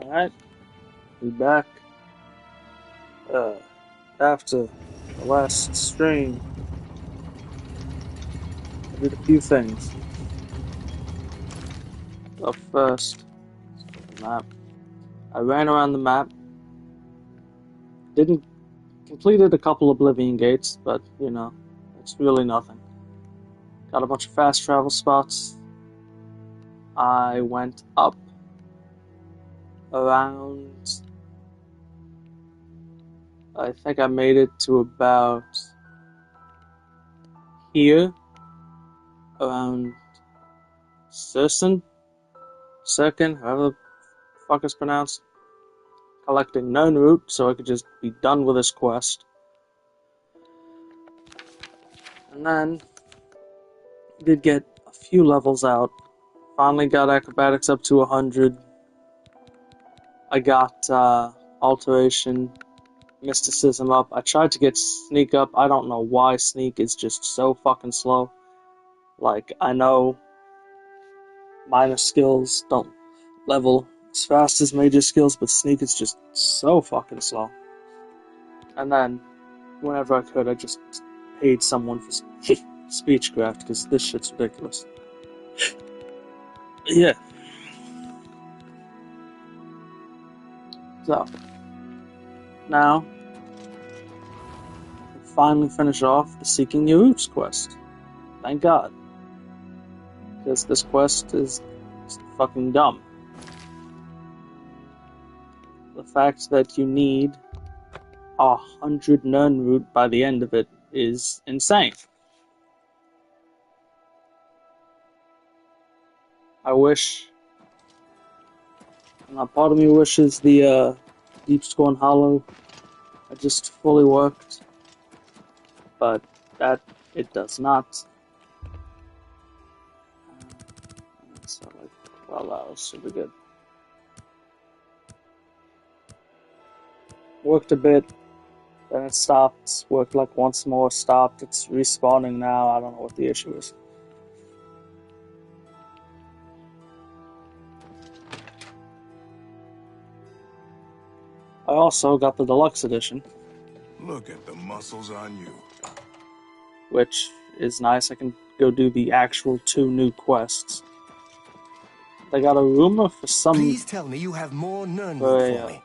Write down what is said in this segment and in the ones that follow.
Alright, we back. Uh, After the last stream, I did a few things. So first, the map. I ran around the map. Didn't completed a couple Oblivion gates, but you know, it's really nothing. Got a bunch of fast travel spots. I went up around. I think I made it to about here, around Sirsen, however the fuck it's pronounced, collecting known root so I could just be done with this quest. And then did get a few levels out. Finally got acrobatics up to 100. I got alteration, mysticism up. I tried to get sneak up. I don't know why sneak is just so fucking slow. Like, I know minor skills don't level as fast as major skills, but sneak is just so fucking slow. And then, whenever I could, I just paid someone for speechcraft, because this shit's ridiculous. Yeah. So, now, I can finally finish off the Seeking Your Roots quest. Thank God. Because this quest is fucking dumb. The fact that you need 100 Nern root by the end of it is insane. I wish... part of me wishes the Deep Scorn Hollow had just fully worked, but that it does not. So like 12 hours should be good. Worked a bit, then it stopped, worked like once more, stopped, it's respawning now, I don't know what the issue is. I also got the deluxe edition. Look at the muscles on you. Which is nice, I can go do the actual 2 new quests. They got a rumor for some... Please tell me you have more Nirnwood for me.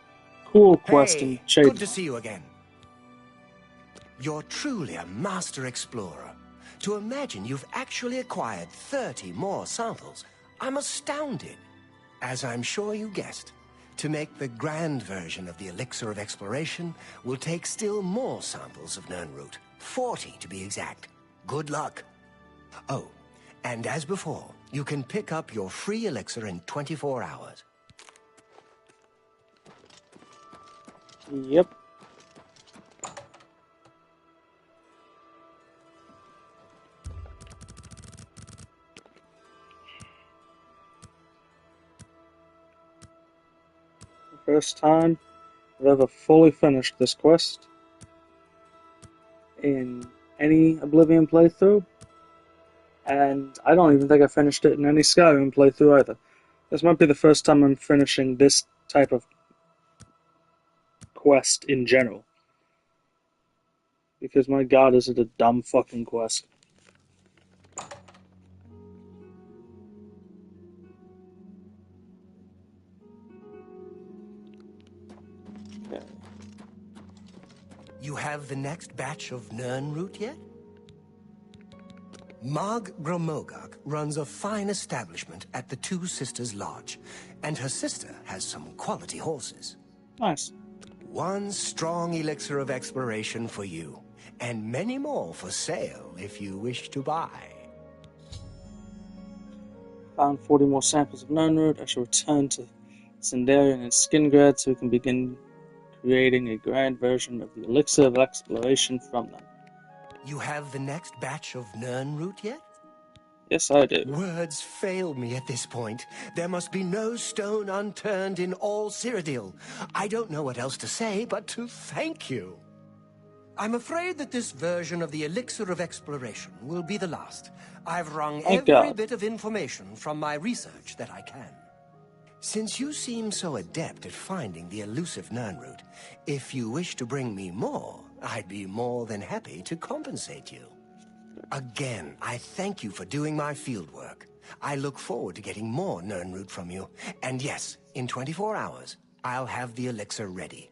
Cool quest in Shade. Good to see you again. You're truly a master explorer. To imagine you've actually acquired 30 more samples, I'm astounded. As I'm sure you guessed, to make the grand version of the Elixir of Exploration, we'll take still more samples of Nirnroot. 40 to be exact. Good luck. Oh, and as before, you can pick up your free elixir in 24 hours. Yep. The first time I've ever fully finished this quest in any Oblivion playthrough, and I don't even think I finished it in any Skyrim playthrough either. This might be the first time I'm finishing this type of quest in general. Because my god, is it a dumb fucking quest. Okay. You have the next batch of Nirnroot yet? Mag Gromogak runs a fine establishment at the Two Sisters Lodge, and her sister has some quality horses. Nice. One strong elixir of exploration for you, and many more for sale if you wish to buy. Found 40 more samples of Nirnroot. I shall return to Sindarian and Skingrad so we can begin creating a grand version of the Elixir of Exploration from them. You have the next batch of Nirnroot yet? Yes, I do. Words fail me at this point. There must be no stone unturned in all Cyrodiil. I don't know what else to say but to thank you. I'm afraid that this version of the Elixir of Exploration will be the last. I've wrung every bit of information from my research that I can. Since you seem so adept at finding the elusive Nirnroot, if you wish to bring me more, I'd be more than happy to compensate you. Again, I thank you for doing my fieldwork. I look forward to getting more Nirnroot from you. And yes, in 24 hours, I'll have the elixir ready.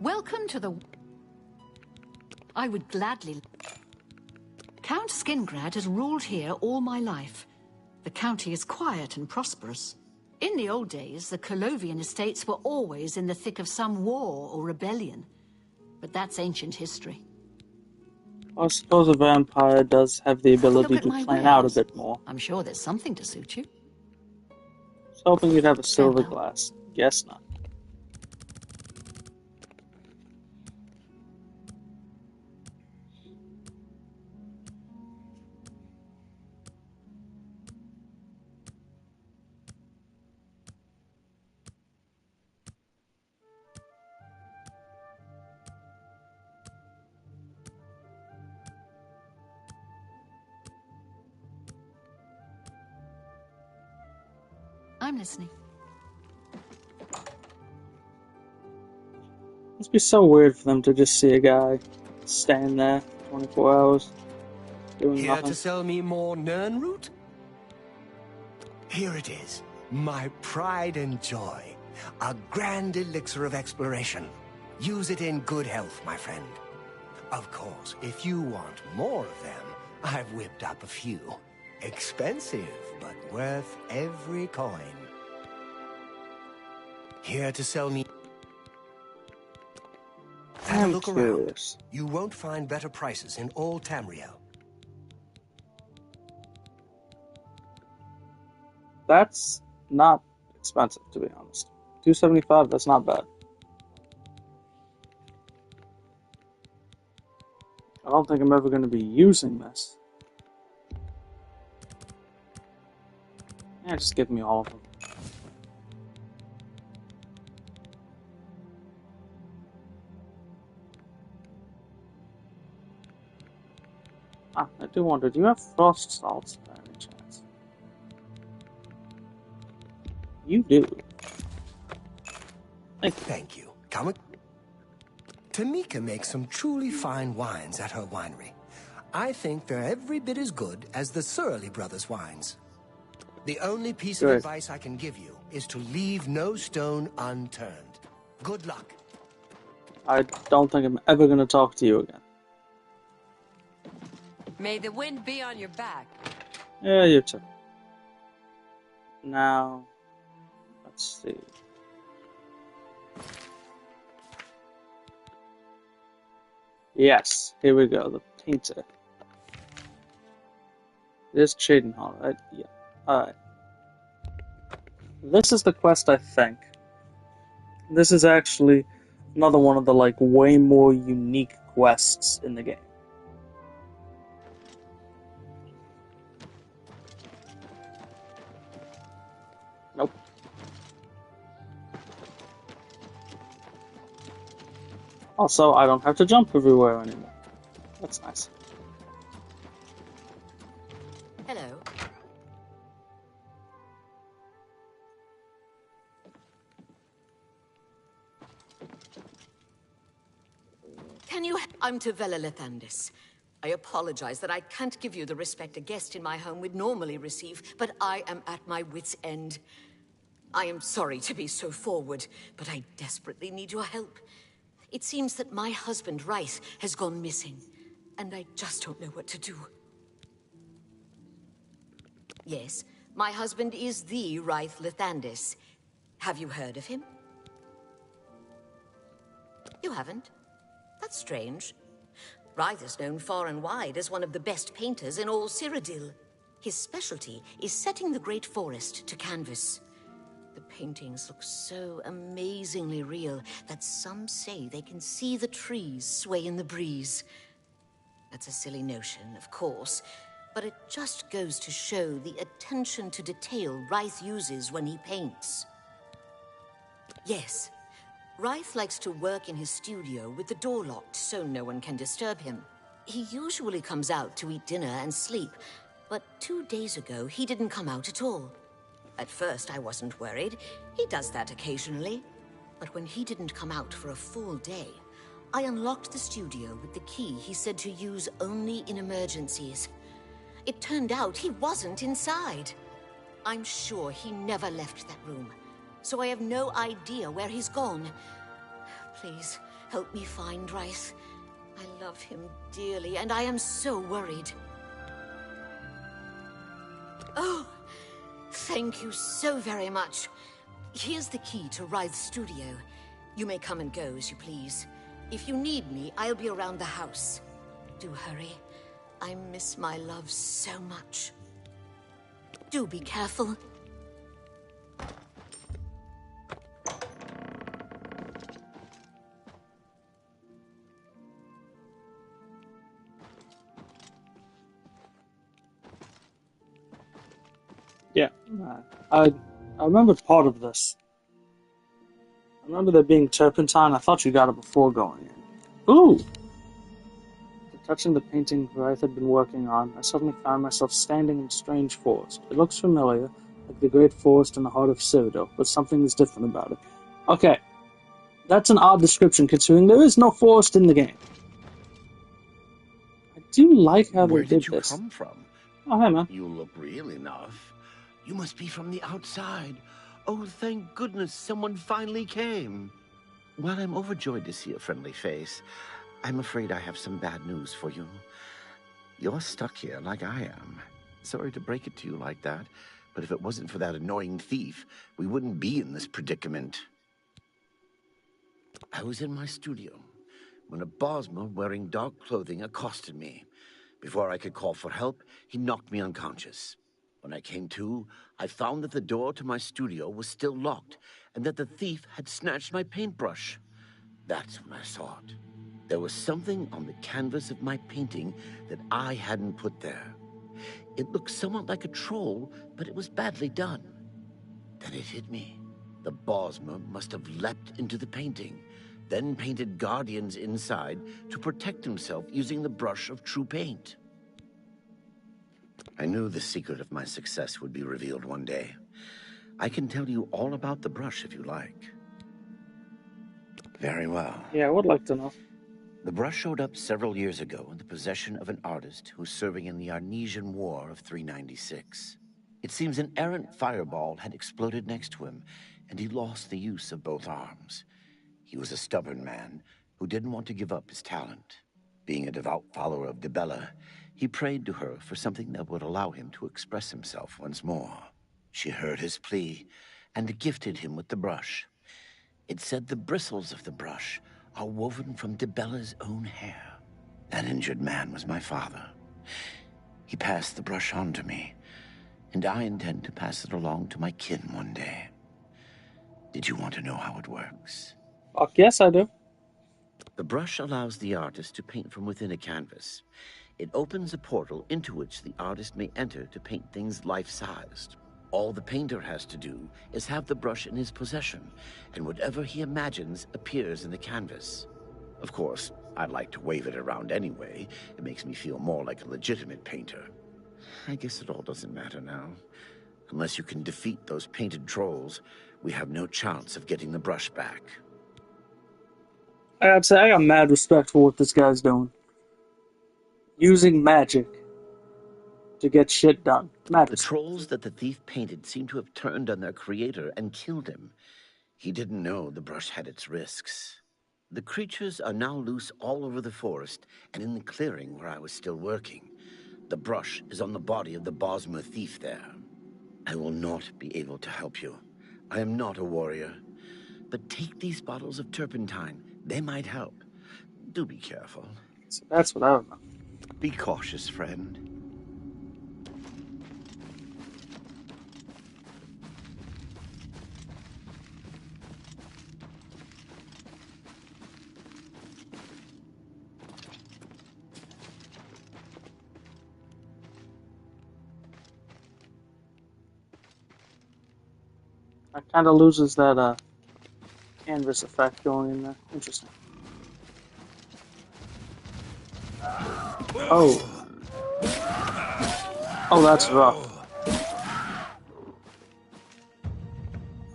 Welcome to the... I would gladly... Count Skingrad has ruled here all my life. The county is quiet and prosperous. In the old days, the Colovian estates were always in the thick of some war or rebellion. But that's ancient history. I suppose a vampire does have the ability Look to at my plan out a wares. bit more. I'm sure there's something to suit you. I was hoping you'd have a silver Farewell. glass. Guess not. I'm listening. Must be so weird for them to just see a guy stand there for 24 hours doing Here nothing. to sell me more Nirnroot? Here it is, my pride and joy. A grand elixir of exploration. Use it in good health, my friend. Of course, if you want more of them, I've whipped up a few. Expensive, but worth every coin. Here to sell me... Have a I'm look around. curious. You won't find better prices in all Tamriel. That's not expensive, to be honest. $275, that's not bad. I don't think I'm ever going to be using this. Yeah, just give me all of them. Ah, I do wonder, do you have frost salts by any chance? You do. Thank you. Come. Tamika makes some truly fine wines at her winery. I think they're every bit as good as the Surly Brothers wines. The only piece of Good. advice I can give you is to leave no stone unturned. Good luck. I don't think I'm ever going to talk to you again. May the wind be on your back. Yeah, you too. Now, let's see. Yes, here we go, the painter. It is Cheydinhal, right? Yeah. Alright. This is the quest, I think. This is actually another one of the, like, way more unique quests in the game. Nope. Also, I don't have to jump everywhere anymore. That's nice. Hello. Can you... I'm Tavella Lethandis. I apologize that I can't give you the respect a guest in my home would normally receive, but I am at my wit's end. I am sorry to be so forward, but I desperately need your help. It seems that my husband, Rice, has gone missing, and I just don't know what to do. Yes, my husband is the Rice Lethandis. Have you heard of him? You haven't? That's strange. Rythe is known far and wide as one of the best painters in all Cyrodiil. His specialty is setting the great forest to canvas. The paintings look so amazingly real that some say they can see the trees sway in the breeze. That's a silly notion, of course, but it just goes to show the attention to detail Rythe uses when he paints. Yes, Reith likes to work in his studio with the door locked so no one can disturb him. He usually comes out to eat dinner and sleep, but 2 days ago he didn't come out at all. At first I wasn't worried. He does that occasionally. But when he didn't come out for a full day, I unlocked the studio with the key he said to use only in emergencies. It turned out he wasn't inside. I'm sure he never left that room, so I have no idea where he's gone. Please, help me find Reith. I love him dearly, and I am so worried. Oh, thank you so very much. Here's the key to Reith's studio. You may come and go as you please. If you need me, I'll be around the house. Do hurry. I miss my love so much. Do be careful. Yeah. I remembered part of this. I remember there being turpentine. I thought you got it before going in. Ooh! After touching the painting Wraith had been working on, I suddenly found myself standing in a strange forest. It looks familiar, like the great forest in the heart of Cyrodiil, but something is different about it. Okay. That's an odd description, considering there is no forest in the game. I do like how Where they did did you this. come from? Oh, hey, man. You look real enough. You must be from the outside. Oh, thank goodness someone finally came. While I'm overjoyed to see a friendly face, I'm afraid I have some bad news for you. You're stuck here like I am. Sorry to break it to you like that, but if it wasn't for that annoying thief, we wouldn't be in this predicament. I was in my studio when a Bosmer wearing dark clothing accosted me. Before I could call for help, he knocked me unconscious. When I came to, I found that the door to my studio was still locked and that the thief had snatched my paintbrush. That's when I saw it. There was something on the canvas of my painting that I hadn't put there. It looked somewhat like a troll, but it was badly done. Then it hit me. The Bosmer must have leapt into the painting, then painted guardians inside to protect himself using the brush of true paint. I knew the secret of my success would be revealed one day. I can tell you all about the brush if you like. Very well. Yeah, I would like to know. The brush showed up several years ago in the possession of an artist who was serving in the Arnesian War of 396. It seems an errant fireball had exploded next to him, and he lost the use of both arms. He was a stubborn man who didn't want to give up his talent. Being a devout follower of Dibella, he prayed to her for something that would allow him to express himself once more. She heard his plea and gifted him with the brush. It said the bristles of the brush are woven from Dibella's own hair. That injured man was my father. He passed the brush on to me, and I intend to pass it along to my kin one day. Did you want to know how it works? Fuck yes, I do. The brush allows the artist to paint from within a canvas. It opens a portal into which the artist may enter to paint things life-sized. All the painter has to do is have the brush in his possession, and whatever he imagines appears in the canvas. Of course, I'd like to wave it around anyway. It makes me feel more like a legitimate painter. I guess it all doesn't matter now. Unless you can defeat those painted trolls, we have no chance of getting the brush back. I'd say I got mad respect for what this guy's doing. Using magic to get shit done. Mad The respect. trolls that the thief painted seem to have turned on their creator and killed him. He didn't know the brush had its risks. The creatures are now loose all over the forest and in the clearing where I was still working. The brush is on the body of the Bosmer thief there. I will not be able to help you. I am not a warrior. But take these bottles of turpentine. They might help. Do be careful. So that's what I remember. Be cautious, friend. It kind of loses that canvas effect going in there. Interesting. Oh. Oh, that's rough.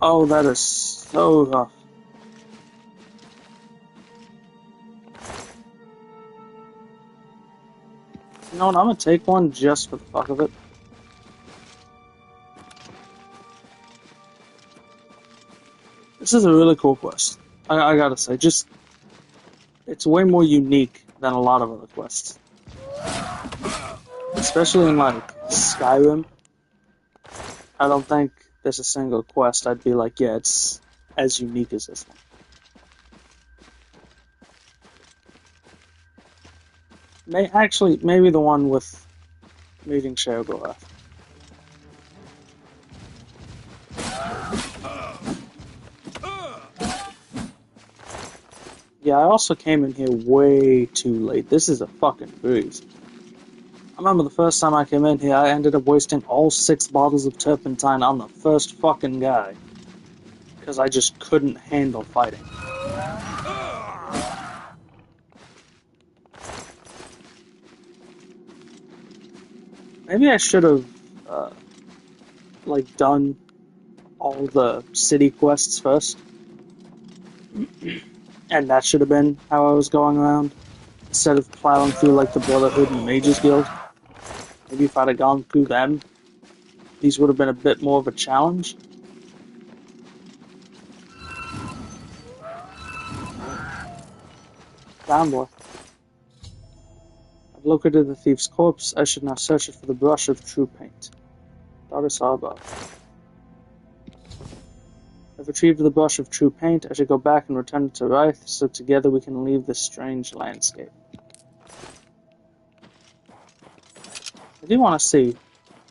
Oh, that is so rough. You know what, I'm gonna take one just for the fuck of it. This is a really cool quest. I gotta say, just... It's way more unique than a lot of other quests. Especially in, like, Skyrim. I don't think there's a single quest I'd be like, yeah, it's as unique as this one. Maybe the one with meeting Sheogorath. Yeah, I also came in here way too late. This is a fucking breeze. I remember the first time I came in here, I ended up wasting all 6 bottles of turpentine on the first fucking guy. Because I just couldn't handle fighting. Maybe I should have, like, done all the city quests first. And that should have been how I was going around. Instead of plowing through, like, the Brotherhood and Mages Guild. Maybe if I'd have gone through them, these would have been a bit more of a challenge. Down, boy. I've located the thief's corpse. I should now search it for the brush of true paint. Daughter saw above. I've retrieved the brush of true paint. I should go back and return it to Ryth, so together we can leave this strange landscape. I do want to see.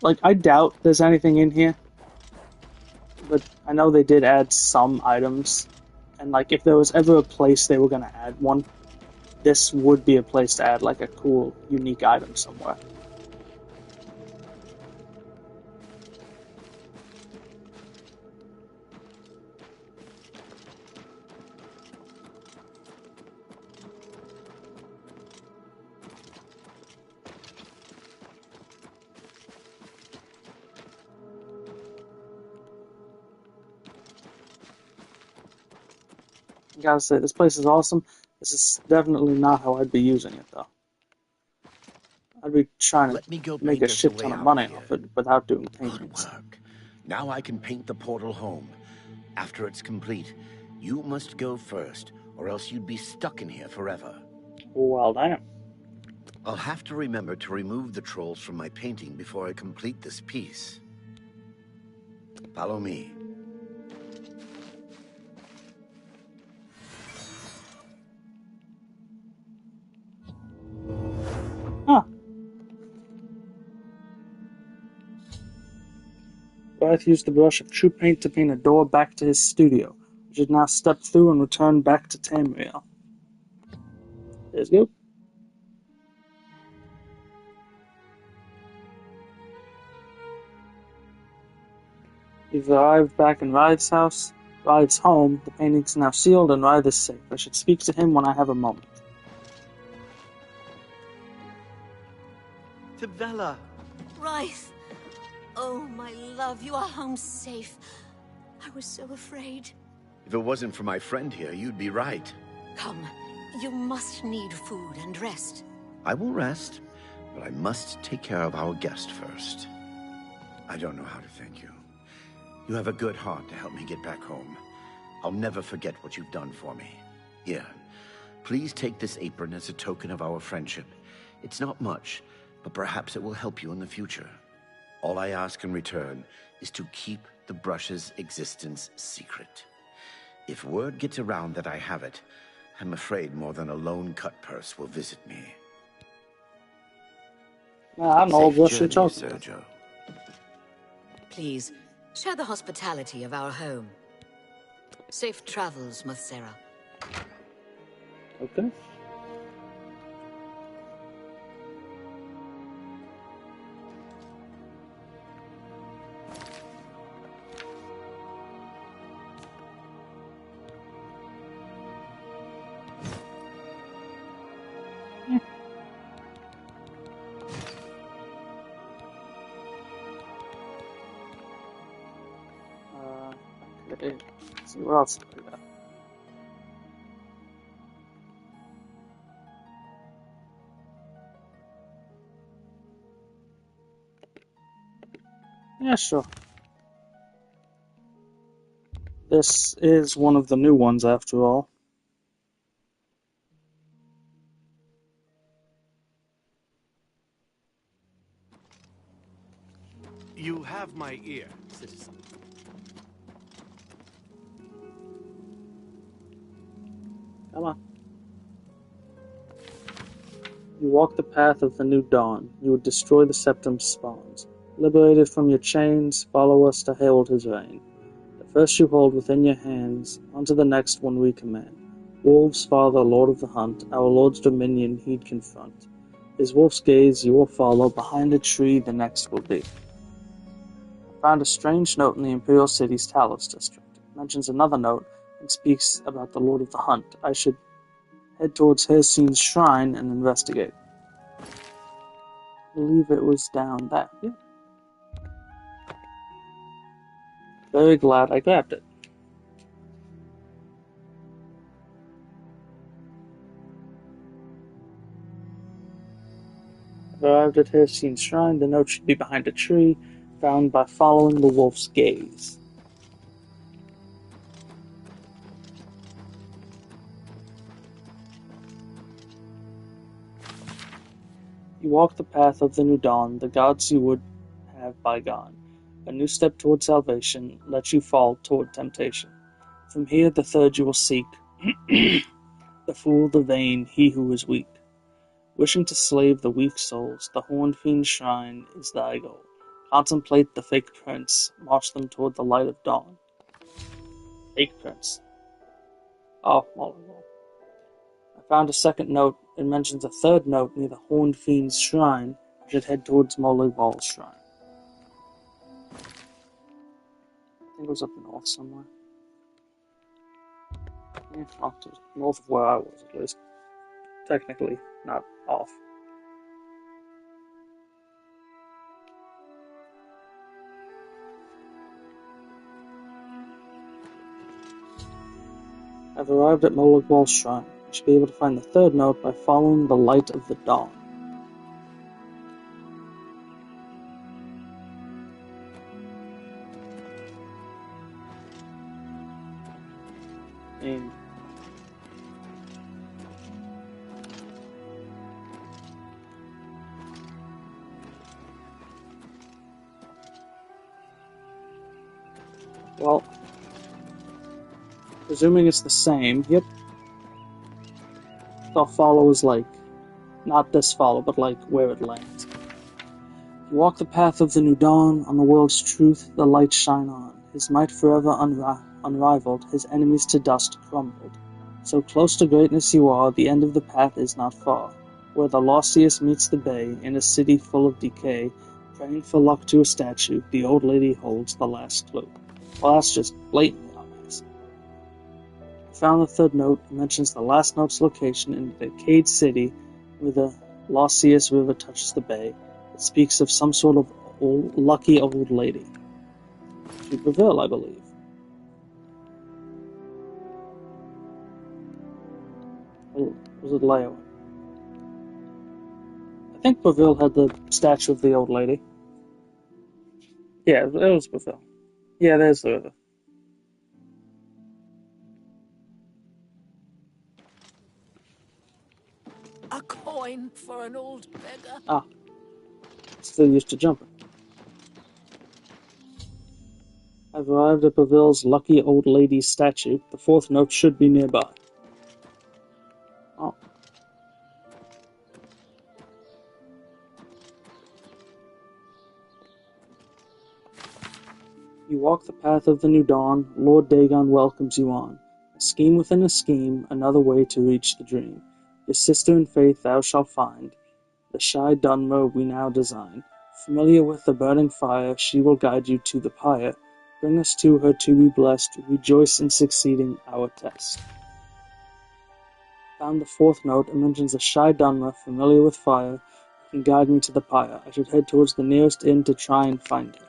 Like, I doubt there's anything in here. But I know they did add some items. And, like, if there was ever a place they were going to add one, this would be a place to add, like, a cool, unique item somewhere. I gotta say, this place is awesome. This is definitely not how I'd be using it, though. I'd be trying Let me go to make paint a us shit way ton of out money here. off it without doing Good paintings. work. Now I can paint the portal home. After it's complete, you must go first, or else you'd be stuck in here forever. Well, damn. I'll have to remember to remove the trolls from my painting before I complete this piece. Follow me. Huh. Garth used the brush of true paint to paint a door back to his studio, which is now stepped through and returned back to Tamriel. There's go. We've arrived back in Ryth's house. Ryth's home. The painting's now sealed and Ryth is safe. I should speak to him when I have a moment. Tibella! Ryth! Oh, my love, you are home safe. I was so afraid. If it wasn't for my friend here, you'd be right. Come, you must need food and rest. I will rest, but I must take care of our guest first. I don't know how to thank you. You have a good heart to help me get back home. I'll never forget what you've done for me. Here, please take this apron as a token of our friendship. It's not much, but perhaps it will help you in the future. All I ask in return is to keep the brush's existence secret. If word gets around that I have it, I'm afraid more than a lone cut purse will visit me. Nah, I know Safe what you're journey, talking about. Sergio. Please, share the hospitality of our home. Safe travels, Muthsera. Okay. Okay, let's see what else we got. Yeah, sure. This is one of the new ones, after all. You have my ear, citizen. Come on. You walk the path of the new dawn. You would destroy the Septum's spawns. Liberated from your chains, follow us to herald his reign. The first you hold within your hands, onto the next one we command. Wolves, father, lord of the hunt, our lord's dominion he'd confront. His wolf's gaze you will follow, behind a tree the next will be. I found a strange note in the Imperial City's Talos district. It mentions another note and speaks about the lord of the hunt. I should head towards Hircine's shrine and investigate. I believe it was down there. Yeah. Very glad I grabbed it. Arrived at Hircine's shrine, the note should be behind a tree, found by following the wolf's gaze. You walk the path of the new dawn, the gods you would have bygone. A new step toward salvation, let you fall toward temptation. From here the third you will seek, the fool, the vain, he who is weak. Wishing to slave the weak souls, the horned fiend's shrine is thy goal. Contemplate the fake prince, march them toward the light of dawn. Fake prince. Oh, well. I found a second note. It mentions a third note near the horned fiend's shrine. I should head towards Mollyval's shrine. I think it was up north somewhere. Yeah, off to north of where I was, at least. Technically, not off. I've arrived at Mollyval's shrine. I should be able to find the third note by following the light of the dawn. And well, presuming it's the same, yep. The follow is like, not this follow, but like where it lands. You walk the path of the new dawn, on the world's truth the light shine on. His might forever unrivaled, his enemies to dust crumbled. So close to greatness you are, the end of the path is not far. Where the Lostius meets the bay, in a city full of decay, praying for luck to a statue, the old lady holds the last clue. Well, that's just blatantly obvious. I found the third note. It mentions the last note's location in the Decayed City, where the Lostius River touches the bay. It speaks of some sort of lucky old lady. To Bravil, I believe. Or was it Leo? I think Bravil had the statue of the old lady. Yeah, it was Bravil. Yeah, there's the river. A coin for an old beggar. Ah, still used to jumping. I've arrived at Bravil's lucky old lady's statue. The fourth note should be nearby. Oh. You walk the path of the new dawn. Lord Dagon welcomes you on. A scheme within a scheme, another way to reach the dream. Your sister in faith thou shalt find. The shy Dunmer we now design. Familiar with the burning fire, she will guide you to the pyre. Bring us to her to be blessed. Rejoice in succeeding our test. Found the fourth note. It mentions a shy Dunmer, familiar with fire, who can guide me to the pyre. I should head towards the nearest inn to try and find her.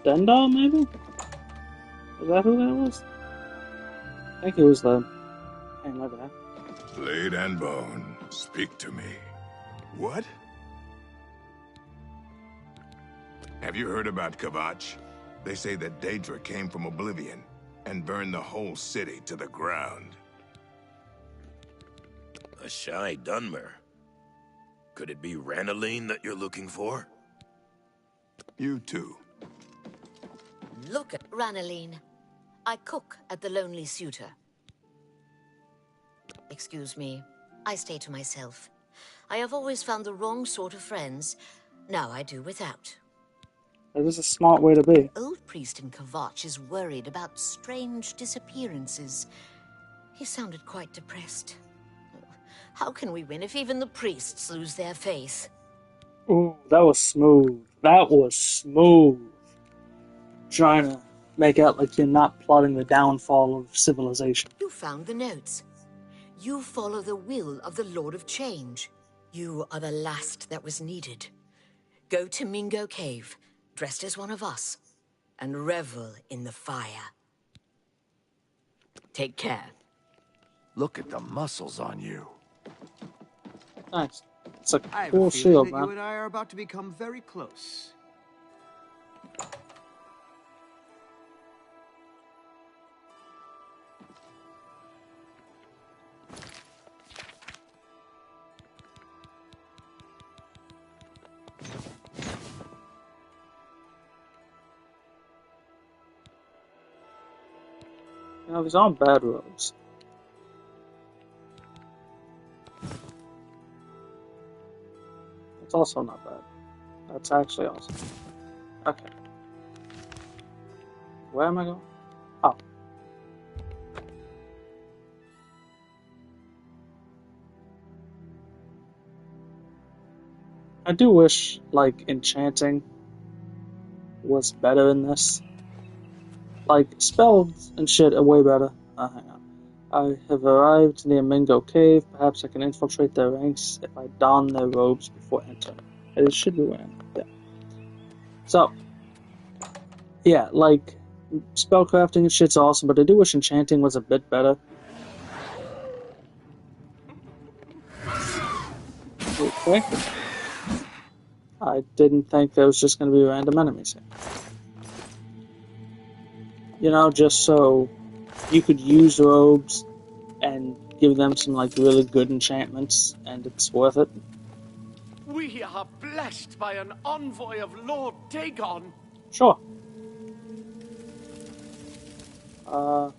Stendhal, maybe? Is that who that was? I think it was the... Hey, my bad. Blade and bone, speak to me. What? Have you heard about Kvatch? They say that Daedra came from Oblivion and burned the whole city to the ground. A shy Dunmer. Could it be Ranaline that you're looking for? You too. Look at Ranaline. I cook at the Lonely Suitor. Excuse me, I stay to myself. I have always found the wrong sort of friends. Now I do without. That is a smart way to be. Old priest in Kvatch is worried about strange disappearances. He sounded quite depressed. How can we win if even the priests lose their faith? Ooh, that was smooth. That was smooth. Trying to make out like you're not plotting the downfall of civilization. You found the notes. You follow the will of the Lord of Change. You are the last that was needed. Go to Mingo Cave, dressed as one of us, and revel in the fire. Take care. Look at the muscles on you. Nice. It's a I have cool a feeling shield, that man. you and I are about to become very close. You know, he's on bad roads. It's also not bad. That's actually awesome. Okay. Where am I going? Oh. I do wish, like, enchanting was better in this. Like, spells and shit are way better. Hang on. I have arrived near Mingo Cave. Perhaps I can infiltrate their ranks if I don their robes before entering. It should be wearing. Yeah. So, yeah, like, spellcrafting and shit's awesome, but I do wish enchanting was a bit better. Okay. I didn't think there was just going to be random enemies here. You know, just so you could use robes and give them some, like, really good enchantments, and it's worth it. We are blessed by an envoy of Lord Dagon. Sure. Do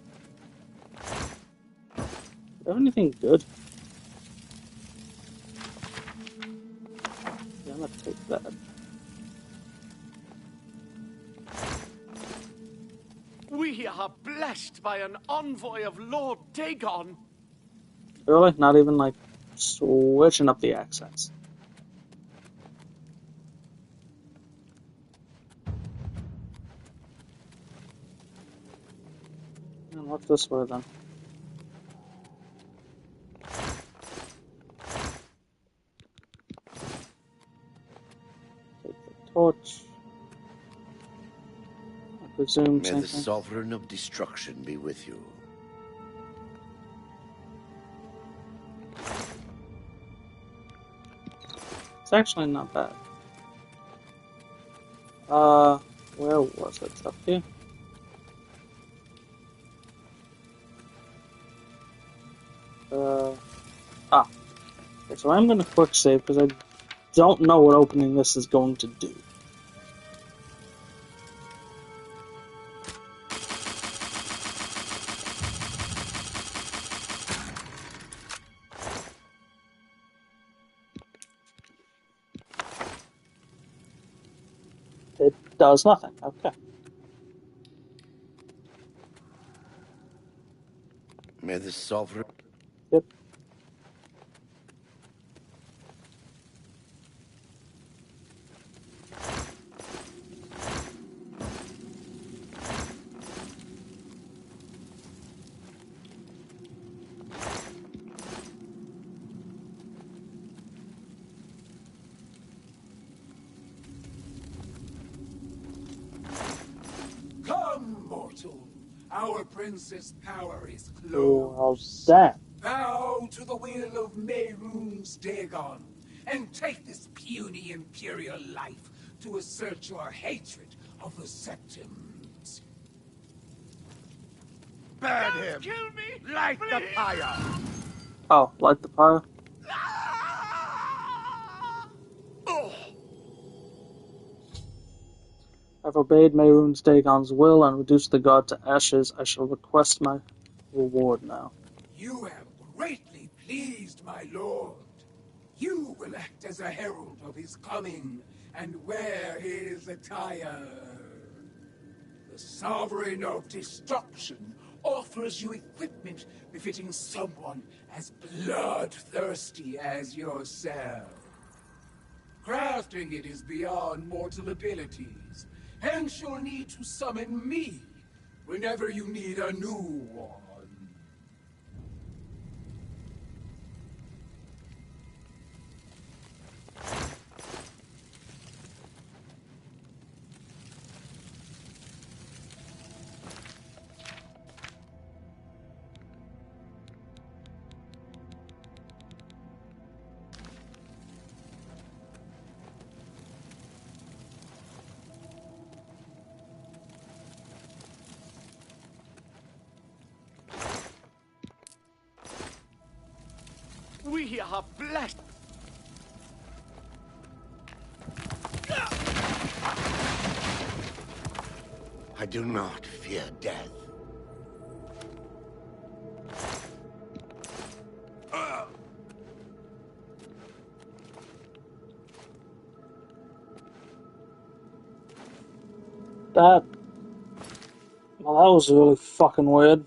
you have anything good? Yeah, I'm gonna take that. We are blessed by an envoy of Lord Dagon. Really? Not even, like, switching up the accents. And what's this way, then? Take the torch. I presume May same the thing. Sovereign of Destruction be with you. It's actually not bad. Where was it? Up here? Okay, so I'm gonna quick save because I don't know what opening this is going to do. It does nothing. Okay. May the Sovereign... Yep. Our princess' power is Oh, how's close. that? Bow to the will of Mehrunes Dagon, and take this puny imperial life to assert your hatred of the Septums. Burn him! Kill me! Light the pyre! Oh, light the pyre? I've obeyed Mehrunes Dagon's will and reduced the god to ashes. I shall request my reward now. You have greatly pleased my lord. You will act as a herald of his coming and wear his attire. The Sovereign of Destruction offers you equipment befitting someone as bloodthirsty as yourself. Crafting it is beyond mortal abilities, hence you'll need to summon me whenever you need a new one. We are blessed. I do not fear death. That... Well, that was really fucking weird.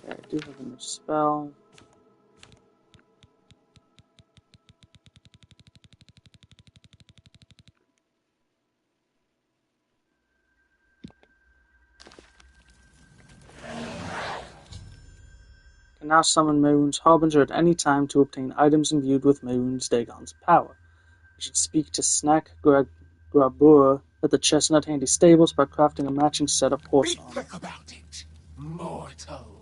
Okay, I do have a new spell. Can now summon Mehrunes Harbinger at any time to obtain items imbued with Mehrunes Dagon's power. I should speak to Snack Grabur at the Chestnut Handy Stables by crafting a matching set of horse Be armor. quick about it, mortal.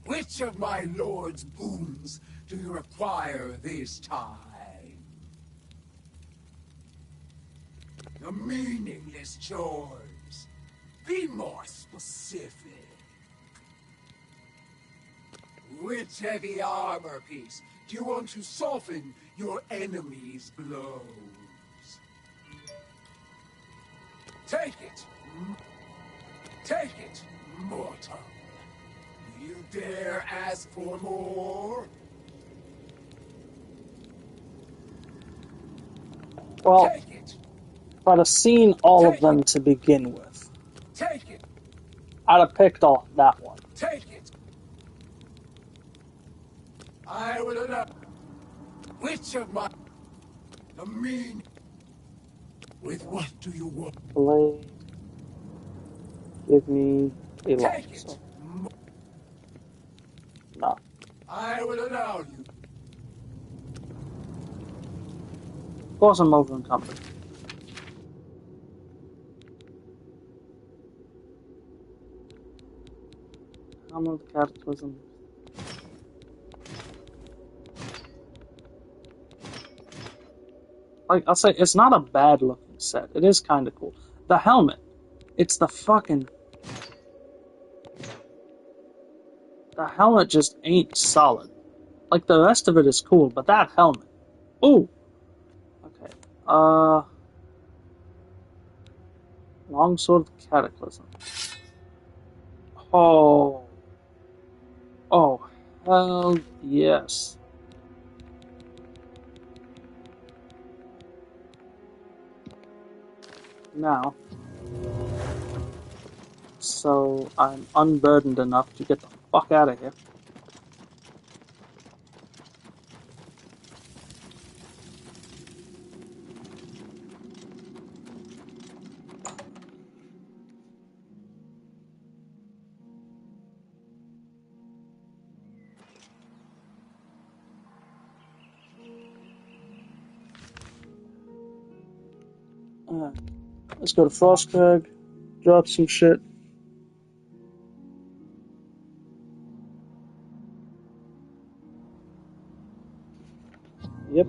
Which of my lord's boons do you require this time? The meaningless chores. Be more specific. Which heavy armor piece do you want to soften your enemy's blows? Take it. Take it, mortal. Do you dare ask for more? Well, Take it. if I'd have seen all of them to begin with, Take it. I'd have picked that one. Take it. I will allow. Which of my... The mean... With what do you want? Blade. Give me a long Take it. sword. No. I will allow you. Of course I'm over encumbered. Helm of the Cataclysm. Like, I'll say, it's not a bad looking set. It is kind of cool. The helmet. It's the fucking... The helmet just ain't solid. Like, the rest of it is cool, but that helmet... Ooh! Okay. Longsword of the Cataclysm. Oh. Oh, hell yes. Now, so I'm unburdened enough to get the fuck out of here. Let's go to Frostcrag, drop some shit. Yep.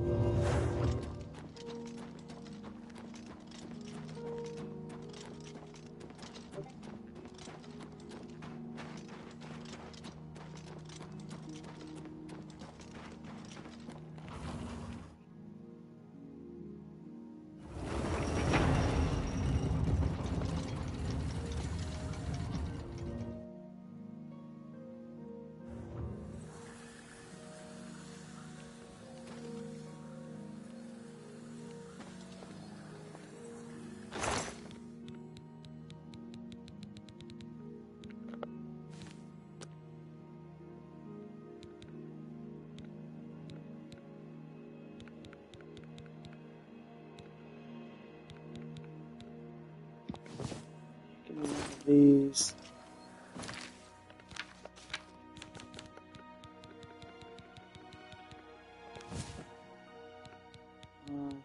Give me one of these.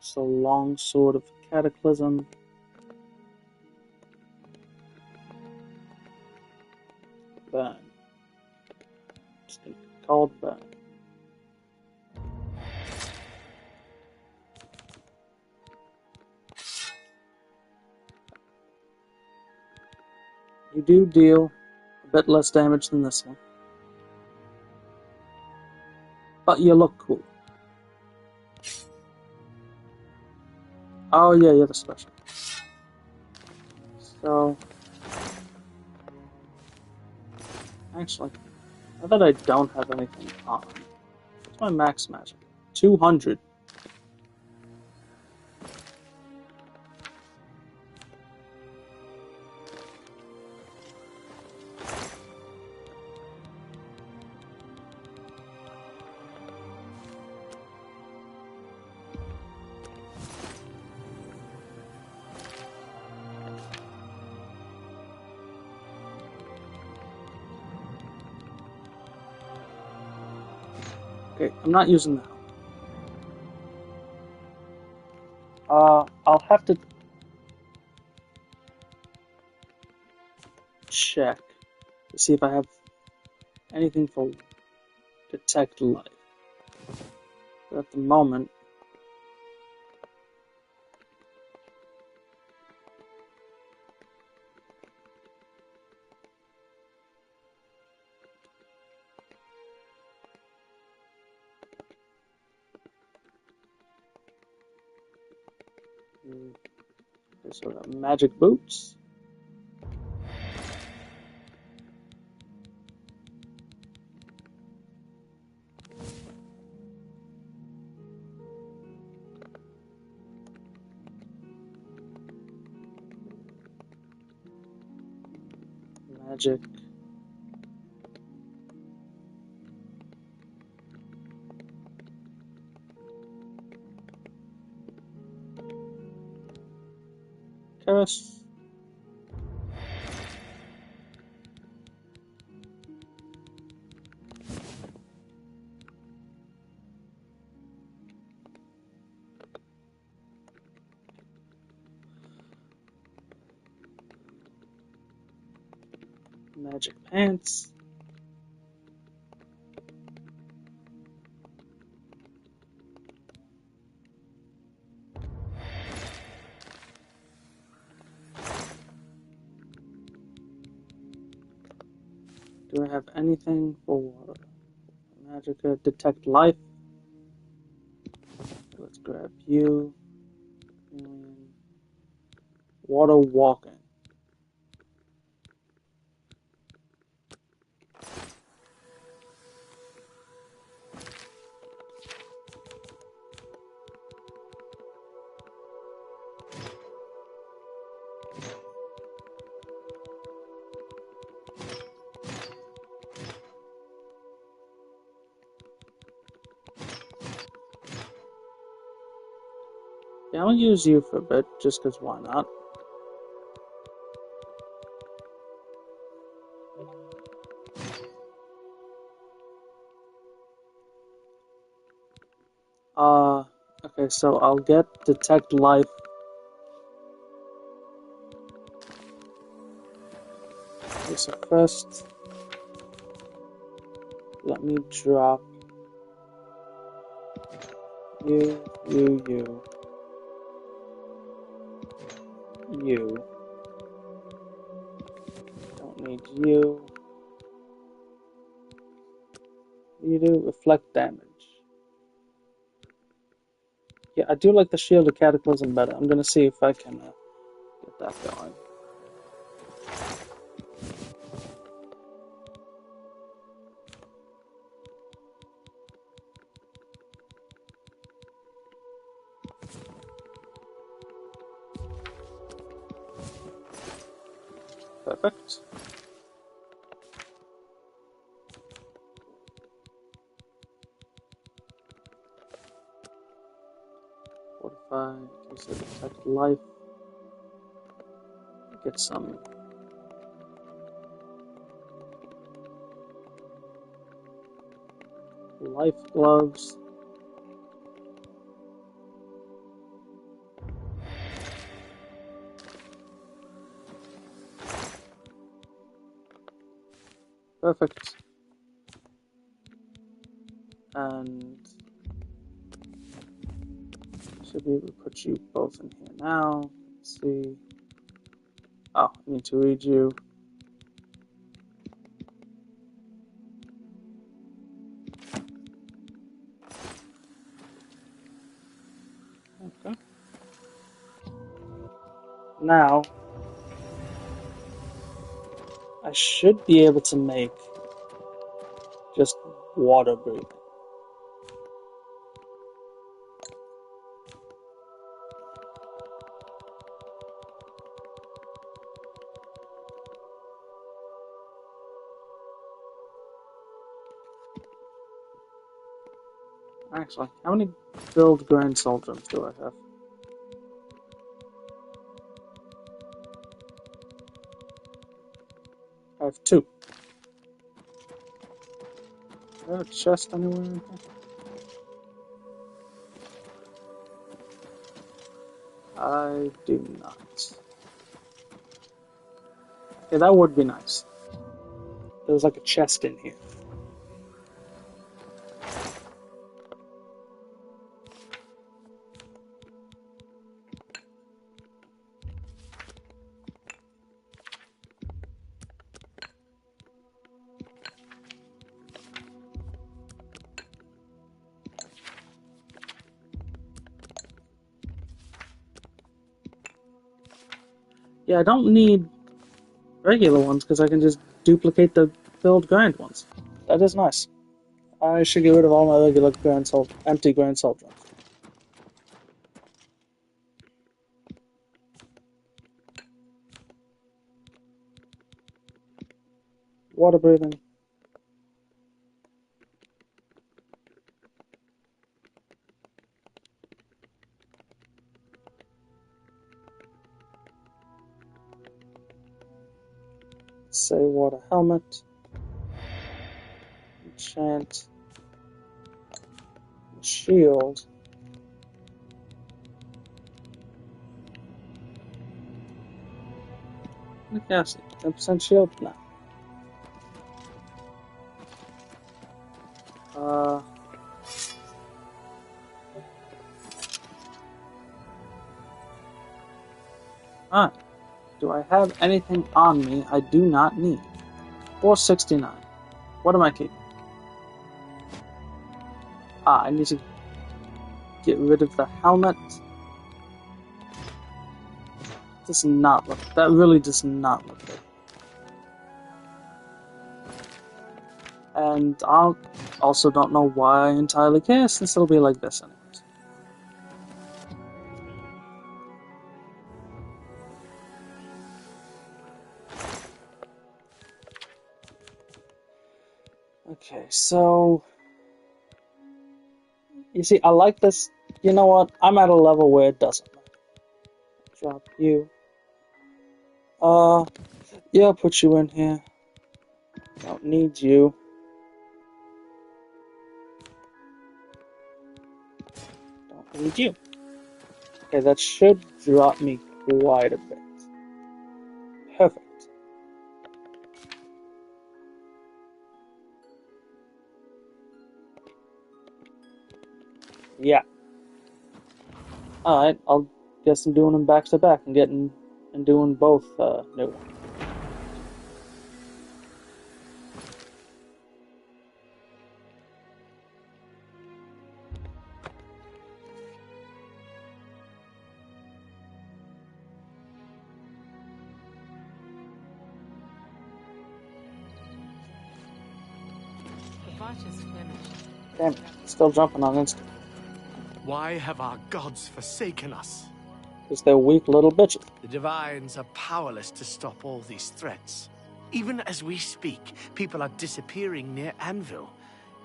So long sword of cataclysm. Burn. Just gonna be called burn. You do deal a bit less damage than this one. But you look cool. Oh yeah, you're the special. So... Actually, now that I don't have anything on, what's my max magic? 200. Okay, I'm not using that. I'll have to check to see if I have anything for detect life. But at the moment, okay, so I got magic boots. Magic. Curse. Magic pants. Do I have anything for magic detect life? Let's grab you. And water walking. Yeah, I'll use you for a bit, just because why not? Okay, so I'll get detect life Okay, so first, let me drop you. Don't need you. You do reflect damage. Yeah, I do like the Shield of Cataclysm better. I'm gonna see if I can get that going. Perfect. Fortify, increase the detect life. Get some life gloves. Perfect. And should be able to put you both in here now. Let's see. Oh, I need to read you. Okay. Now, I should be able to make just water breathing. Actually, how many filled Grand Soldiers do I have? I have 2. Is there a chest anywhere in here? I do not. Okay, that would be nice. There's like a chest in here. Yeah, I don't need regular ones because I can just duplicate the filled Grand ones. That is nice. I should get rid of all my regular empty Grand Soldiers. Water breathing. Say water helmet. Enchant. Shield. Yes, 10% shield? No. Alright. Do I have anything on me I do not need? 469. What am I keeping? I need to get rid of the helmet. Does not look. That really does not look good. And I also don't know why I entirely care, since it'll be like this anyways. Okay, so you see, I like this. You know what? I'm at a level where it doesn't matter. Drop you. Yeah, I'll put you in here. Don't need you. Don't need you. Okay, that should drop me quite a bit. Perfect. Yeah. Alright, I'll guess I'm doing them back to back and doing both new ones. The fight is finished. Damn it, still jumping on instant. Why have our gods forsaken us? Because they're weak little bitches. The Divines are powerless to stop all these threats. Even as we speak, people are disappearing near Anvil,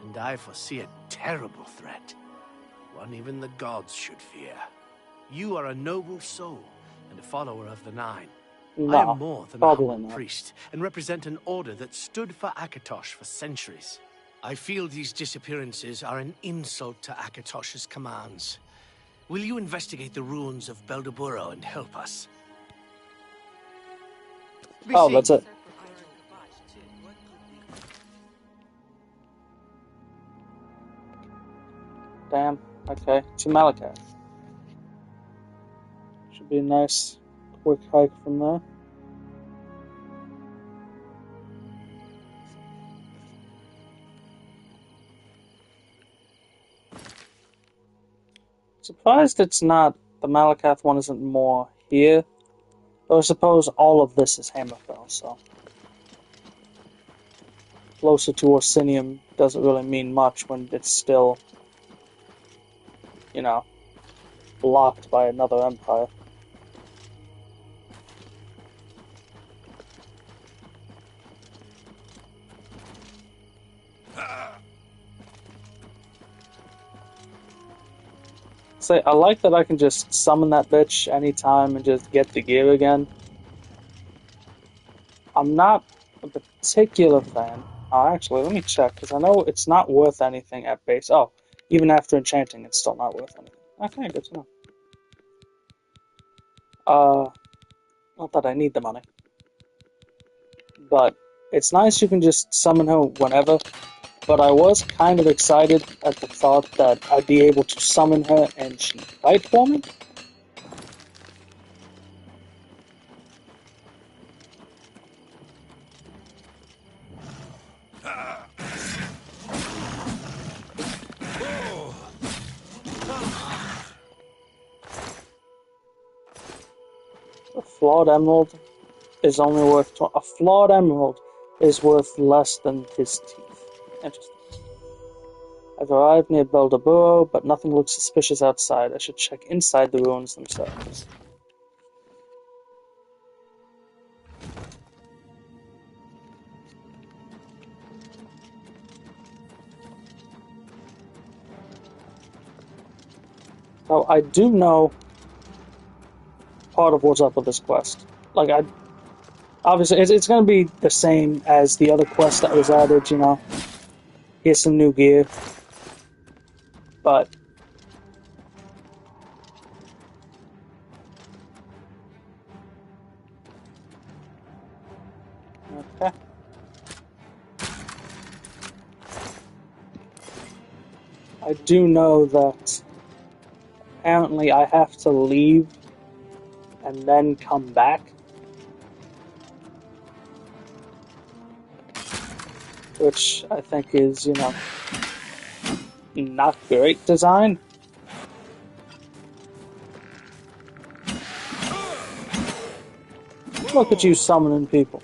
and I foresee a terrible threat. One even the gods should fear. You are a noble soul, and a follower of the Nine. No, I am more than a probably humble not. priest, and represent an order that stood for Akatosh for centuries. I feel these disappearances are an insult to Akatosh's commands. Will you investigate the ruins of Beldaburo and help us? Oh, that's it. Damn. Okay, to Malakath. Should be a nice, quick hike from there. Surprised it's not, the Malakath one isn't more here. Though I suppose all of this is Hammerfell, so. Closer to Orsinium doesn't really mean much when it's still, you know, blocked by another empire. Say, I like that I can just summon that bitch anytime and just get the gear again. I'm not a particular fan. Oh, actually, let me check, because I know it's not worth anything at base. Oh, even after enchanting, it's still not worth anything. Okay, good to know. Not that I need the money. But it's nice you can just summon her whenever. But I was kind of excited at the thought that I'd be able to summon her and she'd fight for me. A flawed emerald is only worth a flawed emerald is worth less than his teeth. Interesting. I've arrived near Beldaburo, but nothing looks suspicious outside. I should check inside the ruins themselves. So I do know part of what's up with this quest. Like, obviously, it's going to be the same as the other quest that was added, you know. Here's some new gear. But okay. I do know that apparently I have to leave and then come back. Which I think is, you know, not great design. Look at you summoning people.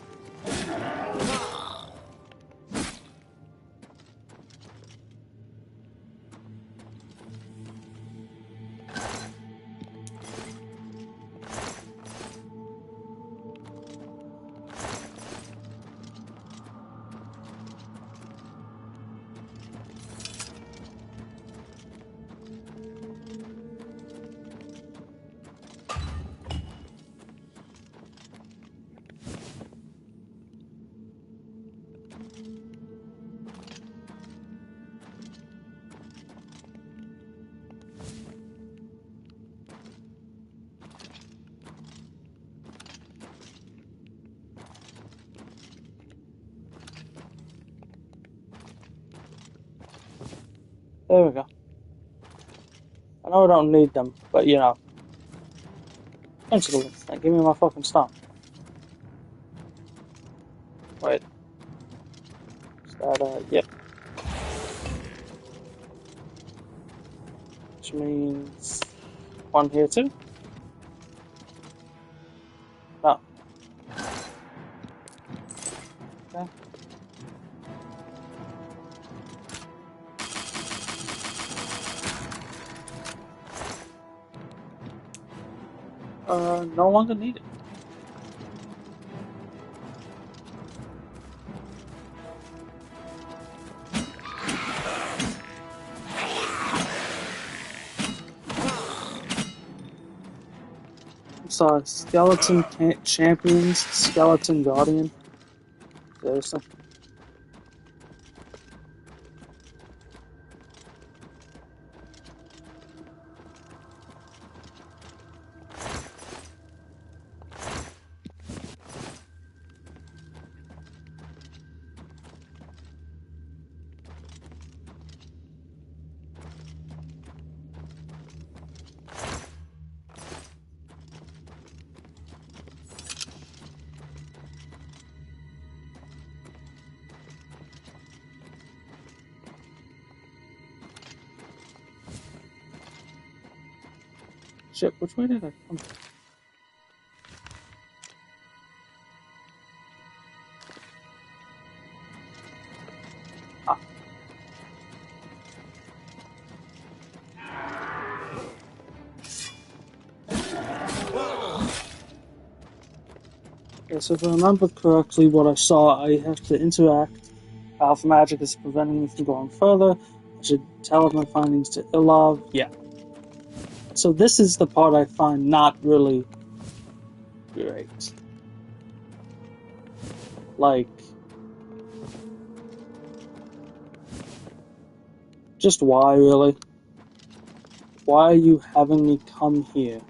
There we go. I know I don't need them, but you know. Instantly. Like, give me my fucking stuff. Wait. Is that, yep. Which means... one here too? No. Okay. No longer needed. I'm sorry, Skeleton Champions, Skeleton Guardian. Seriously? Shit, which way did I come from? Ah. Okay, so if I remember correctly what I saw, I have to interact. Alpha magic is preventing me from going further. I should tell my findings to Ilav. Yeah. So this is the part I find not really great. Like, just why, really? Why are you having me come here?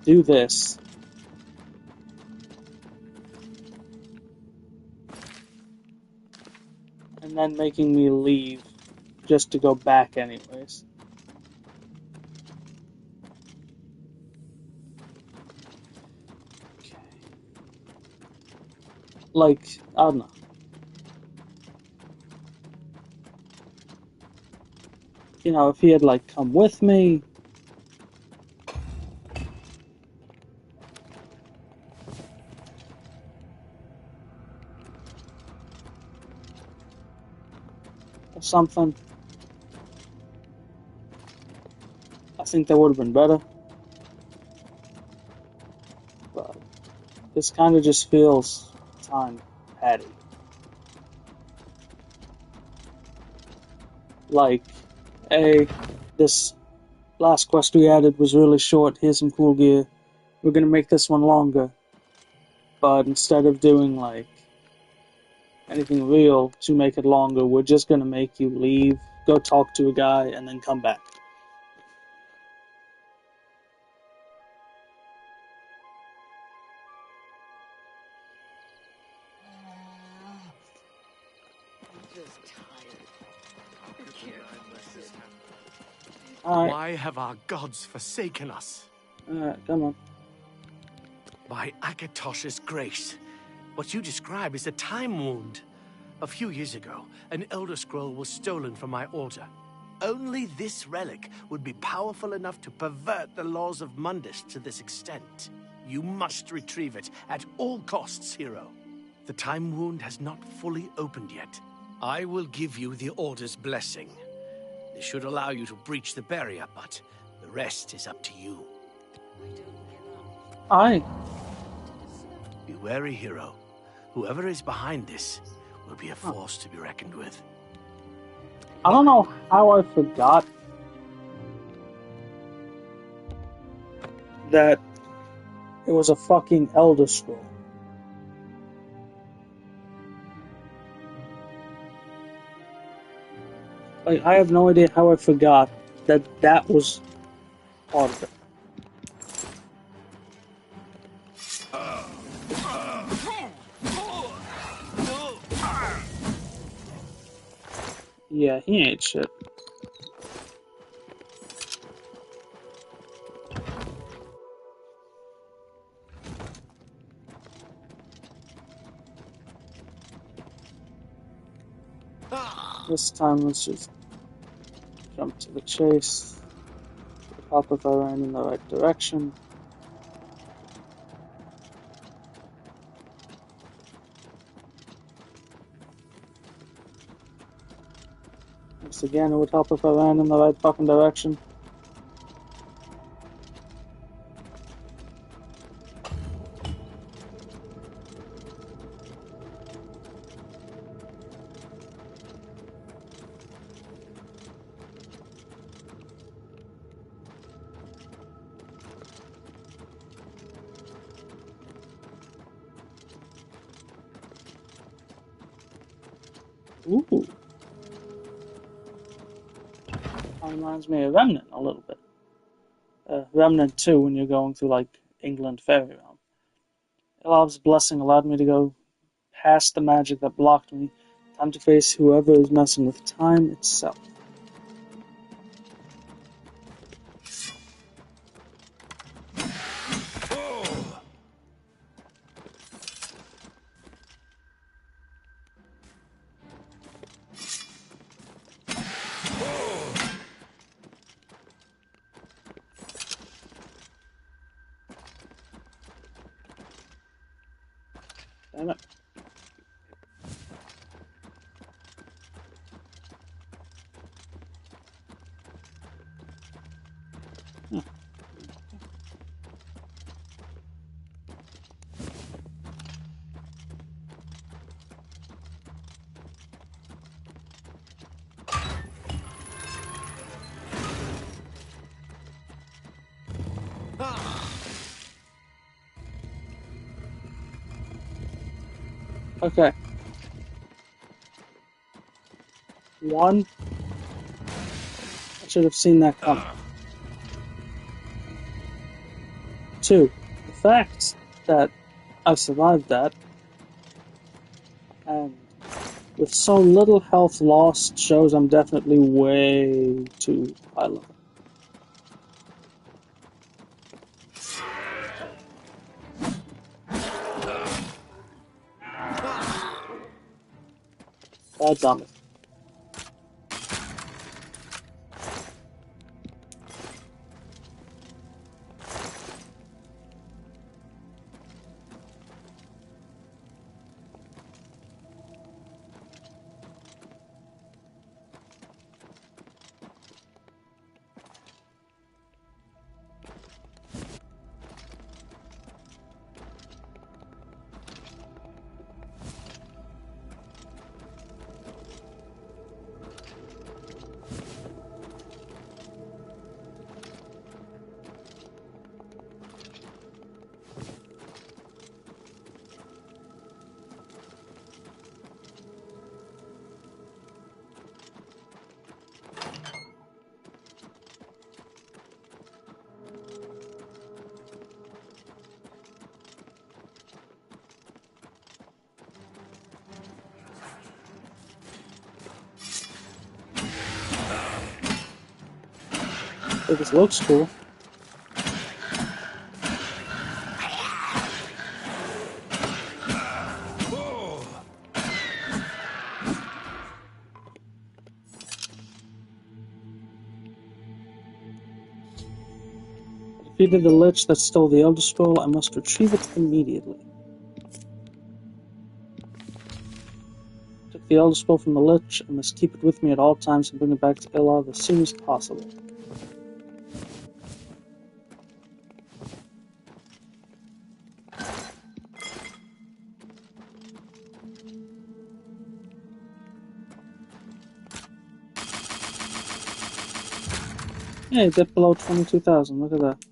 Do this. And then making me leave just to go back anyways. Okay. Like, I don't know. You know, if he had, like, come with me... or something. I think that would have been better. But this kind of just feels time-patty. Like, this last quest we added was really short, here's some cool gear. We're gonna make this one longer. But instead of doing, like, anything real to make it longer, we're just gonna make you leave, go talk to a guy, and then come back. Alright. Why have our gods forsaken us? Alright, come on. By Akatosh's grace, what you describe is a time wound. A few years ago, an Elder Scroll was stolen from my altar. Only this relic would be powerful enough to pervert the laws of Mundus to this extent. You must retrieve it at all costs, hero. The time wound has not fully opened yet. I will give you the Order's blessing. This should allow you to breach the barrier, but the rest is up to you. Aye. Be wary, hero. Whoever is behind this will be a force to be reckoned with. I don't know how I forgot that it was a fucking Elder Scroll. Like, I have no idea how I forgot that that was part of it. Yeah, he ain't shit. This time, let's just jump to the chase. It would help if I ran in the right direction. Once again, it would help if I ran in the right fucking direction. Ooh. Reminds me of Remnant a little bit. Remnant 2 when you're going through like England Fairy Realm. Elov's blessing allowed me to go past the magic that blocked me. Time to face whoever is messing with time itself. Damn it. Okay. 1. I should have seen that coming. 2. The fact that I survived that, and with so little health lost, shows I'm definitely way too high level. Bad zombies. If this looks cool. I defeated the lich that stole the Elder Scroll. I must retrieve it immediately. Took the Elder Scroll from the lich. I must keep it with me at all times and bring it back to Ilov as soon as possible. Yeah, it dipped below 22,000. Look at that.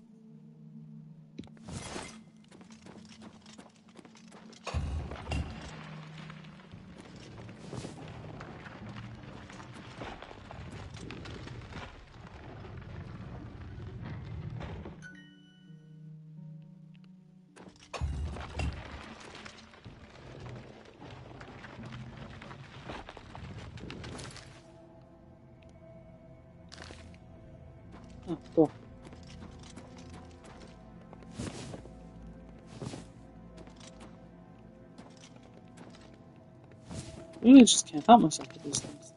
Oh, cool. I really just can't help myself with these things.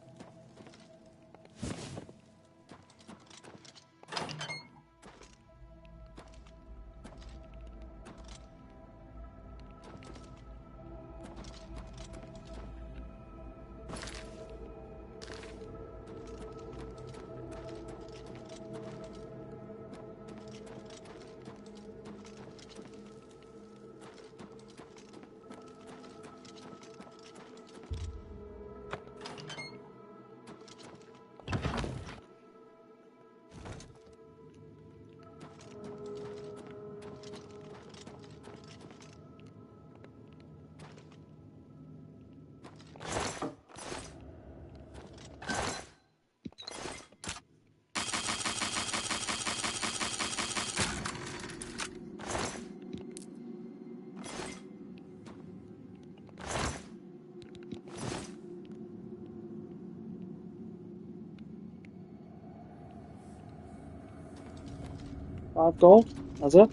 Five gold? That's it?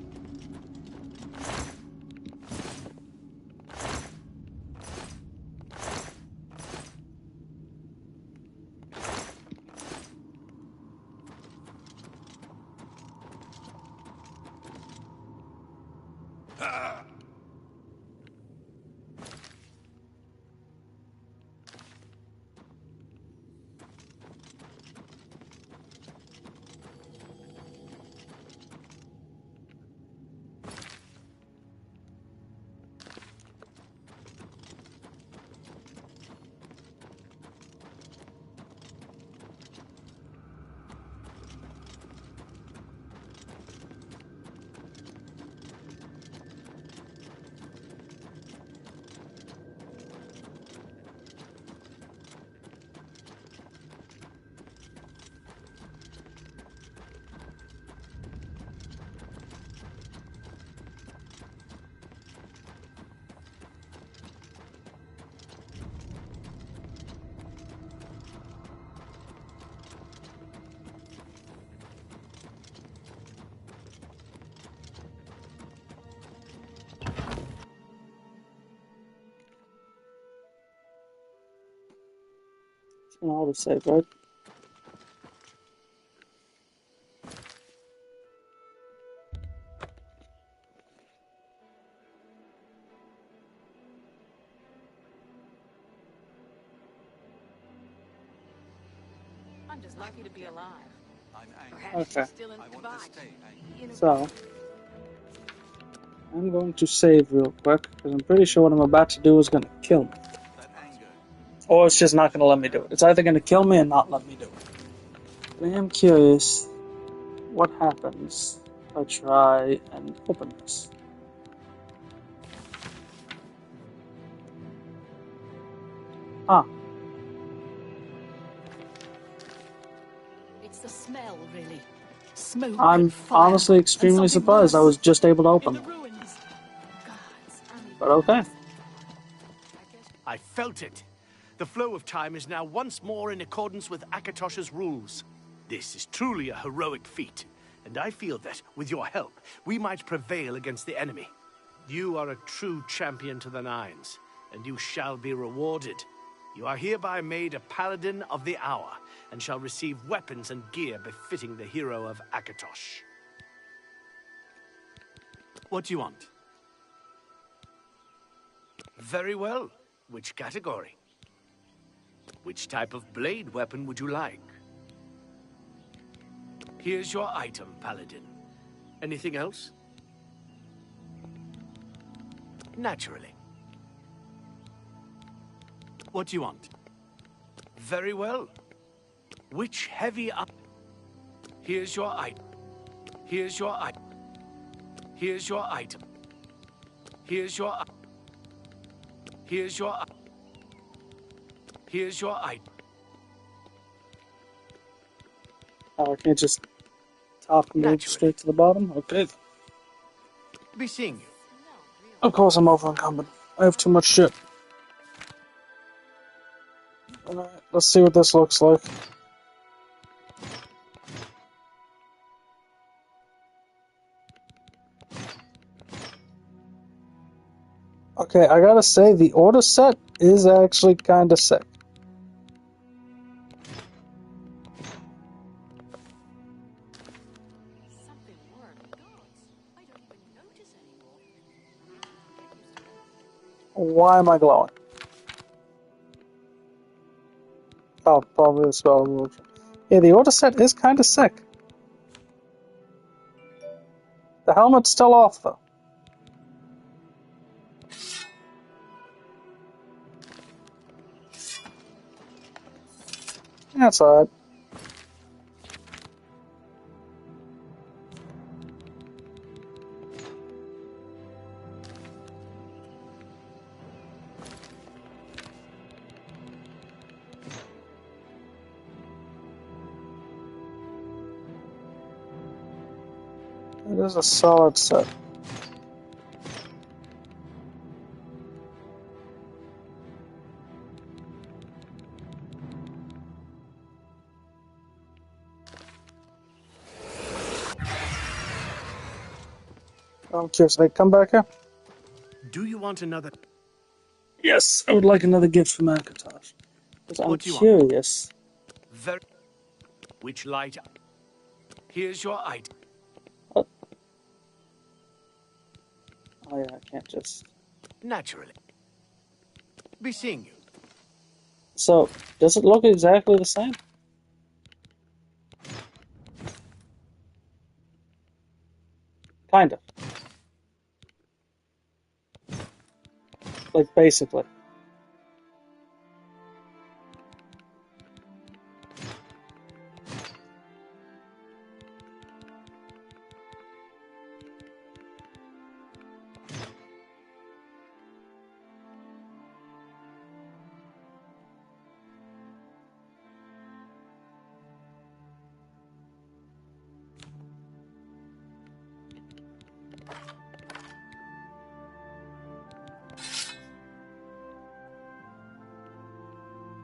It's gonna auto save, right? I'm just lucky to be alive. Okay. Still in Kvatch. So, I'm going to save real quick, because I'm pretty sure what I'm about to do is going to kill me. Or it's just not going to let me do it. It's either going to kill me and not let me do it. But I am curious what happens if I try and open this. Ah, It's the smell, really. Smoke I'm and fire. honestly And extremely something surprised I worse. was just able to In open the it. ruins. Gods, But okay. I felt it. The flow of time is now once more in accordance with Akatosh's rules. This is truly a heroic feat, and I feel that, with your help, we might prevail against the enemy. You are a true champion to the Nines, and you shall be rewarded. You are hereby made a Paladin of the Hour, and shall receive weapons and gear befitting the hero of Akatosh. What do you want? Very well. Which category? Which type of blade weapon would you like? Here's your item, Paladin. Anything else? Naturally. What do you want? Very well. Which heavy up? Here's your item. Here's your item. Here's your item. Here's your item. Here's your item. Here's your item. Oh, I can't just top and move Naturally. straight to the bottom? Okay. Be seeing you. Of course I'm over encumbered. I have too much shit. Alright, let's see what this looks like. Okay, I gotta say, the order set is actually kind of sick. Something worked. Gods, I don't even notice anymore. Why am I glowing? Oh, probably the spell removal. Yeah, the order set is kind of sick. The helmet's still off, though. That's alright. It is a solid set. I'm curious, they come back here? Do you want another? Yes, I would like another gift from Akatosh. Because I'm What do you want? curious. Very. Which light? Here's your item. Oh, oh yeah, I can't just... Naturally. Be seeing you. So, does it look exactly the same? Kind of. Like, basically.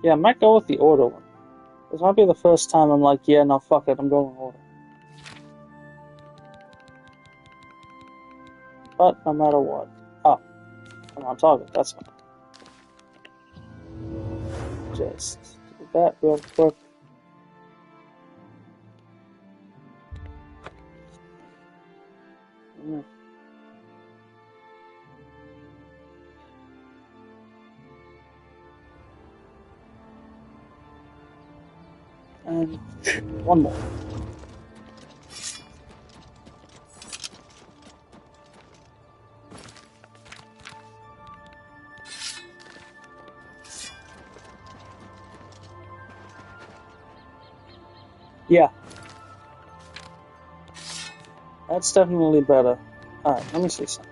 Yeah, I might go with the order one. This might be the first time I'm like, yeah, no, fuck it, I'm going order. But no matter what. Oh, I'm on target, that's fine. Just do that real quick. Mm. And one more. Yeah. That's definitely better. Alright, let me see something.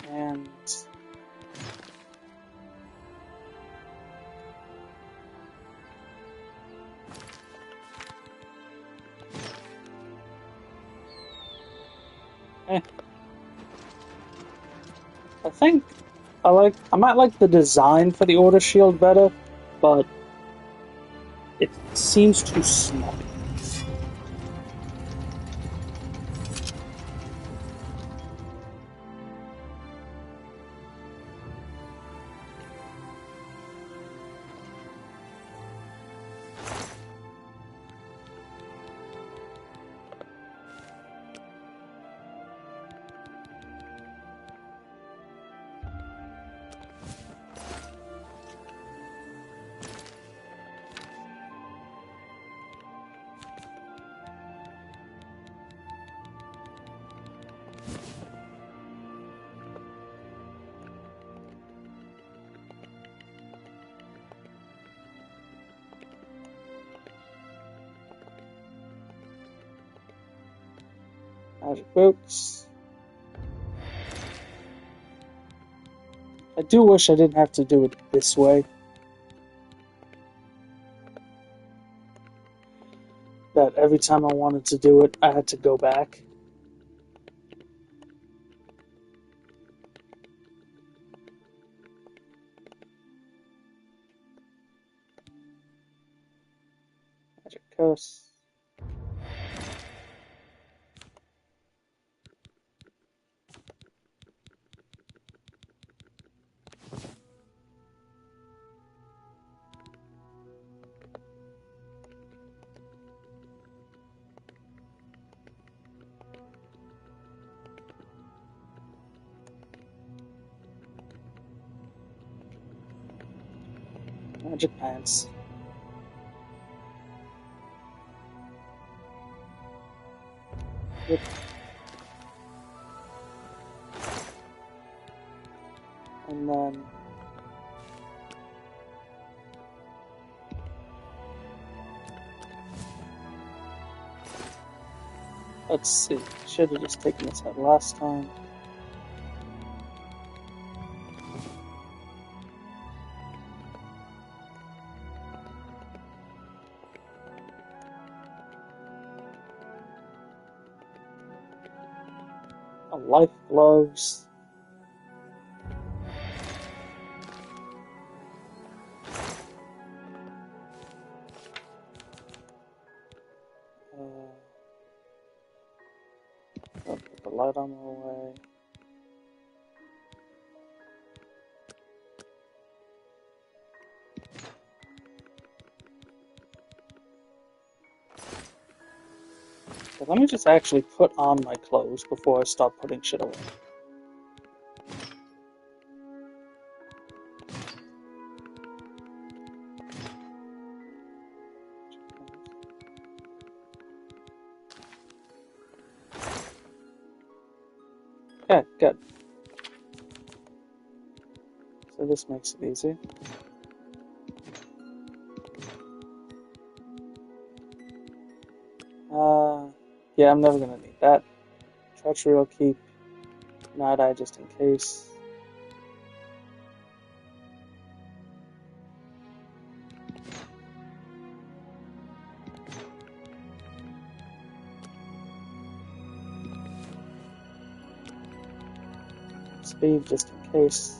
And... Eh. I think I might like the design for the Order Shield better, but it seems too small. Magic boots. I do wish I didn't have to do it this way. That every time I wanted to do it, I had to go back. Magic curse. Magic pants. Yep. And then let's see. Should have just taken this out last time. Life gloves. I'll put the light armor away. So let me just actually put on my clothes before I start putting shit away. Okay, good. So this makes it easy. Yeah, I'm never gonna need that. Treachery I'll keep. Night Eye just in case. Speed just in case.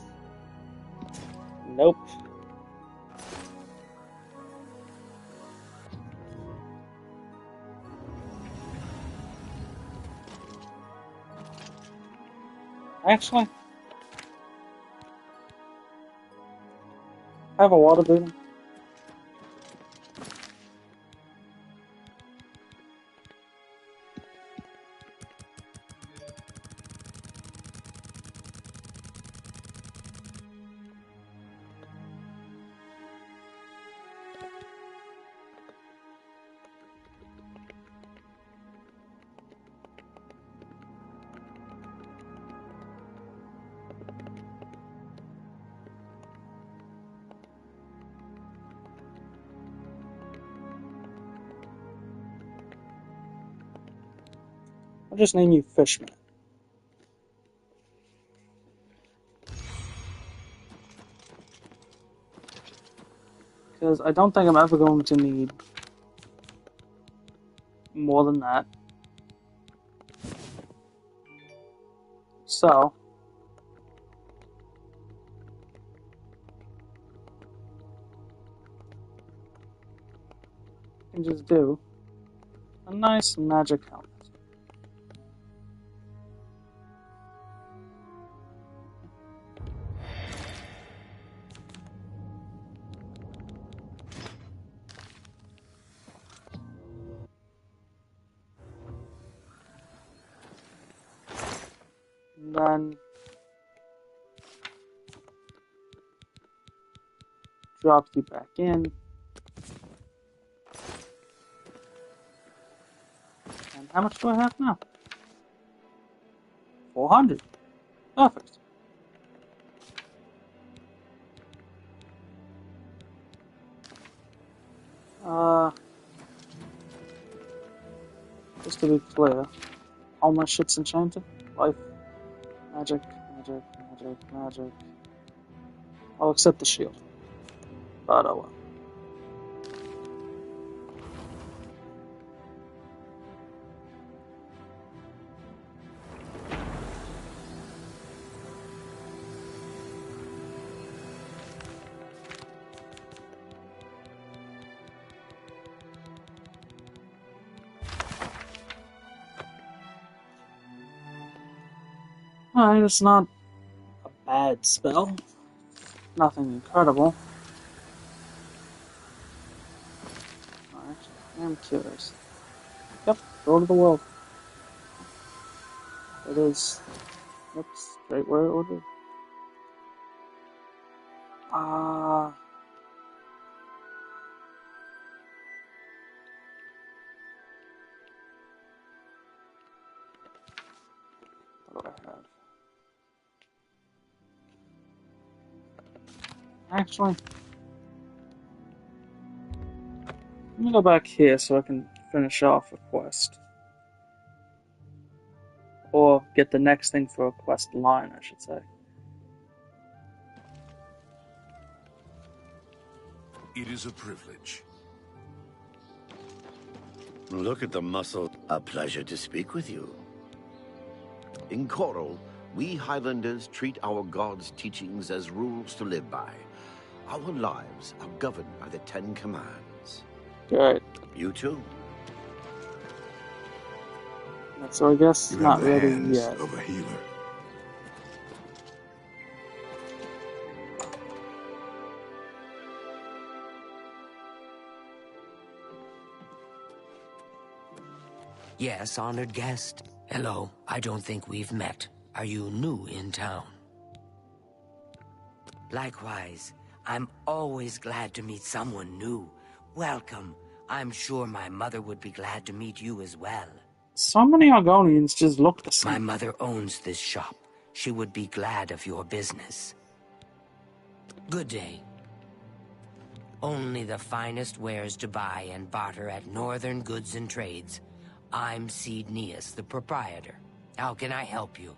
Nope. Actually, I have a water breathing. I'll just name you Fishman. Because I don't think I'm ever going to need more than that. So, I can just do a nice magic helmet. And then drop you back in. And how much do I have now? 400. Perfect. Just to be clear, all my shit's enchanted. Life, magic, magic, magic, magic. I'll accept the shield. But oh well. Alright, it's not a bad spell. Nothing incredible. Alright, I'm curious. Yep, go to the world. It is. Yep, straight where it would be. What do I have? Actually, let me go back here so I can finish off a quest. Or get the next thing for a quest line, I should say. It is a privilege. Look at the muscle. A pleasure to speak with you. In Coral, we Highlanders treat our gods' teachings as rules to live by. Our lives are governed by the 10 Commands. Right. You too. So I guess You not have the ready hands yet. of a healer. Yes, honored guest. Hello, I don't think we've met. Are you new in town? Likewise, I'm always glad to meet someone new. Welcome. I'm sure my mother would be glad to meet you as well. So many Argonians just look the My same. mother owns this shop. She would be glad of your business. Good day. Only the finest wares to buy and barter at Northern Goods and Trades. I'm Cedneus, the proprietor. How can I help you?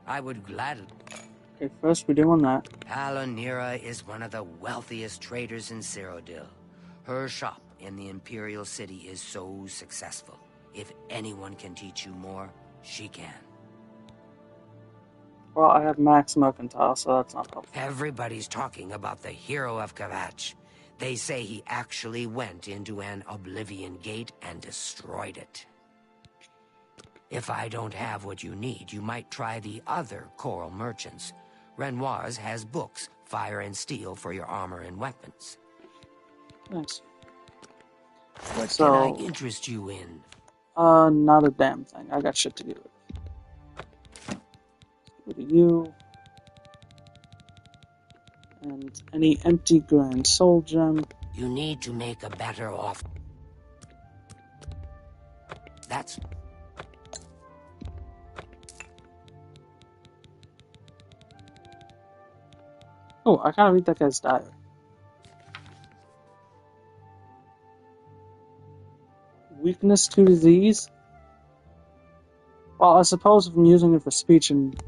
I would gladly... Okay, first we're doing that. Palanira is one of the wealthiest traders in Cyrodiil. Her shop in the Imperial City is so successful. If anyone can teach you more, she can. Well, I have Max Mercantile, so that's not helpful. Everybody's talking about the hero of Kvatch. They say he actually went into an Oblivion gate and destroyed it. If I don't have what you need, you might try the other Coral merchants. Renoir's has books, fire and steel for your armor and weapons. Thanks. What So, can I interest you in? Not a damn thing. I got shit to do with. Go to you. And any empty Grand Soul Gem. You need to make a better offer. That's... Oh, I gotta read that guy's diary. Weakness to disease? Well, I suppose if I'm using it for speech and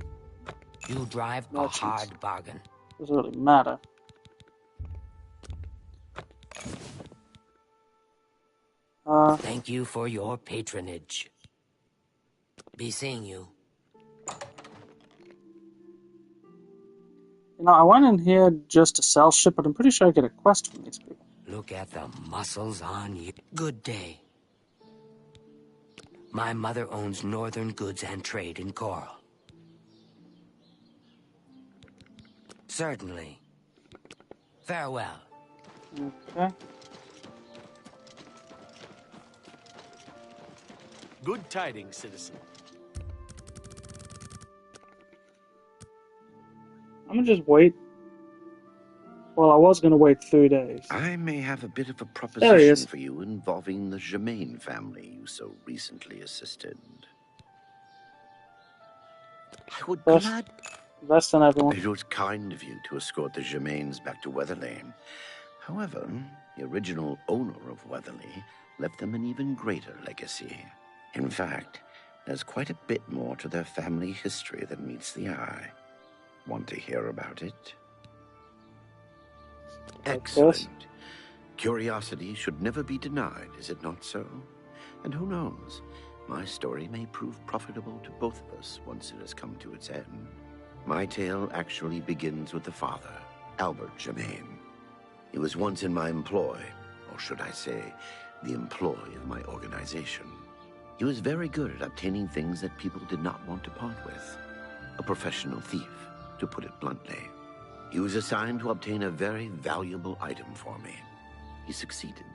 You drive a hard bargain. doesn't really matter. Thank you for your patronage. Be seeing you. You know, I went in here just to sell shit, but I'm pretty sure I get a quest from these people. Look at the muscles on you. Good day. My mother owns Northern Goods and Trade in Coral. Certainly. Farewell. Okay. Good tidings, citizen. I'm gonna just wait. Well, I was gonna wait 3 days. I may have a bit of a There he proposition is. for you involving the Germain family you so recently assisted. I would Best on everyone. It was kind of you to escort the Germains back to Weatherlane. However, the original owner of Weatherly left them an even greater legacy. In fact, there's quite a bit more to their family history than meets the eye. Want to hear about it? Excellent. Curiosity should never be denied, is it not so? And who knows, my story may prove profitable to both of us once it has come to its end. My tale actually begins with the father, Albert Germain. He was once in my employ, or should I say, the employ of my organization. He was very good at obtaining things that people did not want to part with. A professional thief, to put it bluntly. He was assigned to obtain a very valuable item for me. He succeeded,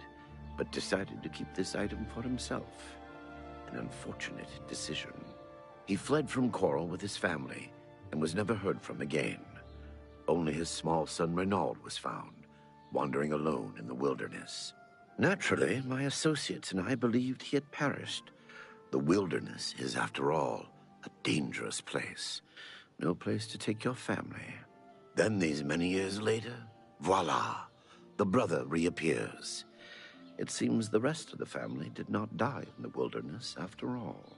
but decided to keep this item for himself. An unfortunate decision. He fled from Coral with his family and was never heard from again. Only his small son Renaud was found, wandering alone in the wilderness. Naturally, my associates and I believed he had perished. The wilderness is, after all, A dangerous place. No place to take your family. Then these many years later, voila, the brother reappears. It seems the rest of the family did not die in the wilderness after all.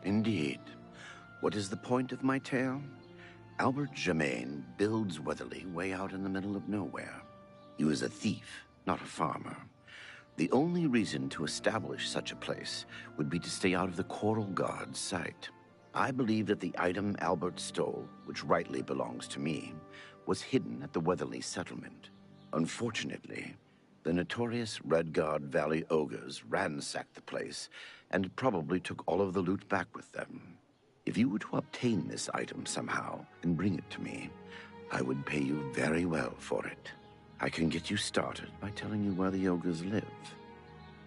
Indeed. What is the point of my tale? Albert Germain builds Weatherly way out in the middle of nowhere. He was a thief, not a farmer. The only reason to establish such a place would be to stay out of the Coral Guard's sight. I believe that the item Albert stole, which rightly belongs to me, was hidden at the Weatherly settlement. Unfortunately, the notorious Red Guard Valley ogres ransacked the place and probably took all of the loot back with them. If you were to obtain this item somehow and bring it to me, I would pay you very well for it. I can get you started by telling you where the ogres live.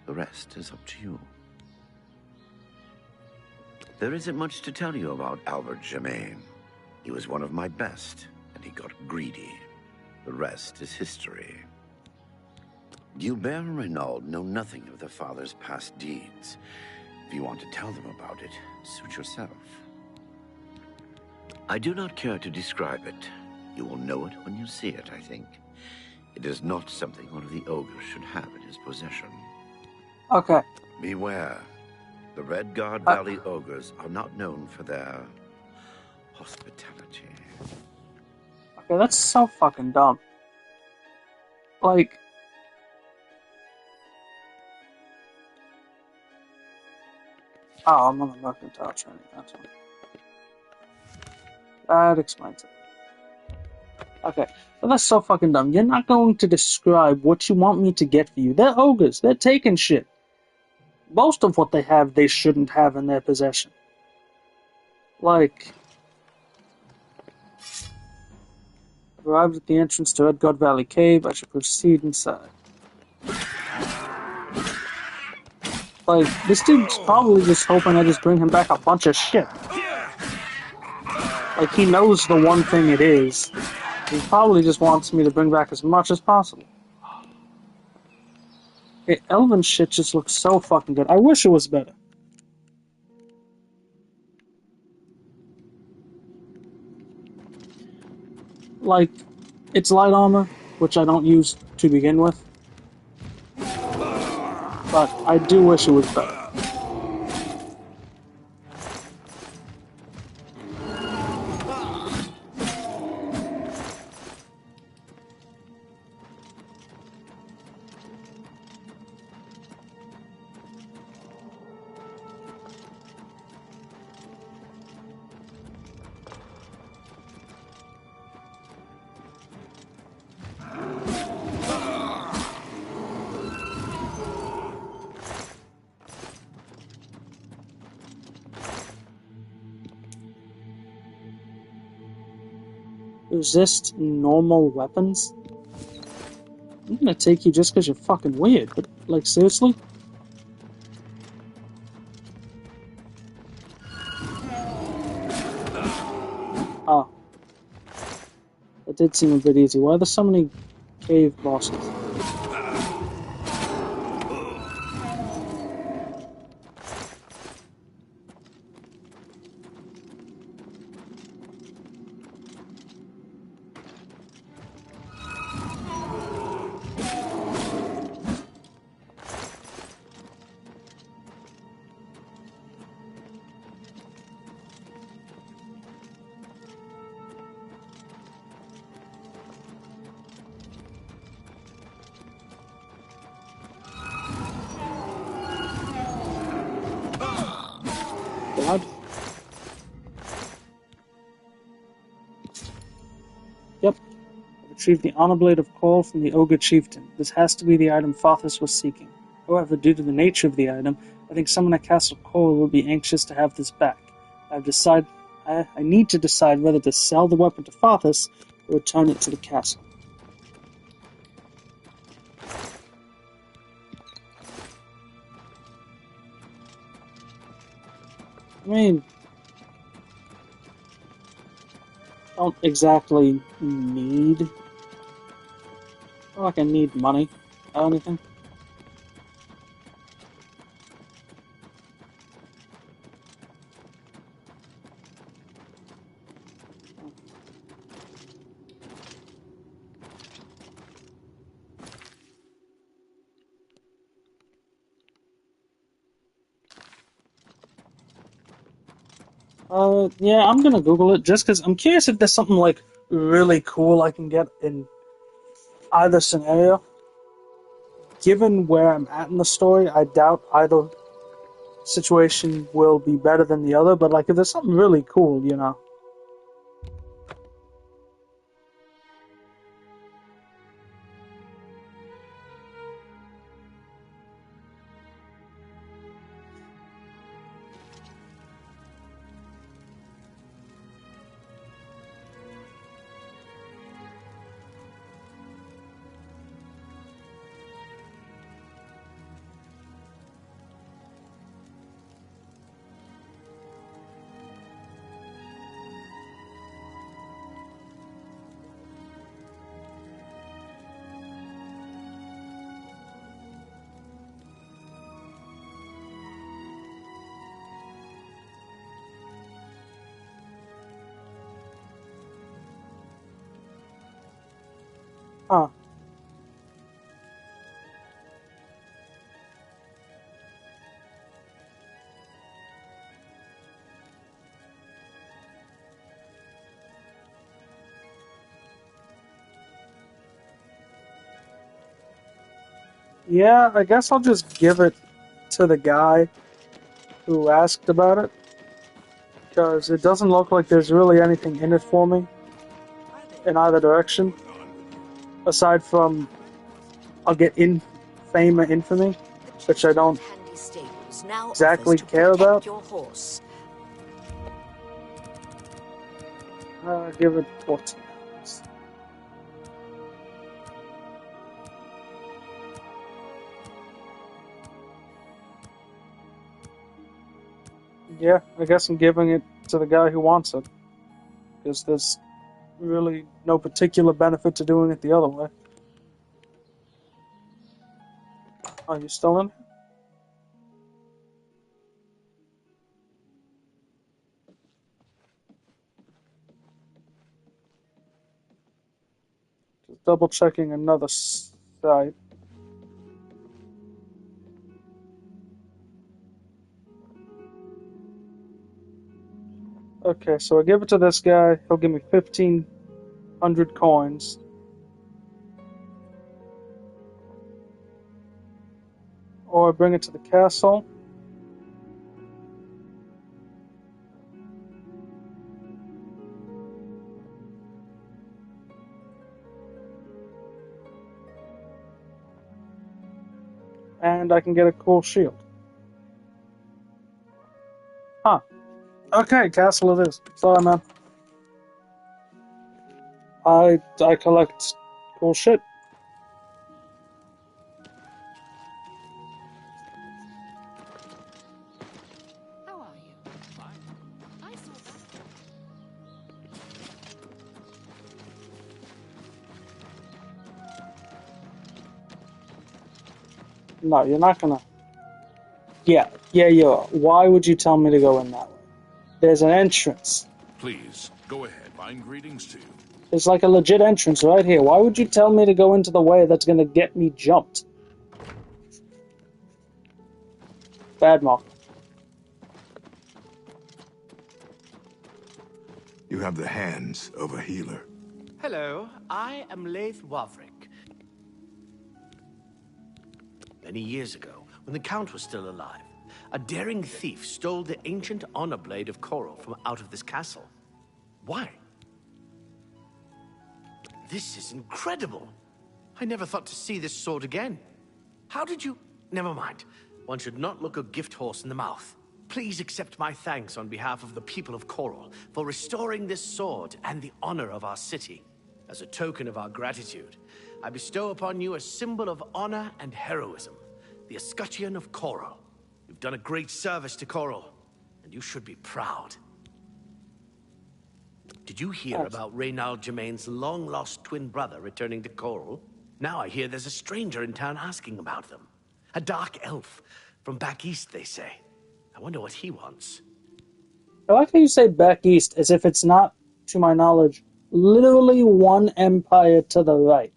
The rest is up to you. There isn't much to tell you about Albert Germain. He was one of my best, and he got greedy. The rest is history. Gilbert and Renaud know nothing of their father's past deeds. If you want to tell them about it, suit yourself. I do not care to describe it. You will know it when you see it, I think. It is not something one of the ogres should have in his possession. Okay. Beware. The Red Guard Valley ogres are not known for their hospitality. Okay, that's so fucking dumb. Like... Oh, I'm on the mercantile training, that's one. That explains it. Okay, but that's so fucking dumb. You're not going to describe what you want me to get for you. They're ogres. They're taking shit. Most of what they have, they shouldn't have in their possession. Like... Arrived at the entrance to Redguard Valley Cave. I should proceed inside. Like, this dude's probably just hoping I just bring him back a bunch of shit. Like, he knows the one thing it is. He probably just wants me to bring back as much as possible. Okay, Elven shit just looks so fucking good. I wish it was better. Like, it's light armor, which I don't use to begin with. But I do wish it was better. Resist normal weapons? I'm gonna take you just because you're fucking weird, but, like, seriously? Oh. That did seem a bit easy. Why are there so many cave bosses? God. Yep. I retrieved the honor blade of coal from the ogre chieftain. This has to be the item Fothis was seeking. However, due to the nature of the item, I think someone at Castle Coral will be anxious to have this back. I need to decide whether to sell the weapon to Fothis or return it to the castle. I mean, don't exactly need... Not like I need money or anything. Yeah, I'm gonna Google it just because I'm curious if there's something like really cool I can get in either scenario. Given where I'm at in the story, I doubt either situation will be better than the other, but like if there's something really cool, you know. Huh. Yeah, I guess I'll just give it to the guy who asked about it, because it doesn't look like there's really anything in it for me in either direction, aside from I'll get in fame or infamy, which I don't Handy Stables now exactly offers to care protect about. your horse. Give it 14 hours. Yeah, I guess I'm giving it to the guy who wants it, because there's really no particular benefit to doing it the other way. Are you still in? Just double checking another site. Okay, so I give it to this guy. He'll give me 1,500 coins. Or I bring it to the castle. And I can get a cool shield. Huh. Okay, castle it is. Sorry, man. I collect cool shit. How are you? Fine. I saw that. No, you're not gonna. Yeah, you are. Why would you tell me to go in that way? There's an entrance. Please, go ahead. Fine greetings to you. There's like a legit entrance right here. Why would you tell me to go into the way that's gonna get me jumped? Bad mark. You have the hands of a healer. Hello, I am Leith Wavrik. Many years ago, when the Count was still alive, a daring thief stole the ancient honor blade of Coral from out of this castle. Why? This is incredible. I never thought to see this sword again. How did you... Never mind. One should not look a gift horse in the mouth. Please accept my thanks on behalf of the people of Coral for restoring this sword and the honor of our city. As a token of our gratitude, I bestow upon you a symbol of honor and heroism, the escutcheon of Coral. You've done a great service to Coral, and you should be proud. Did you hear about Reynald Germain's long-lost twin brother returning to Coral? Now I hear there's a stranger in town asking about them. A dark elf from back east, they say. I wonder what he wants. I like how you say back east as if it's not, to my knowledge, literally one empire to the right.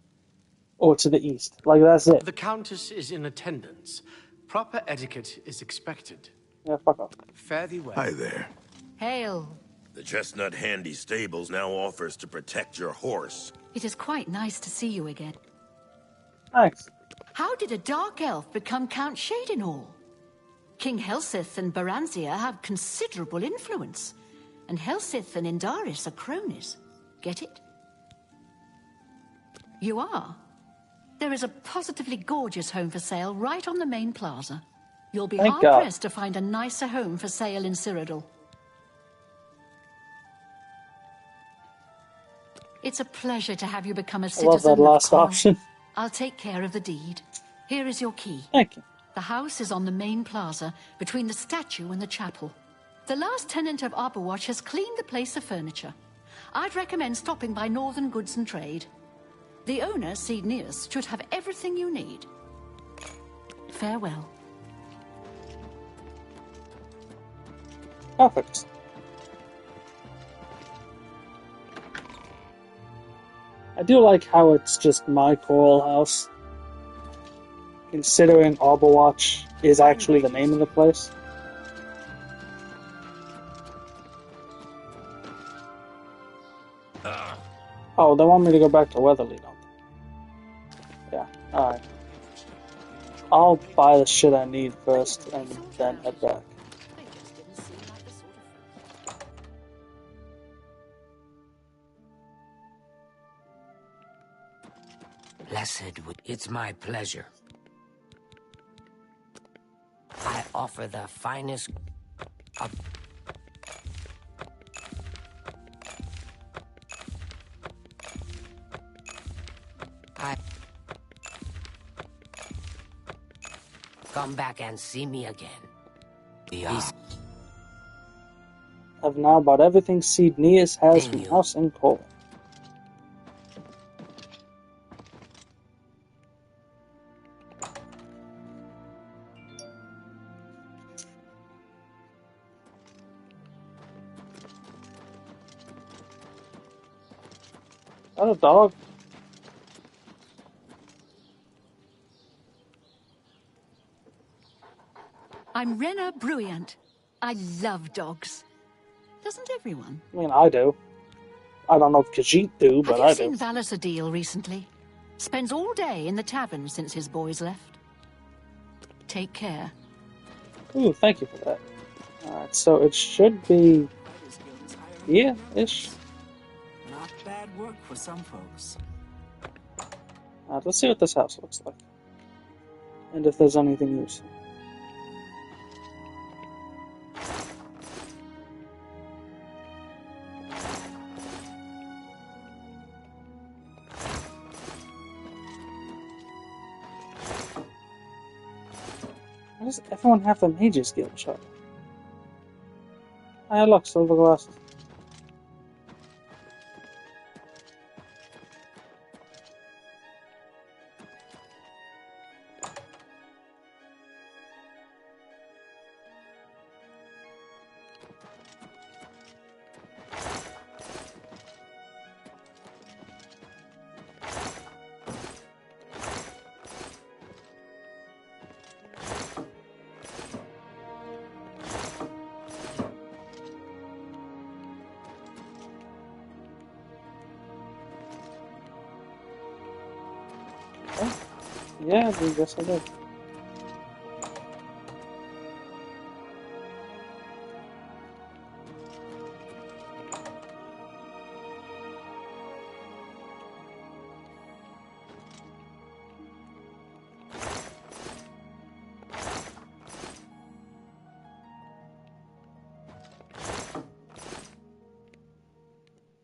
Or to the east. Like, that's it. The Countess is in attendance. Proper etiquette is expected. Yeah, fuck off. Fare thee well. Hi there. Hail. The Chestnut Handy Stables now offers to protect your horse. It is quite nice to see you again. Thanks. How did a dark elf become Count Shadenhall? King Helsith and Baranzia have considerable influence, and Helsith and Indaris are cronies. Get it? You are? There is a positively gorgeous home for sale right on the main plaza. You'll be hard-pressed to find a nicer home for sale in Cyrodiil. It's a pleasure to have you become a citizen I love that last option. I'll take care of the deed. Here is your key. Thank you. The house is on the main plaza, between the statue and the chapel. The last tenant of Arborwatch has cleaned the place of furniture. I'd recommend stopping by Northern Goods and Trade. The owner, Cedneus, should have everything you need. Farewell. Perfect. I do like how it's just my coral house, considering Arborwatch is actually the name of the place. Oh, they want me to go back to Weatherly, don't they? Yeah, alright. I'll buy the shit I need first, and then head back. Blessed, it's my pleasure. I offer the finest of... Come back and see me again. I've now bought everything Cedneus has from House and Coral. Oh, dog. I'm Rena Bruyant. I love dogs. Doesn't everyone? I mean, I do. I don't know if Khajiit do, but I Have do. you seen Valis Adil recently? Spends all day in the tavern since his boys left. Take care. Ooh, thank you for that. Alright, so it should be here-ish. Not bad work for some folks. Let's see what this house looks like. And if there's anything useful. Why does everyone have the Mage's Guild shot? Ah, look, silver glasses. Yeah, I guess I did.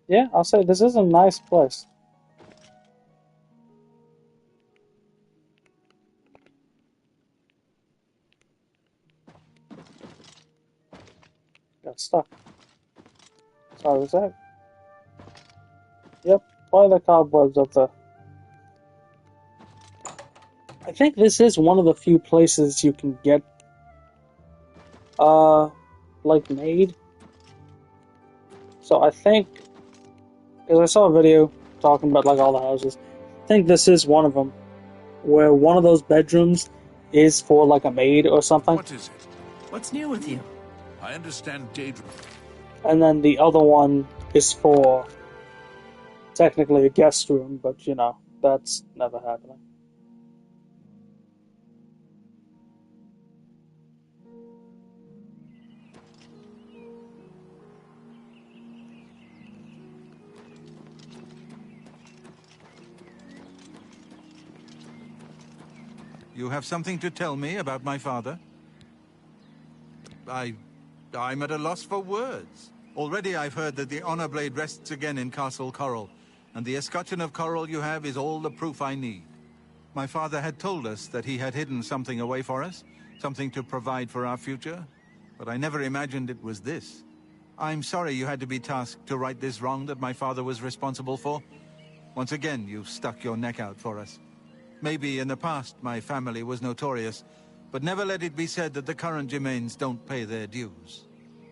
Yeah, I'll say this is a nice place. Got stuck. Sorry, was that? Yep, why are the cobwebs up there? I think this is one of the few places you can get, like, made. So I think, because I saw a video talking about, like, all the houses, I think this is one of them, where one of those bedrooms is for, like, a maid or something. What is it? What's new with you? I understand Daedra. And then the other one is for technically a guest room, but you know, that's never happening. You have something to tell me about my father? I'm at a loss for words. Already I've heard that the honor blade rests again in Castle Coral, and the escutcheon of coral you have is all the proof I need. My father had told us that he had hidden something away for us, something to provide for our future, but I never imagined it was this. I'm sorry you had to be tasked to right this wrong that my father was responsible for. Once again, you've stuck your neck out for us. Maybe in the past my family was notorious, but never let it be said that the current Gemains don't pay their dues.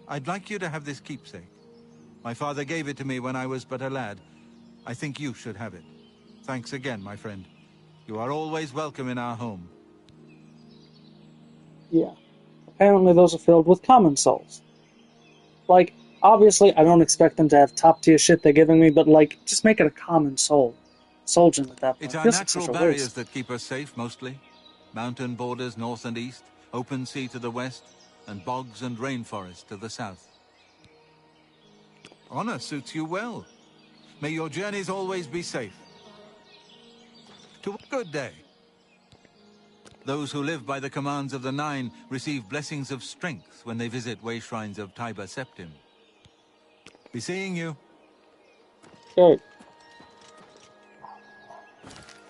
I'd like you to have this keepsake. My father gave it to me when I was but a lad. I think you should have it. Thanks again, my friend. You are always welcome in our home. Yeah. Apparently those are filled with common souls. Like, obviously I don't expect them to have top-tier shit they're giving me, but like, just make it a common soul. Soul gem at that point. It's our Feels like natural such a barriers waste. that keep us safe, mostly. Mountain borders north and east, open sea to the west, and bogs and rainforest to the south. Honor suits you well. May your journeys always be safe. To a good day. Those who live by the commands of the Nine receive blessings of strength when they visit way shrines of Tiber Septim. Be seeing you. Okay.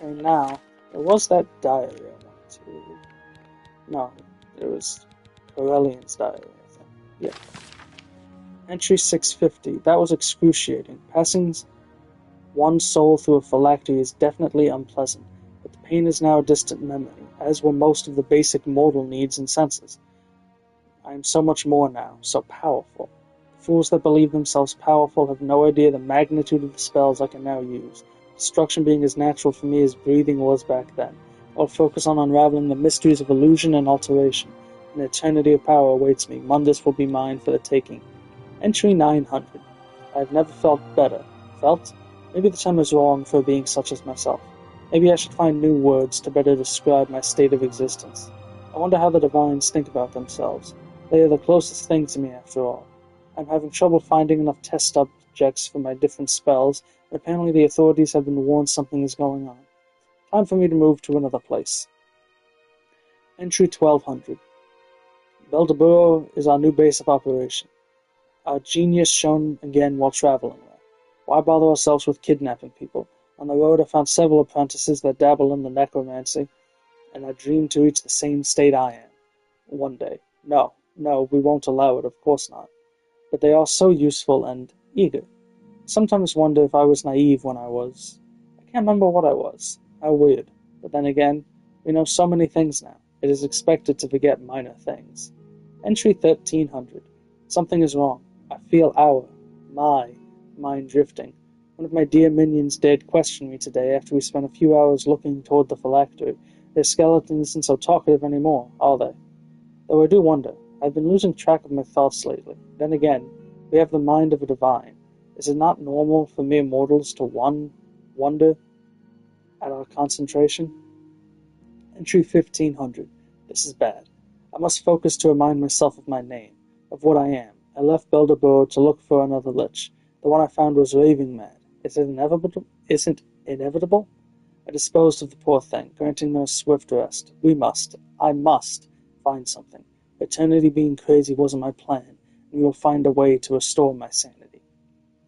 And now, there was that diary I wanted to read. No, it was Corellian's diary, I think. Yeah. Entry 650. That was excruciating. Passing one's soul through a phylactery is definitely unpleasant, but the pain is now a distant memory, as were most of the basic mortal needs and senses. I am so much more now, so powerful. The fools that believe themselves powerful have no idea the magnitude of the spells I can now use. Destruction being as natural for me as breathing was back then. I'll focus on unraveling the mysteries of illusion and alteration. An eternity of power awaits me. Mundus will be mine for the taking. Entry 900. I have never felt better. Felt? Maybe the term is wrong for being such as myself. Maybe I should find new words to better describe my state of existence. I wonder how the divines think about themselves. They are the closest thing to me, after all. I'm having trouble finding enough test subjects for my different spells, and apparently the authorities have been warned something is going on. Time for me to move to another place. Entry 1200. Beldeburo is our new base of operation. Our genius shown again while traveling there. Why bother ourselves with kidnapping people? On the road I found several apprentices that dabble in the necromancy, and I dream to reach the same state I am. One day. No, we won't allow it, of course not. But they are so useful and eager. I sometimes wonder if I was naive when I was. I can't remember what I was. How weird. But then again, we know so many things now. It is expected to forget minor things. Entry 1300. Something is wrong. I feel my mind drifting. One of my dear minions dared question me today after we spent a few hours looking toward the phylactery. Their skeleton isn't so talkative anymore, are they? Though I do wonder. I've been losing track of my thoughts lately. Then again, we have the mind of a divine. Is it not normal for mere mortals to wonder at our concentration? Entry 1500. This is bad. I must focus to remind myself of my name, of what I am. I left Beldebur to look for another lich. The one I found was raving mad. Is it inevitable? Isn't inevitable? I disposed of the poor thing, granting her a swift rest. I must, find something. Eternity being crazy wasn't my plan, and we will find a way to restore my sanity.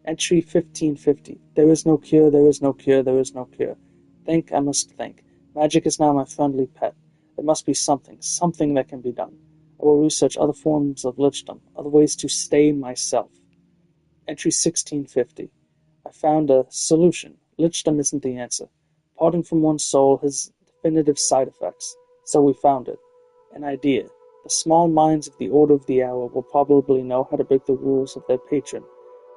Entry 1550. There is no cure, there is no cure, there is no cure. Think, I must think. Magic is now my friendly pet. There must be something that can be done. I will research other forms of lichdom, other ways to stay myself. Entry 1650. I found a solution. Lichdom isn't the answer. Parting from one's soul has definitive side effects, so we found it. An idea. The small minds of the Order of the Hour will probably know how to break the rules of their patron.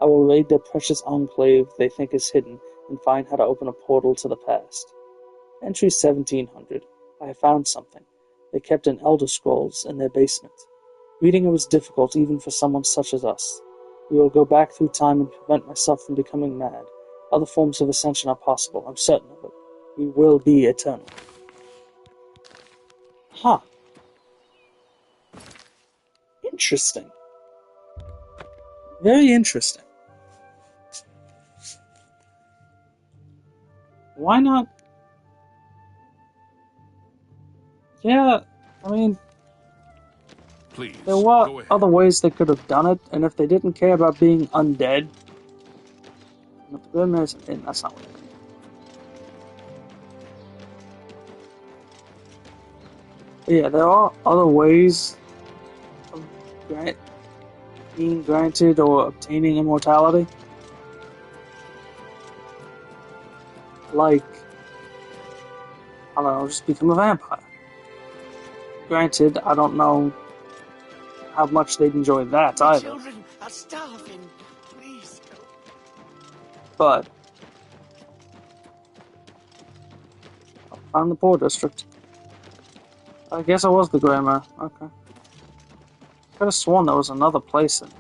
I will raid their precious enclave they think is hidden, and find how to open a portal to the past. Entry 1700. I have found something. They kept an Elder Scrolls in their basement. Reading it was difficult even for someone such as us. We will go back through time and prevent myself from becoming mad. Other forms of ascension are possible, I'm certain of it. We will be eternal. Huh. Interesting. Very interesting. Why not? Yeah, I mean, Please, there were go ahead. other ways they could have done it, and if they didn't care about being undead, but the Grimmare's in, that's not what I mean. But yeah, there are other ways of being granted or obtaining immortality. Like, I don't know, just become a vampire. Granted, I don't know how much they'd enjoy that The either. children are starving. Please go. But I found the poor district. I guess it was the Grammar. Okay. Could have sworn there was another place in there.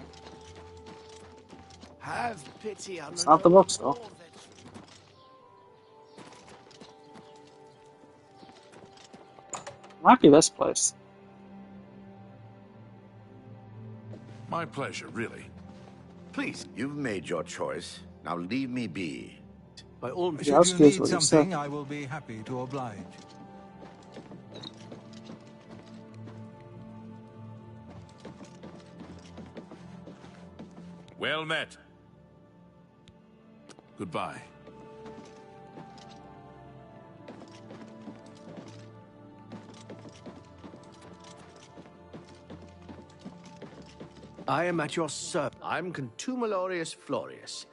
Have pity on It's an not the old bookstore. war veteran. Might be this place. My pleasure, really. Please. You've made your choice. Now leave me be. By all means. Yeah, I was Should you curious need what you something, said. I will be happy to oblige. Well met. Goodbye. I am at your service. I'm Contumelius Florius.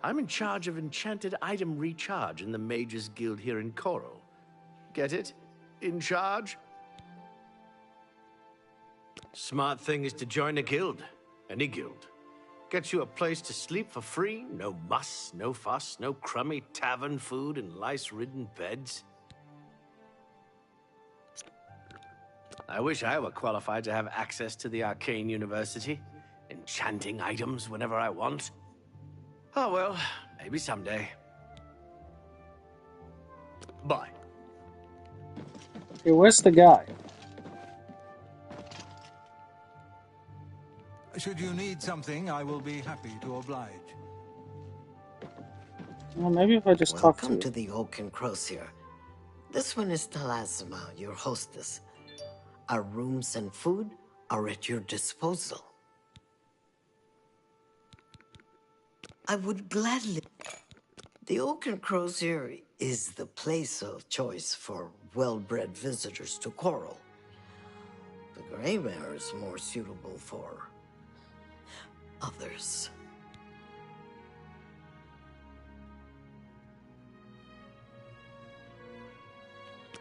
I'm in charge of enchanted item recharge in the Mages Guild here in Coral. Get it? In charge? Smart thing is to join a guild. Any guild. Gets you a place to sleep for free, no muss, no fuss, no crummy tavern food and lice-ridden beds. I wish I were qualified to have access to the Arcane University. Enchanting items whenever I want. Oh well, maybe someday. Bye. Okay, where's the guy? Should you need something, I will be happy to oblige. Well, maybe if I just talk to Welcome you. to the Oak and Crosier. This one is Talasima, your hostess. Our rooms and food are at your disposal. I would gladly... The Oak and Crosier is the place of choice for well-bred visitors to Coral. The Grey Mare is more suitable for... others.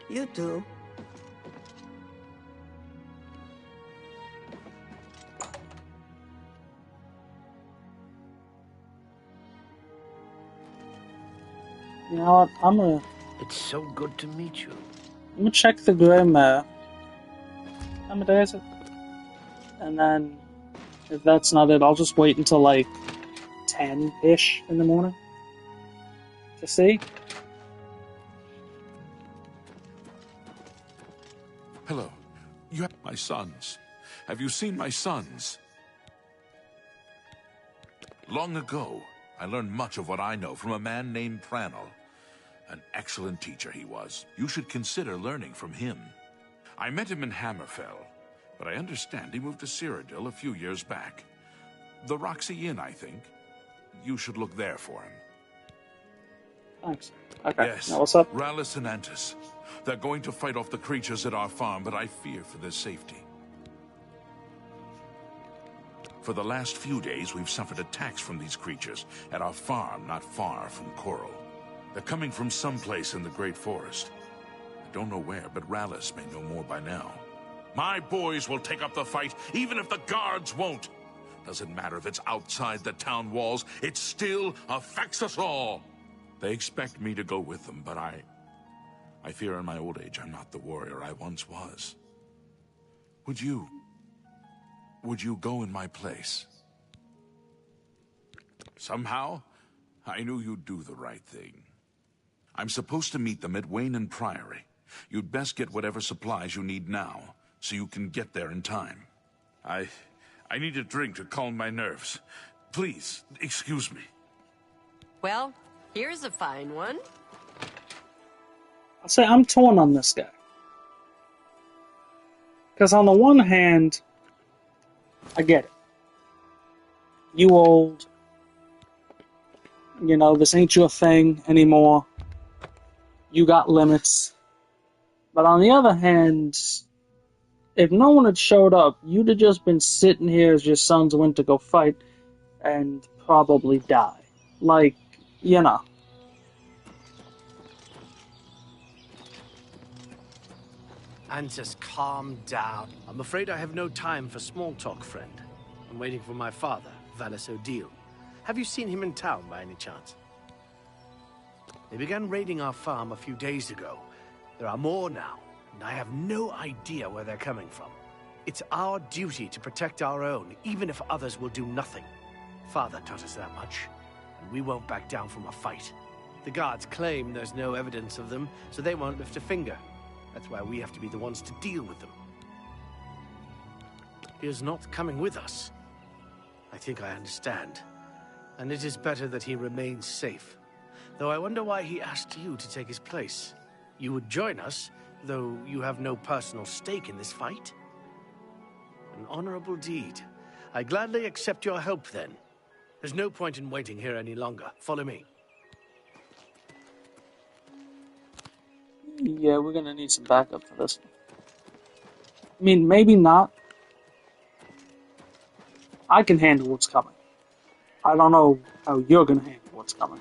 You too. You know what? I'm It's so good to meet you. gonna check the Grammar. How many days is it? And then, if that's not it, I'll just wait until like 10-ish in the morning to see. Hello. You have my sons. Have you seen my sons? Long ago, I learned much of what I know from a man named Pranel. An excellent teacher he was. You should consider learning from him. I met him in Hammerfell, but I understand he moved to Cyrodiil a few years back. The Roxy Inn, I think. You should look there for him. Thanks. Okay. Yes, Now what's up? Rallis and Antis. They're going to fight off the creatures at our farm, but I fear for their safety. For the last few days, we've suffered attacks from these creatures at our farm not far from Coral. They're coming from someplace in the Great Forest. I don't know where, but Rallis may know more by now. My boys will take up the fight, even if the guards won't. Doesn't matter if it's outside the town walls, it still affects us all. They expect me to go with them, but I fear in my old age I'm not the warrior I once was. Would you go in my place? Somehow, I knew you'd do the right thing. I'm supposed to meet them at Wayne and Priory. You'd best get whatever supplies you need now, so you can get there in time. I need a drink to calm my nerves. Please, excuse me. Well, here's a fine one. I'll say I'm torn on this guy. Because on the one hand, I get it. You old, this ain't your thing anymore. You got limits. But on the other hand, if no one had showed up, you'd have just been sitting here as your sons went to go fight and probably die. Like, And just calm down. I'm afraid I have no time for small talk, friend. I'm waiting for my father, Valis Odile. Have you seen him in town by any chance? They began raiding our farm a few days ago. There are more now, and I have no idea where they're coming from. It's our duty to protect our own, even if others will do nothing. Father taught us that much, and we won't back down from a fight. The guards claim there's no evidence of them, so they won't lift a finger. That's why we have to be the ones to deal with them. He is not coming with us. I think I understand. And it is better that he remains safe. Though I wonder why he asked you to take his place. You would join us, though you have no personal stake in this fight? An honorable deed. I gladly accept your help then. There's no point in waiting here any longer. Follow me. Yeah, we're gonna need some backup for this one. I mean, maybe not. I can handle what's coming. I don't know how you're gonna handle what's coming.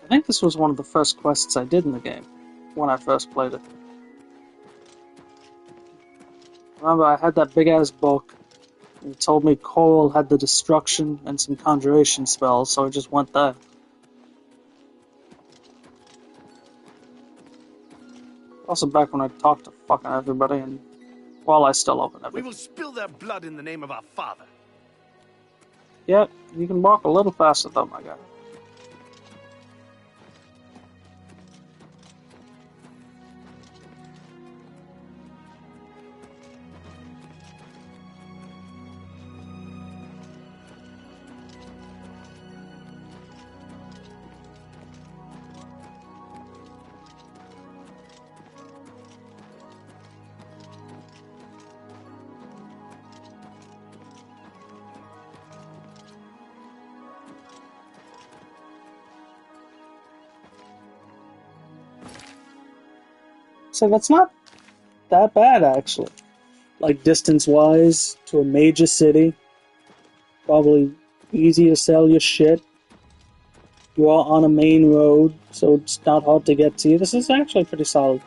I think this was one of the first quests I did in the game, when I first played it. Remember, I had that big-ass book. It told me Coral had the destruction and some conjuration spells, so I just went there. Also back when I talked to fucking everybody, and I still open We everything. will spill their blood in the name of our father. Yeah, you can walk a little faster though, my guy. So that's not that bad, actually. Like, distance-wise, to a major city. Probably easy to sell your shit. You are on a main road, so it's not hard to get to. This is actually a pretty solid,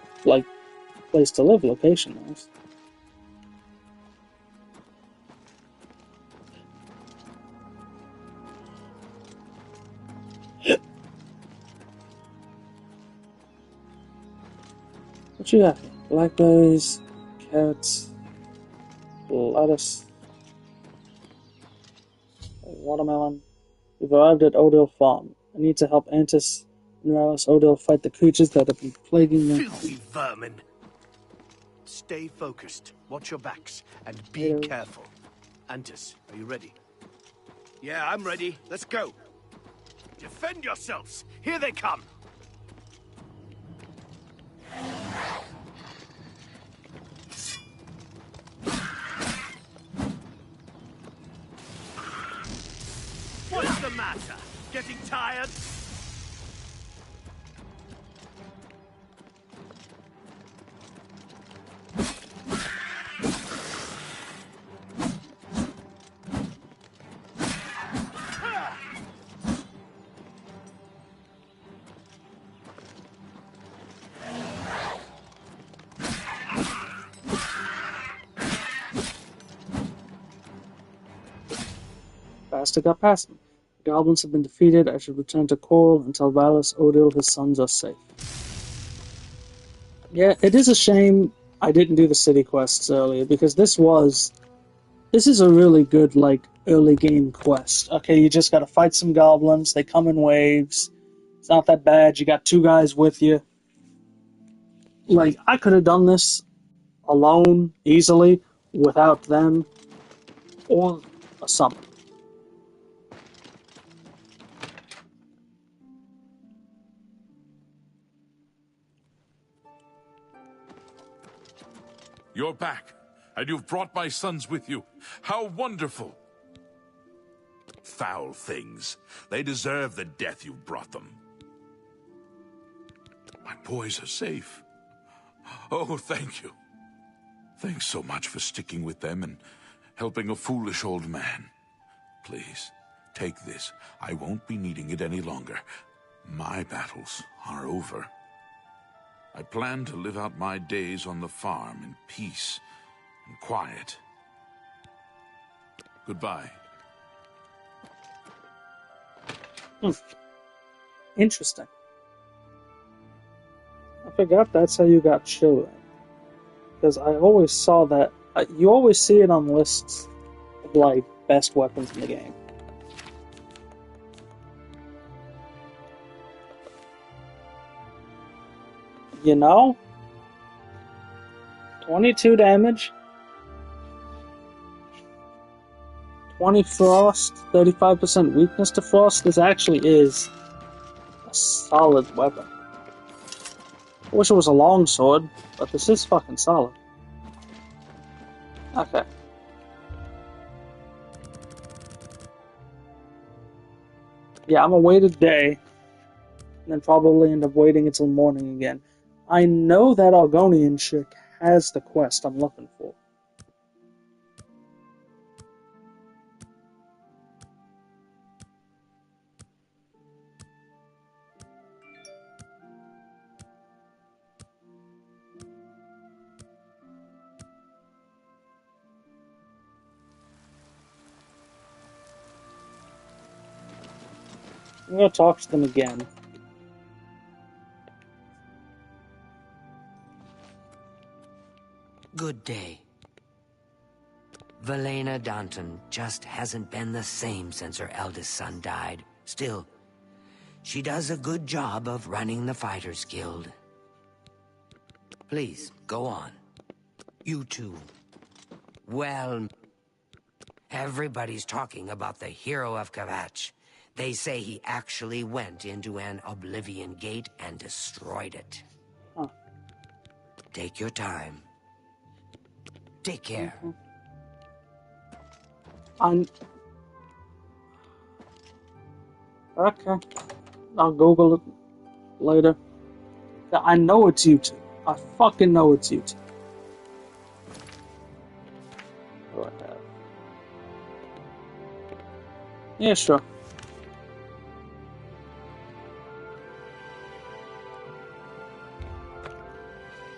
place to live, location-wise. What you got here? Blackberries, carrots, lettuce, watermelon. We've arrived at Odile Farm. I need to help Antis and Rallis Odile fight the creatures that have been plaguing them. Filthy vermin. Stay focused, watch your backs, and be careful. Antis, are you ready? Yeah, I'm ready. Let's go. Defend yourselves. Here they come. What's the matter? Getting tired? Bastard got past me. The goblins have been defeated. I should return to Coral and tell Rallis Odile his sons are safe. Yeah, it is a shame I didn't do the city quests earlier, because this is a really good, like, early game quest. Okay, you just gotta fight some goblins, they come in waves, it's not that bad, you got 2 guys with you. Like, I could have done this alone, easily, without them, or a summon. You're back, and you've brought my sons with you. How wonderful! Foul things. They deserve the death you've brought them. My boys are safe. Oh, thank you. Thanks so much for sticking with them and helping a foolish old man. Please, take this. I won't be needing it any longer. My battles are over. I plan to live out my days on the farm in peace and quiet. Goodbye. Interesting. I forgot that's how you got children. Because I always saw that. You always see it on lists of, like, best weapons in the game. You know? 22 damage. 20 frost, 35% weakness to frost. This actually is a solid weapon. I wish it was a long sword, but this is fucking solid. Okay. Yeah, I'm gonna wait a day, and then probably end up waiting until morning again. I know that Argonian chick has the quest I'm looking for. I'm gonna talk to them again. Good day. Velena Danton just hasn't been the same since her eldest son died. Still, she does a good job of running the Fighters Guild. Please, go on. You too. Well, everybody's talking about the hero of Kvatch. They say he actually went into an Oblivion gate and destroyed it. Huh. Take your time. Take care. Okay. I'll Google it later. I know it's YouTube. I fucking know it's YouTube. What do I have? Yeah, sure.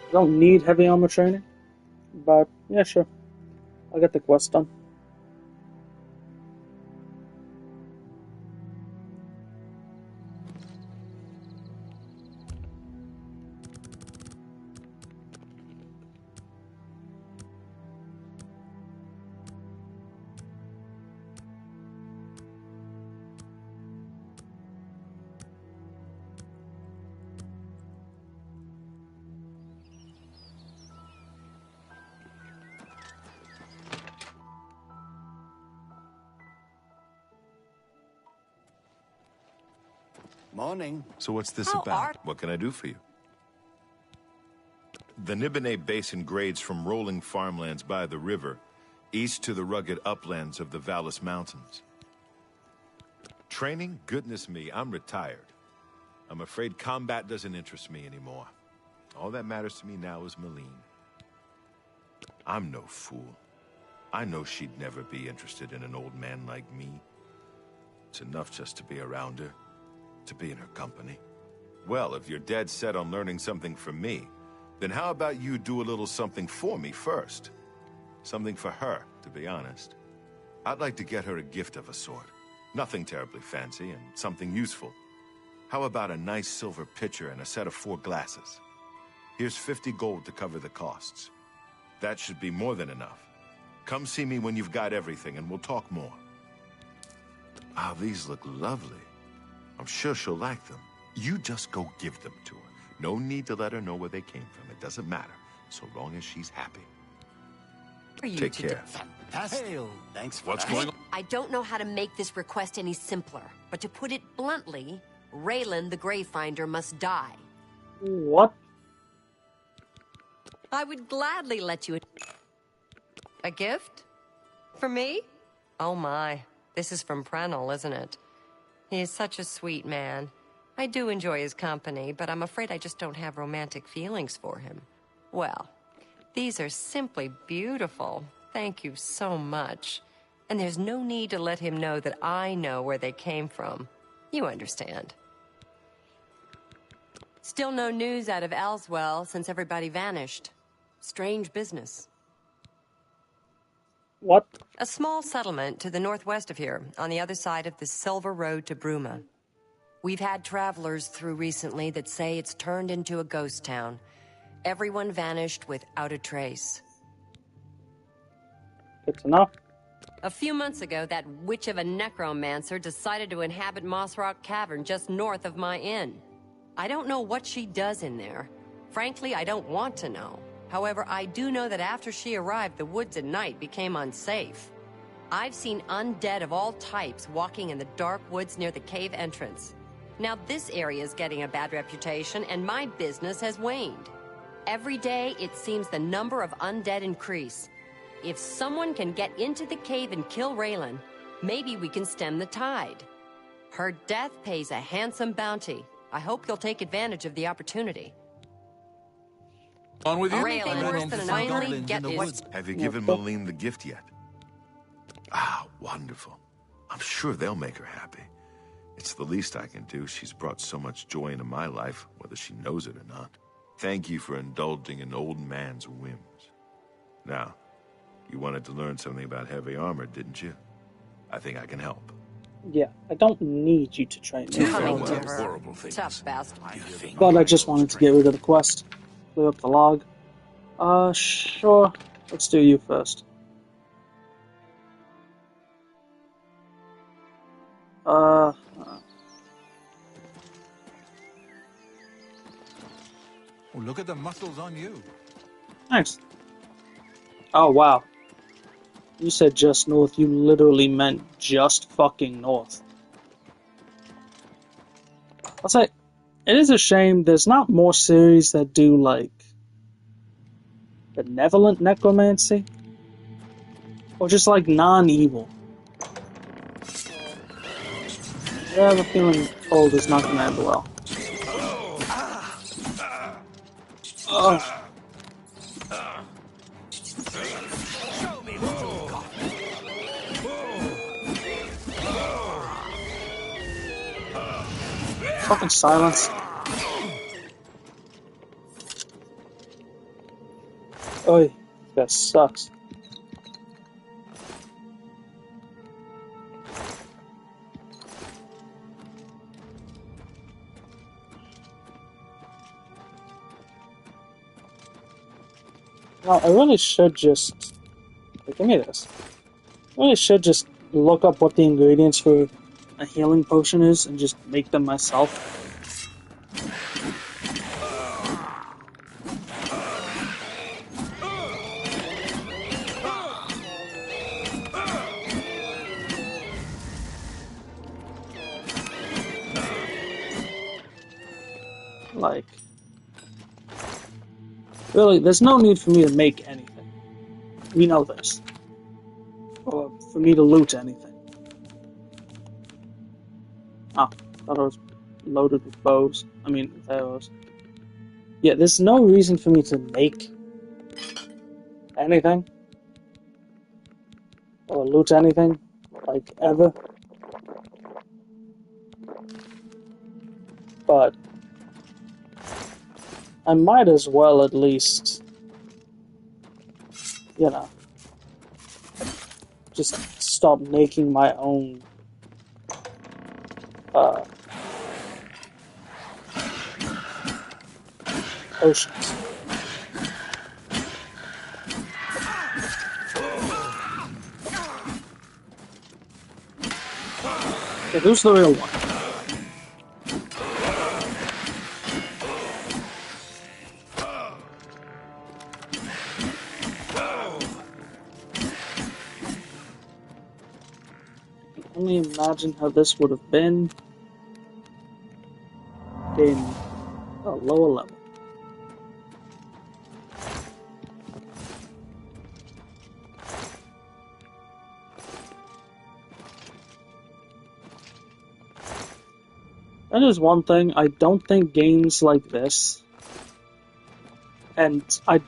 I don't need heavy armor training, but yeah, sure. I'll get the quest done. Morning. So what's this about? What can I do for you? The Nibene Basin grades from rolling farmlands by the river, east to the rugged uplands of the Vallis Mountains. Training? Goodness me, I'm retired. I'm afraid combat doesn't interest me anymore. All that matters to me now is Malene. I'm no fool. I know she'd never be interested in an old man like me. It's enough just to be around her, to be in her company. Well, if you're dead set on learning something from me, then how about you do a little something for me first? Something for her, to be honest. I'd like to get her a gift of a sort. Nothing terribly fancy, and something useful. How about a nice silver pitcher and a set of 4 glasses? Here's 50 gold to cover the costs. That should be more than enough. Come see me when you've got everything, and we'll talk more. Ah, these look lovely. I'm sure she'll like them. You just go give them to her. No need to let her know where they came from. It doesn't matter, so long as she's happy. Take care. Fantastic. Thanks for What's going on? I don't know how to make this request any simpler, but to put it bluntly, Raylan the Greyfinder must die. What? I would gladly let you... A gift? For me? Oh my, this is from Prenel, isn't it? He is such a sweet man. I do enjoy his company, but I'm afraid I just don't have romantic feelings for him. Well, these are simply beautiful. Thank you so much. And there's no need to let him know that I know where they came from. You understand. Still no news out of Elswell since everybody vanished. Strange business. What? A small settlement to the northwest of here, on the other side of the Silver Road to Bruma. We've had travelers through recently that say it's turned into a ghost town. Everyone vanished without a trace. Good to know. A few months ago, that witch of a necromancer decided to inhabit Moss Rock Cavern just north of my inn. I don't know what she does in there. Frankly, I don't want to know. However, I do know that after she arrived, the woods at night became unsafe. I've seen undead of all types walking in the dark woods near the cave entrance. Now this area is getting a bad reputation, and my business has waned. Every day, it seems the number of undead increase. If someone can get into the cave and kill Raylan, maybe we can stem the tide. Her death pays a handsome bounty. I hope you'll take advantage of the opportunity. On with you? Raylan, worse than an only get is... Have you given Malene the gift yet? Ah, wonderful. I'm sure they'll make her happy. It's the least I can do. She's brought so much joy into my life, whether she knows it or not. Thank you for indulging an old man's whims. Now, you wanted to learn something about heavy armor, didn't you? I think I can help. Yeah, I don't need you to train me. Horrible things. Tough bastard. But I just wanted to get rid of the quest. Clear up the log. Sure. Let's do you first. Oh, look at the muscles on you. Thanks. Oh, wow. You said just north, you literally meant just fucking north. I'll say, it is a shame there's not more series that do, like, benevolent necromancy. Or just, like, non-evil. I have a feeling cold is not gonna end well. Oh. Fucking silence. Oi, that sucks. Well, I really should just... Give me this. I really should just look up what the ingredients for a healing potion is and just make them myself. Like... Really, there's no need for me to make anything. We know this. Or for me to loot anything. Ah, I thought I was loaded with bows. I mean, with arrows. Yeah, there's no reason for me to make anything. Or loot anything. Like, ever. But I might as well at least, you know, just stop making my own potions. Okay, who's the real one? I can only imagine how this would have been in a lower level. That is one thing. I don't think games like this, and I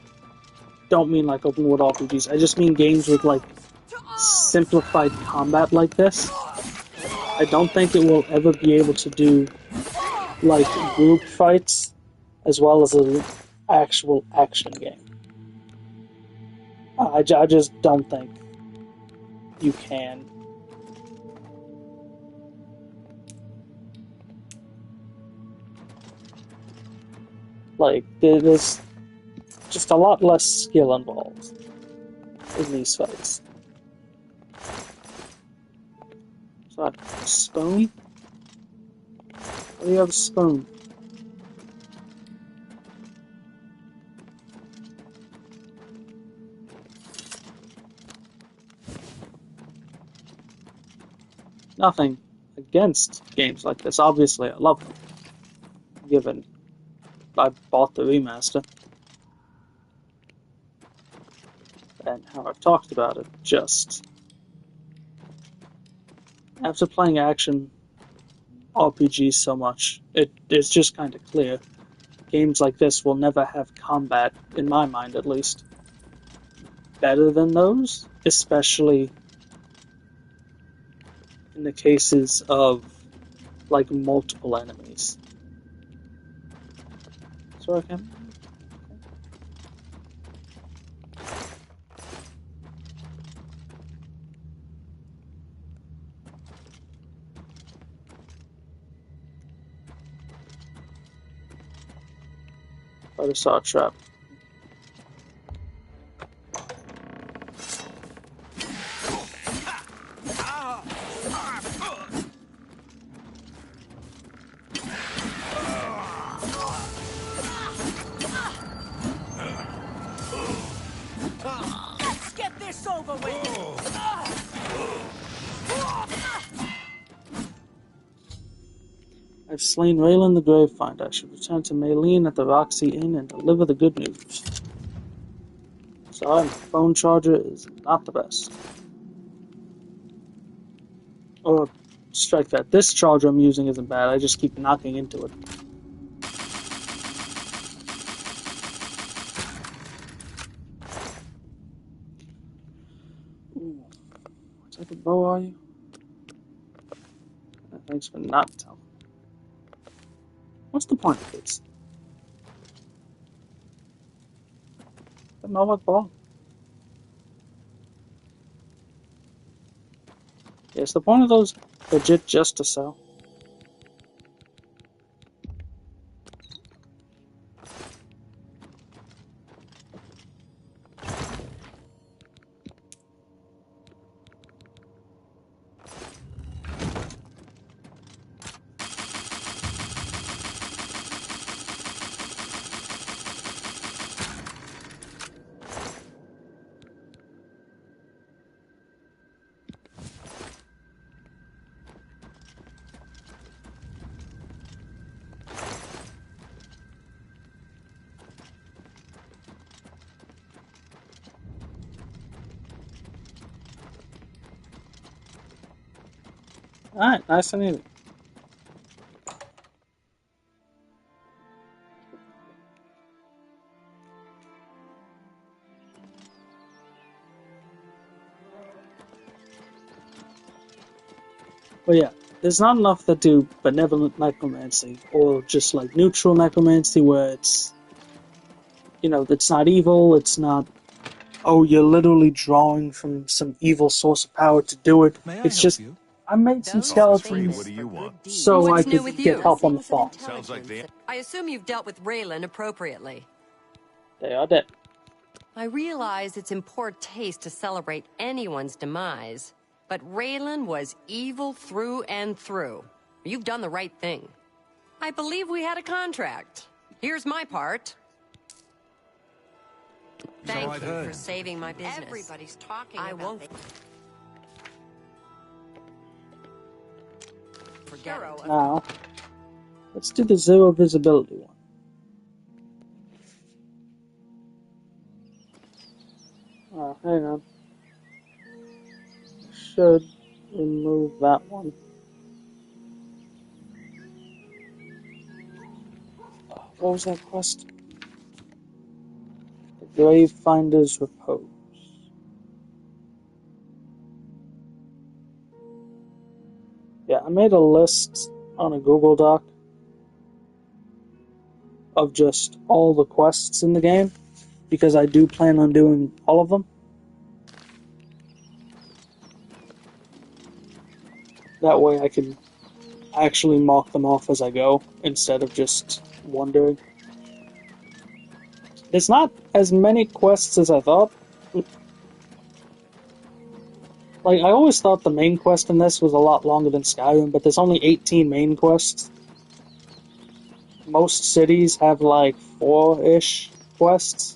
don't mean like open world RPGs, I just mean games with like simplified combat like this. I don't think it will ever be able to do like group fights as well as an actual action game. I just don't think you can. Like, there's just a lot less skill involved in these fights. So, a spoon? What do you have a spoon? Nothing against games like this. Obviously, I love them. Given I bought the remaster. And how I've talked about it, just after playing action RPGs so much, it's just kind of clear. Games like this will never have combat, in my mind at least, better than those, especially in the cases of, like, multiple enemies. So I can... I just saw a trap. Let's get this over with. I've slain Raylan the Gravefinder. I should return to Maylene at the Roxy Inn and deliver the good news. Sorry, my phone charger is not the best. Or, strike that. This charger I'm using isn't bad, I just keep knocking into it. Ooh. What type of bow are you? Thanks for not telling. What's the point of this? I don't know what ball. Yes, the point of those legit just to sell. Alright, nice and easy. But yeah, there's not enough that do benevolent necromancy, or just like neutral necromancy where it's, you know, it's not evil, it's not, oh, you're literally drawing from some evil source of power to do it. It's just, I made some skeletons What do you want? so I What's new could with get you? help on the farm. Sounds like the... I assume you've dealt with Raylan appropriately. They are dead. I realize it's in poor taste to celebrate anyone's demise, But Raylan was evil through and through. You've done the right thing. I believe we had a contract. Here's my part. Thank you for saving my business. Everybody's talking I about won't it. forget it. Now, let's do the zero visibility one. Oh, hang on. Should remove that one. What was that quest? The Gravefinder's Repose. Yeah, I made a list on a Google Doc of just all the quests in the game, because I do plan on doing all of them. That way I can actually mark them off as I go, instead of just wondering. There's not as many quests as I thought. Like, I always thought the main quest in this was a lot longer than Skyrim, but there's only 18 main quests. Most cities have like 4-ish quests.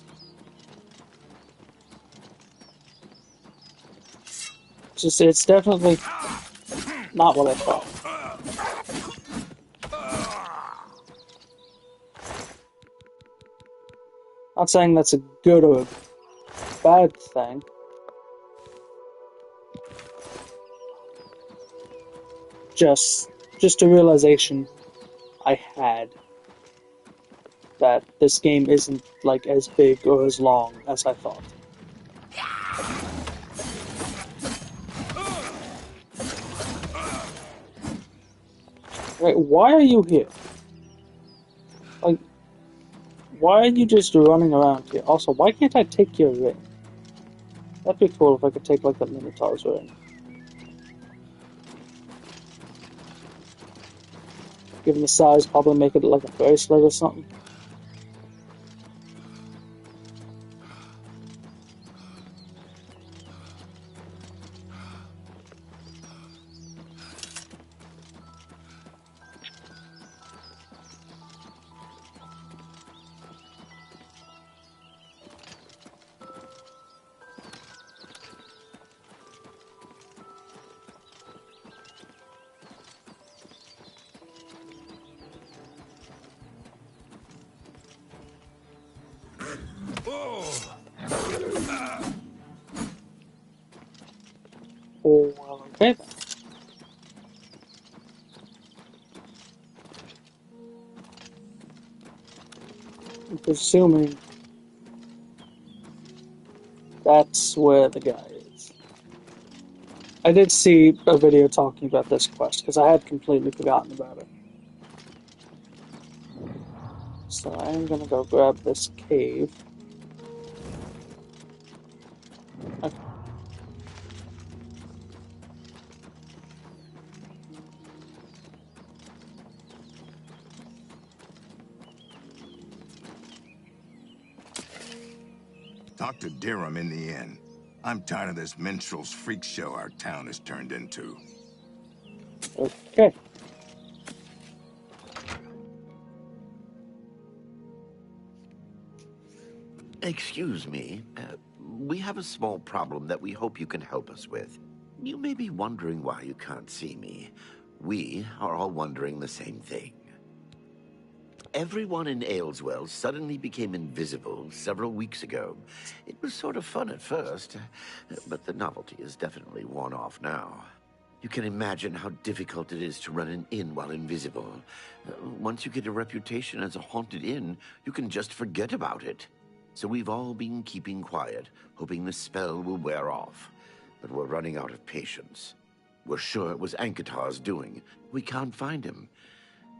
It's definitely not what I thought. Not saying that's a good or a bad thing. Just a realization I had that this game isn't like as big or as long as I thought. Right, why are you here? Like, why are you just running around here? Also, why can't I take your ring? That'd be cool if I could take, like, the Minotaur's ring. Given the size, probably make it like a bracelet or something. Oh, well, okay then. I'm presuming that's where the guy is. I did see a video talking about this quest, because I had completely forgotten about it. So I am gonna go grab this cave. Okay. Talk to Dirham in the inn. I'm tired of this minstrel's freak show our town has turned into. Okay. Excuse me. We have a small problem that we hope you can help us with. You may be wondering why you can't see me. We are all wondering the same thing. Everyone in Ayleswell suddenly became invisible several weeks ago. It was sort of fun at first, but the novelty is definitely worn off now. You can imagine how difficult it is to run an inn while invisible. Once you get a reputation as a haunted inn, you can just forget about it. So we've all been keeping quiet, hoping the spell will wear off. But we're running out of patience. We're sure it was Ankatar's doing. We can't find him.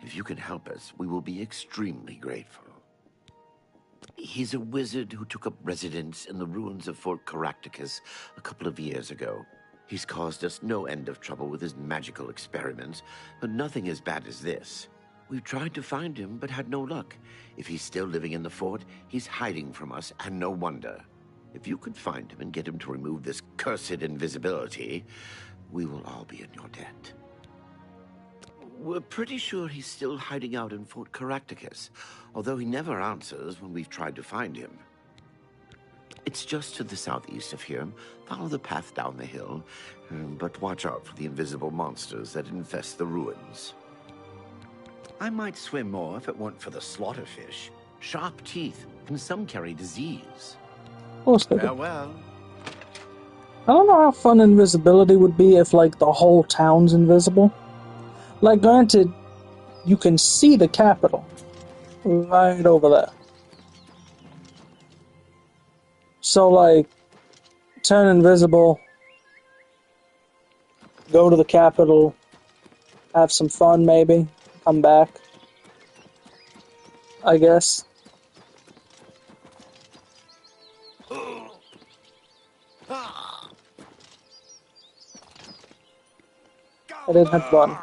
If you can help us, we will be extremely grateful. He's a wizard who took up residence in the ruins of Fort Caractacus a couple of years ago. He's caused us no end of trouble with his magical experiments, but nothing as bad as this. We've tried to find him, but had no luck. If he's still living in the fort, he's hiding from us, and no wonder. If you could find him and get him to remove this cursed invisibility, we will all be in your debt. We're pretty sure he's still hiding out in Fort Caractacus, although he never answers when we've tried to find him. It's just to the southeast of here. Follow the path down the hill, but watch out for the invisible monsters that infest the ruins. I might swim more if it weren't for the slaughterfish. Sharp teeth, and some carry disease. Of course they do. Farewell. I don't know how fun invisibility would be if, like, the whole town's invisible. Like, granted, you can see the capital right over there. So, like, turn invisible, go to the capital, have some fun maybe, come back, I guess. I didn't hit the button.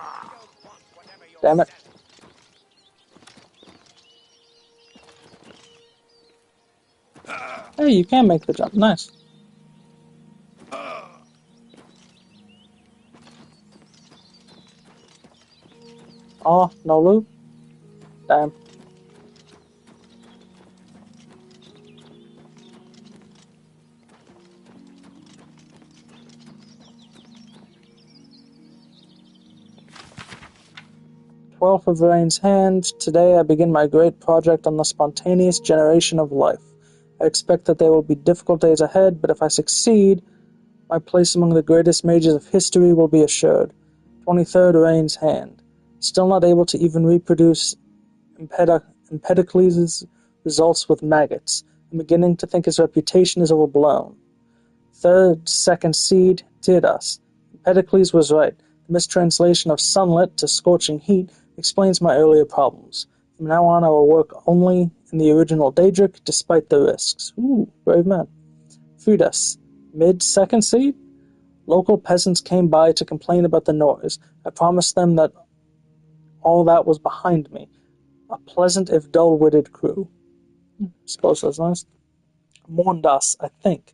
Damn it. Hey, you can make the jump. Nice. Oh, no loot? Damn. Twelfth of Rain's Hand. Today I begin my great project on the spontaneous generation of life. I expect that there will be difficult days ahead, but if I succeed, my place among the greatest mages of history will be assured. 23rd Rain's Hand. Still not able to even reproduce Empedocles' results with maggots. I'm beginning to think his reputation is overblown. Second seed, Tirdas. Empedocles was right. The mistranslation of sunlit to scorching heat explains my earlier problems. From now on I will work only in the original Daedric, despite the risks. Ooh, brave man. Frudas. Mid-second seed? Local peasants came by to complain about the noise. I promised them that all that was behind me. A pleasant if dull-witted crew. Suppose that's nice. Morndas, I think.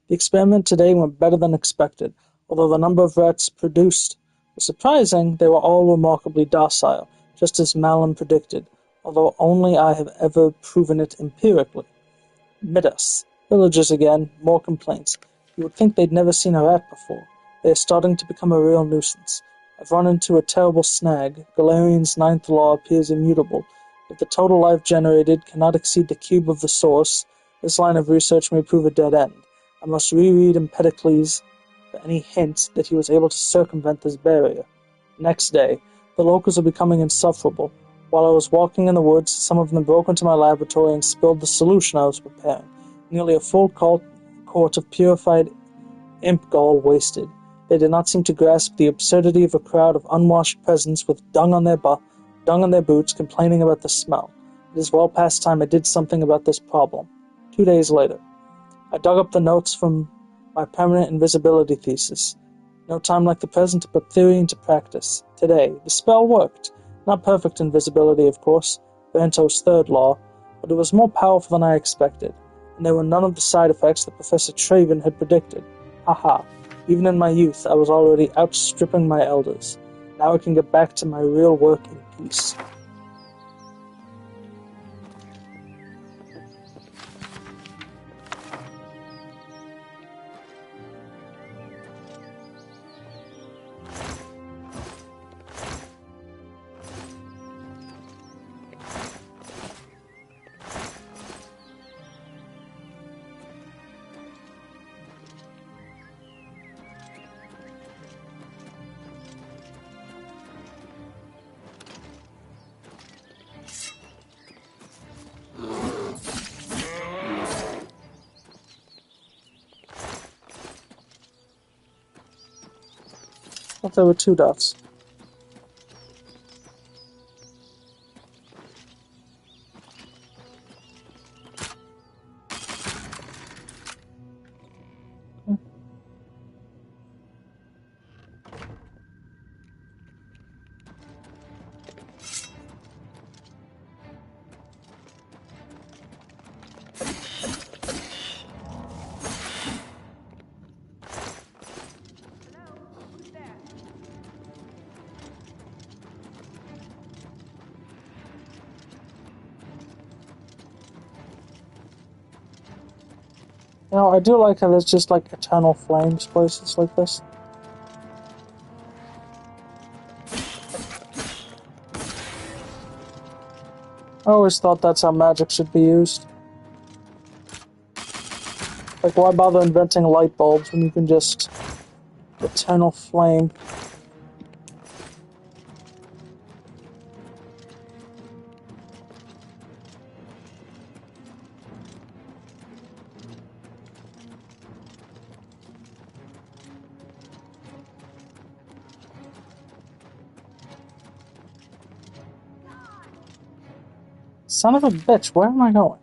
The experiment today went better than expected. Although the number of rats produced was surprising, they were all remarkably docile, just as Malin predicted, although only I have ever proven it empirically. Midas. Villagers again, more complaints. You would think they'd never seen a rat before. They are starting to become a real nuisance. I've run into a terrible snag. Galarian's ninth law appears immutable. If the total life generated cannot exceed the cube of the source, this line of research may prove a dead end. I must reread Empedocles for any hint that he was able to circumvent this barrier. Next day, the locals are becoming insufferable. While I was walking in the woods, some of them broke into my laboratory and spilled the solution I was preparing. Nearly a full quart of purified imp gall wasted. They did not seem to grasp the absurdity of a crowd of unwashed peasants with dung on their boots complaining about the smell. It is well past time I did something about this problem. 2 days later, I dug up the notes from my permanent invisibility thesis. No time like the present to put theory into practice. Today, the spell worked. Not perfect invisibility, of course, Vento's third law, but it was more powerful than I expected, and there were none of the side effects that Professor Traven had predicted. Haha. Even in my youth, I was already outstripping my elders. Now I can get back to my real work in peace. I thought there were 2 dots. You know, I do like how there's just like eternal flames places like this. I always thought that's how magic should be used. Like, why bother inventing light bulbs when you can just eternal flame? Son of a bitch, where am I going?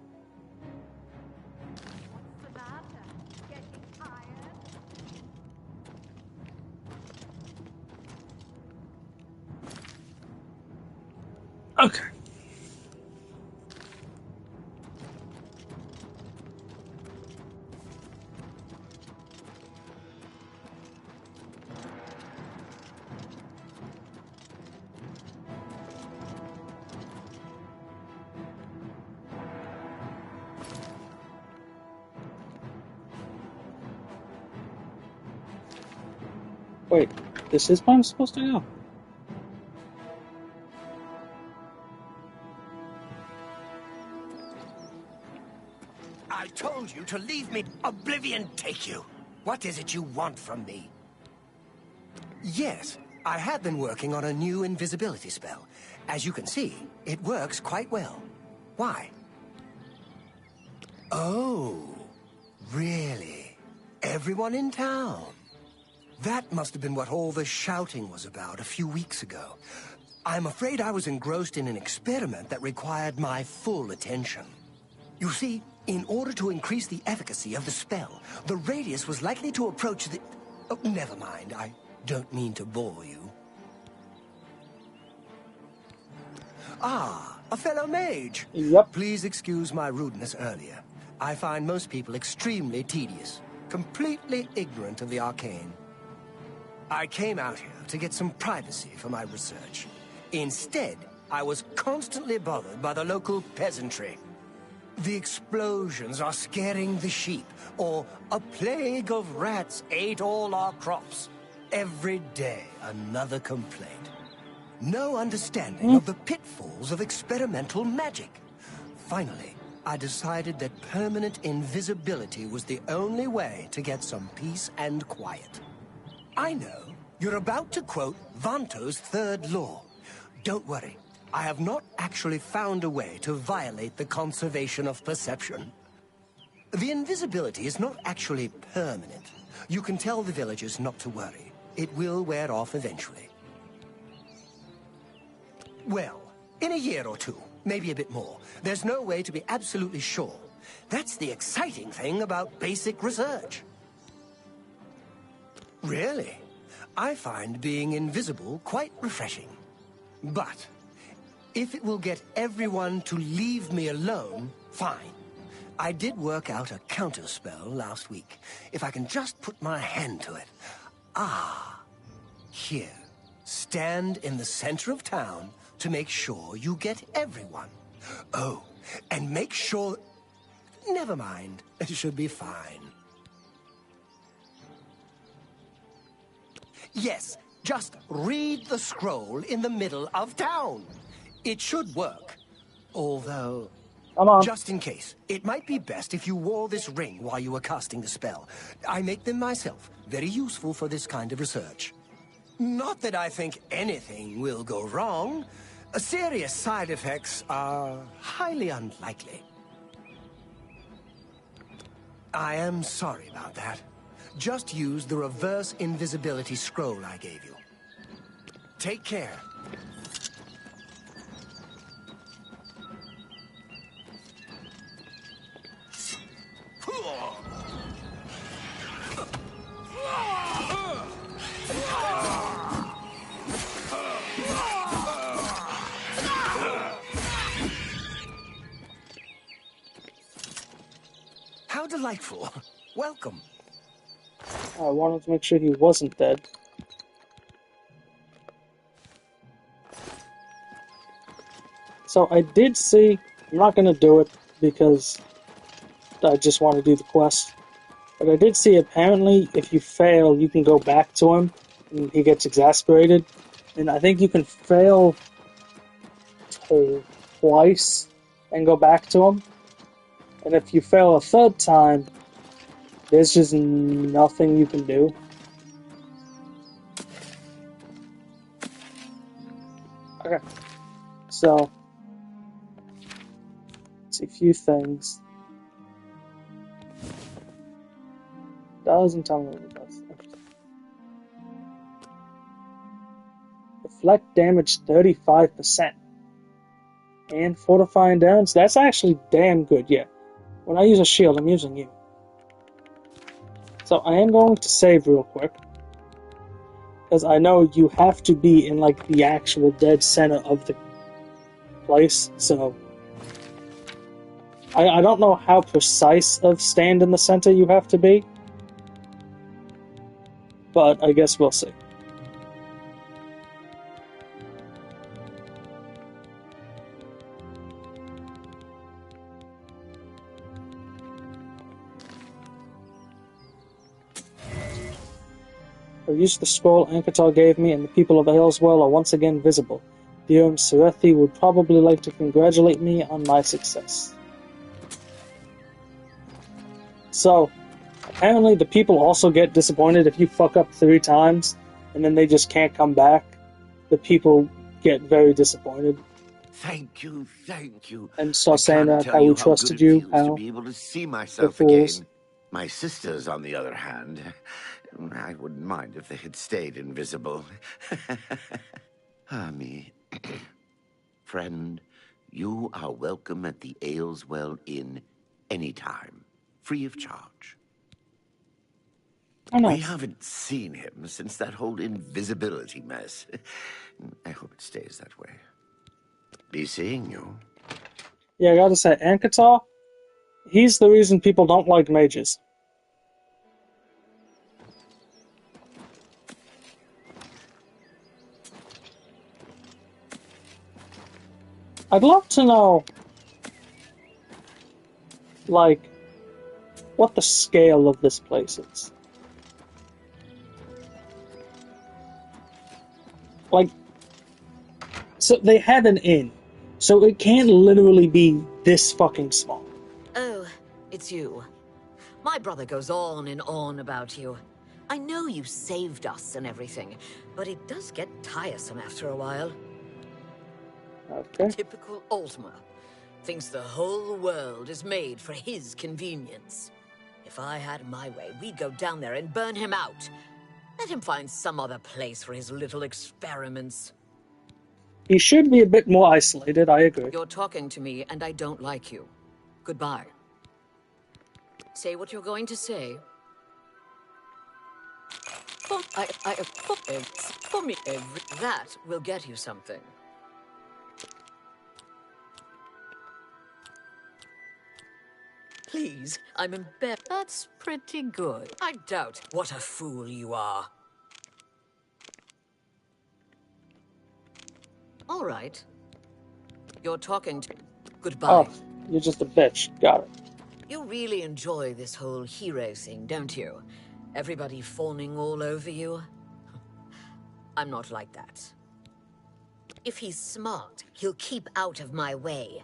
Okay. Wait, this is where I'm supposed to go? I told you to leave me. Oblivion take you. What is it you want from me? Yes, I have been working on a new invisibility spell. As you can see, it works quite well. Why? Oh, really? Everyone in town? That must have been what all the shouting was about a few weeks ago. I'm afraid I was engrossed in an experiment that required my full attention. You see, in order to increase the efficacy of the spell, the radius was likely to approach the... Oh, never mind, I don't mean to bore you. Ah, a fellow mage. Yep. Please excuse my rudeness earlier. I find most people extremely tedious, completely ignorant of the arcane. I came out here to get some privacy for my research. Instead, I was constantly bothered by the local peasantry. The explosions are scaring the sheep, or a plague of rats ate all our crops. Every day, another complaint. No understanding of the pitfalls of experimental magic. Finally, I decided that permanent invisibility was the only way to get some peace and quiet. I know you're about to quote Vanto's third law. Don't worry, I have not actually found a way to violate the conservation of perception. The invisibility is not actually permanent. You can tell the villagers not to worry. It will wear off eventually. Well, in a year or two, maybe a bit more. There's no way to be absolutely sure. That's the exciting thing about basic research. Really? I find being invisible quite refreshing. But if it will get everyone to leave me alone, fine. I did work out a counterspell last week. If I can just put my hand to it. Ah, here. Stand in the center of town to make sure you get everyone. Oh, and make sure... Never mind. It should be fine. Yes, just read the scroll in the middle of town. It should work. Although, just in case, it might be best if you wore this ring while you were casting the spell. I make them myself, very useful for this kind of research. Not that I think anything will go wrong. Serious side effects are highly unlikely. I am sorry about that. Just use the reverse invisibility scroll I gave you. Take care. How delightful. Welcome. I wanted to make sure he wasn't dead. So I did see, I'm not going to do it because I just want to do the quest. But I did see apparently if you fail, you can go back to him and he gets exasperated. And I think you can fail twice and go back to him. And if you fail a third time, there's just nothing you can do. Okay. So, let's see a few things. Doesn't tell me what it does. Reflect damage 35%. And fortify endurance. That's actually damn good, yeah. When I use a shield, I'm using you. So I am going to save real quick. Because I know you have to be in like the actual dead center of the place, so I don't know how precise of stand in the center you have to be. But I guess we'll see. I've used the scroll Ankatar gave me, and the people of Ayleswell are once again visible. The Serethi would probably like to congratulate me on my success. So, apparently the people also get disappointed if you fuck up 3 times, and then they just can't come back. The people get very disappointed. Thank you, thank you. And start saying that how we trusted you, how to be able to see myself fools. again. My sisters, on the other hand, I wouldn't mind if they had stayed invisible. Ah, me. Friend, you are welcome at the Ayleswell Inn anytime, free of charge. Oh, nice. We haven't seen him since that whole invisibility mess. I hope it stays that way. Be seeing you. Yeah, I gotta say, Ankatar, he's the reason people don't like mages. I'd love to know, like, what the scale of this place is. Like, so they have an inn, so it can't literally be this fucking small. Oh, it's you. My brother goes on and on about you. I know you saved us and everything, but it does get tiresome after a while. Okay. Typical Altmer. Thinks the whole world is made for his convenience. If I had my way, we'd go down there and burn him out. Let him find some other place for his little experiments. He should be a bit more isolated, I agree. You're talking to me, and I don't like you. Goodbye. Say what you're going to say. For me, that will get you something. Please, I'm embarrassed. That's pretty good. I doubt what a fool you are. All right. You're talking to... Goodbye. Oh, you're just a bitch. Got it. You really enjoy this whole hero thing, don't you? Everybody fawning all over you? I'm not like that. If he's smart, he'll keep out of my way.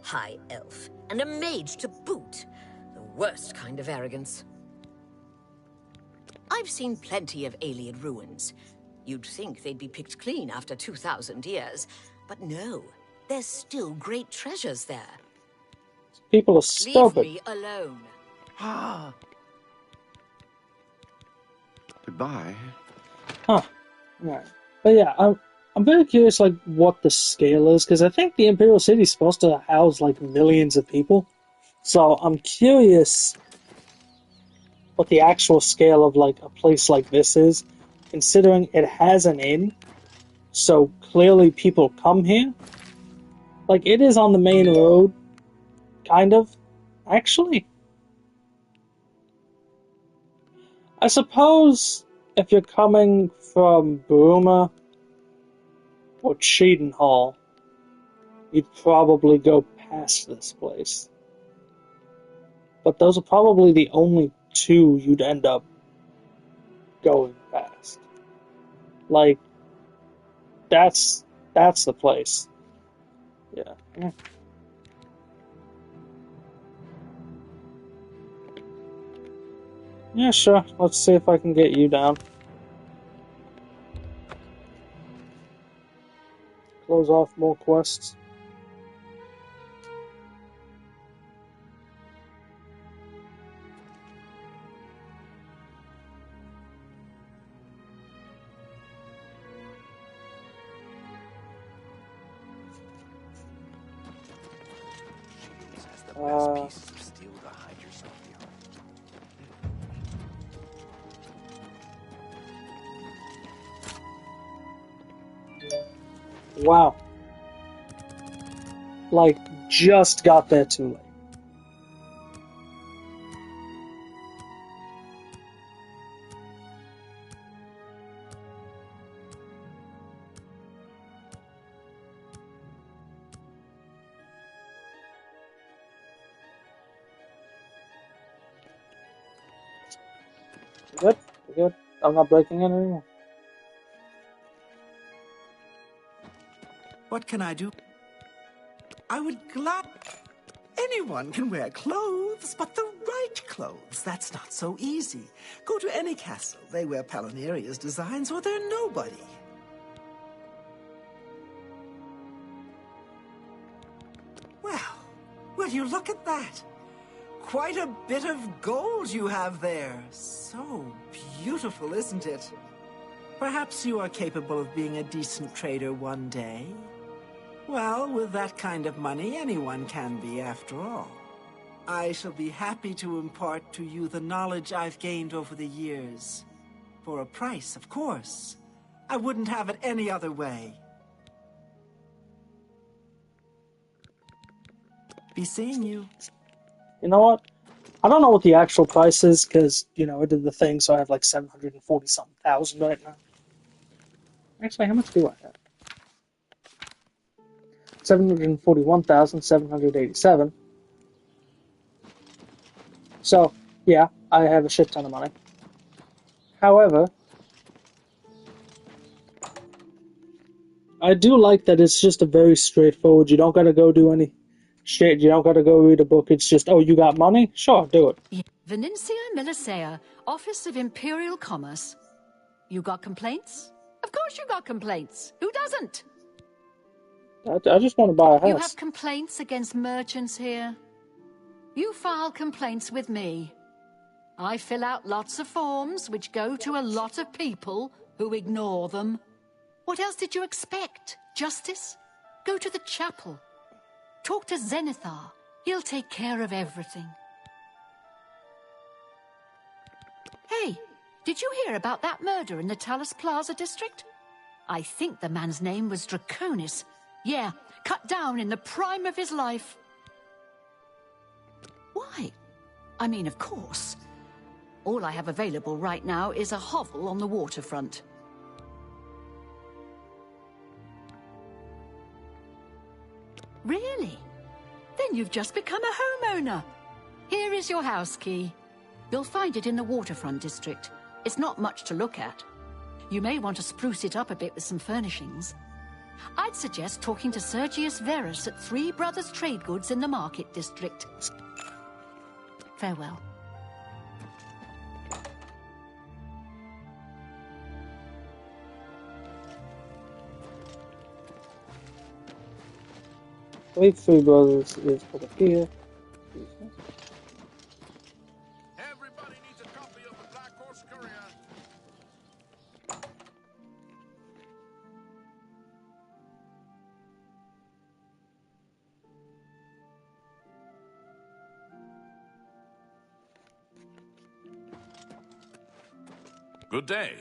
High elf, and a mage to boot. The worst kind of arrogance. I've seen plenty of alien ruins. You'd think they'd be picked clean after 2,000 years, but no, there's still great treasures there. People are stupid. Leave me alone. Ah. Goodbye. Huh. Right. But yeah, I'm very curious, like, what the scale is, because I think the Imperial City is supposed to house, like, millions of people. So I'm curious what the actual scale of, like, a place like this is, considering it has an inn, so clearly people come here. Like, it is on the main road, kind of, actually. I suppose if you're coming from Bruma or Cheadenhall, you'd probably go past this place. But those are probably the only 2 you'd end up going past. Like, that's the place. Yeah. Yeah, sure. Let's see if I can get you down. Close off more quests. Wow. Like, just got there too late. Good? Good? I'm not breaking it anymore. What can I do? I would Anyone can wear clothes, but the right clothes. That's not so easy. Go to any castle. They wear Palinuria's designs or they're nobody. Well, will you look at that? Quite a bit of gold you have there. So beautiful, isn't it? Perhaps you are capable of being a decent trader one day. Well, with that kind of money, anyone can be, after all. I shall be happy to impart to you the knowledge I've gained over the years. For a price, of course. I wouldn't have it any other way. Be seeing you. You know what? I don't know what the actual price is, because, you know, I did the thing, so I have like 740-something thousand right now. Actually, how much do I have? 741,787. So, yeah, I have a shit ton of money. However, I do like that it's just a very straightforward, you don't gotta go do any shit, you don't gotta go read a book, it's just, oh, you got money? Sure, do it. Venencia Milicea, Office of Imperial Commerce. You got complaints? Of course you got complaints. Who doesn't? I just want to buy a house. You have complaints against merchants here? You file complaints with me. I fill out lots of forms which go to a lot of people who ignore them. What else did you expect? Justice? Go to the chapel. Talk to Zenithar. He'll take care of everything. Hey, did you hear about that murder in the Talus Plaza district? I think the man's name was Draconis. Yeah, cut down in the prime of his life. Why? I mean, of course. All I have available right now is a hovel on the waterfront. Really? Then you've just become a homeowner. Here is your house key. You'll find it in the waterfront district. It's not much to look at. You may want to spruce it up a bit with some furnishings. I'd suggest talking to Sergius Verus at Three Brothers Trade Goods in the Market District. Farewell. I believe Three Brothers is over here. Everybody needs a copy of the Black Horse Courier. Good day.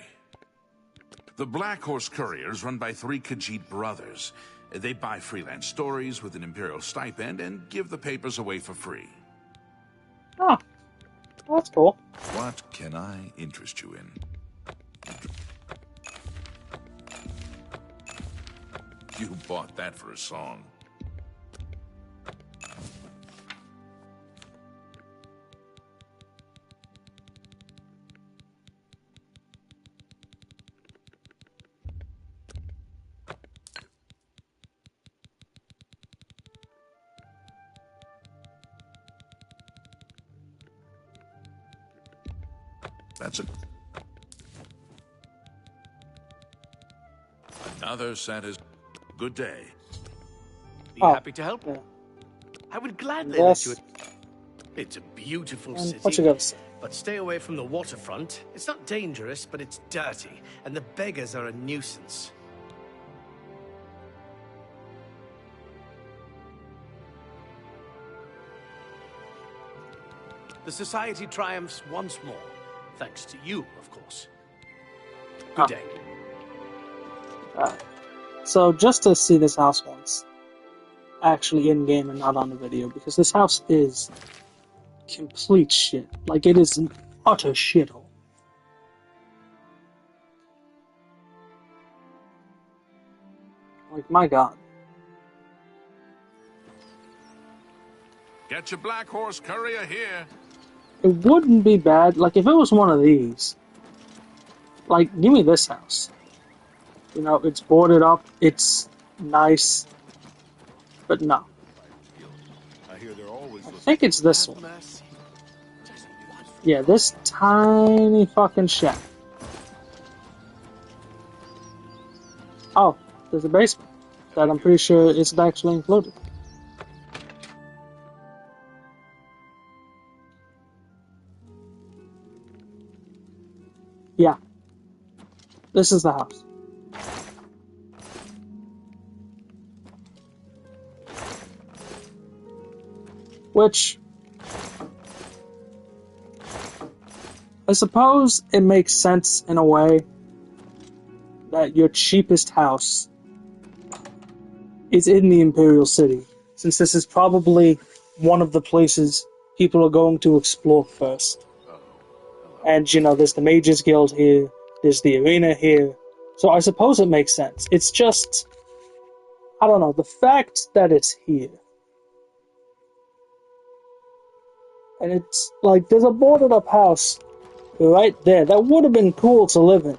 The Black Horse Courier is run by three Khajiit brothers. They buy freelance stories with an imperial stipend and give the papers away for free. Oh, that's cool. What can I interest you in? You bought that for a song. That's another Santa's good day. Be happy to help. Yeah. I would gladly let you. Yes. It's a beautiful And city. what you gotta say? But stay away from the waterfront. It's not dangerous, but it's dirty, and the beggars are a nuisance. The society triumphs once more, thanks to you, of course. Good day. Alright. So just to see this house once, actually in game and not on the video, because this house is complete shit. Like, it is an utter shithole. Like, my god. Get your black horse courier here. It wouldn't be bad, like, if it was one of these. Like, give me this house. You know, it's boarded up, it's nice, but no. I think it's this one. Yeah, this tiny fucking shack. Oh, there's a basement that I'm pretty sure isn't actually included. Yeah. This is the house. Which, I suppose it makes sense in a way that your cheapest house is in the Imperial City, since this is probably one of the places people are going to explore first. And, you know, there's the Mages Guild here, there's the arena here, so I suppose it makes sense. It's just, I don't know, the fact that it's here. And it's like, there's a boarded up house right there that would have been cool to live in.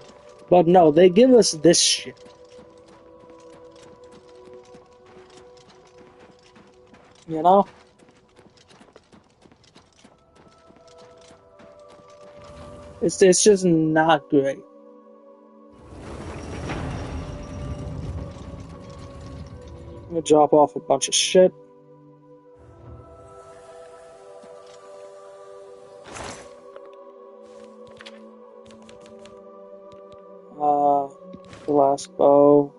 But no, they give us this shit. You know? It's just not great. I'm gonna drop off a bunch of shit. The last bow.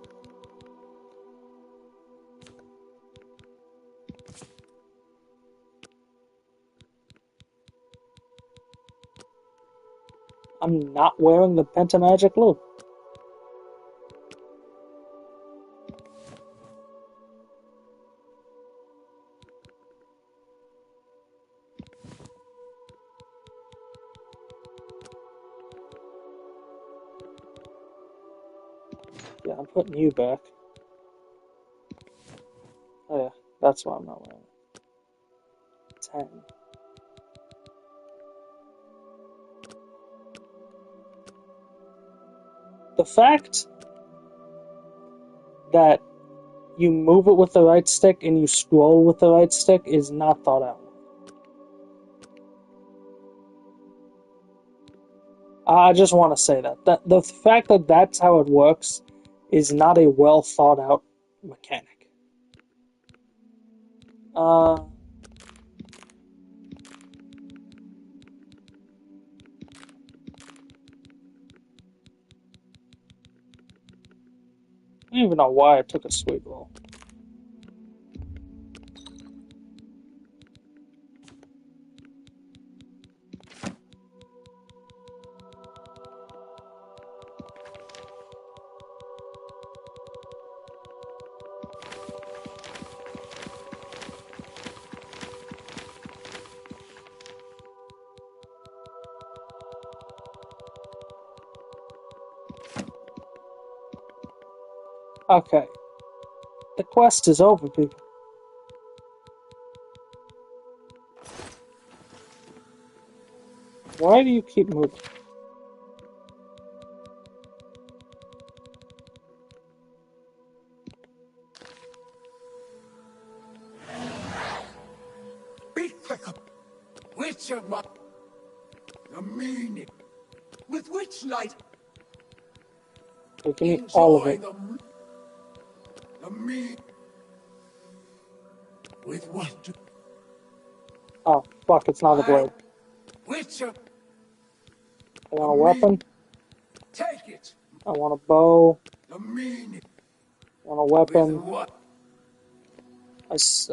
I'm not wearing the Pentamagic loop. Yeah, I'm putting you back. Oh yeah, that's why I'm not wearing it. 10. The fact that you move it with the right stick and you scroll with the right stick is not thought out. I just want to say that the fact that that's how it works is not a well thought out mechanic. I don't even know why I took a sweet roll. Okay. The quest is over, people. Why do you keep moving? Which of my... the meaning With which light? Okay, give me all of it. The me. With what? Oh, fuck, it's not a blade. Which I want a weapon. Take it. I want a bow. The meaning. I want a weapon. With what?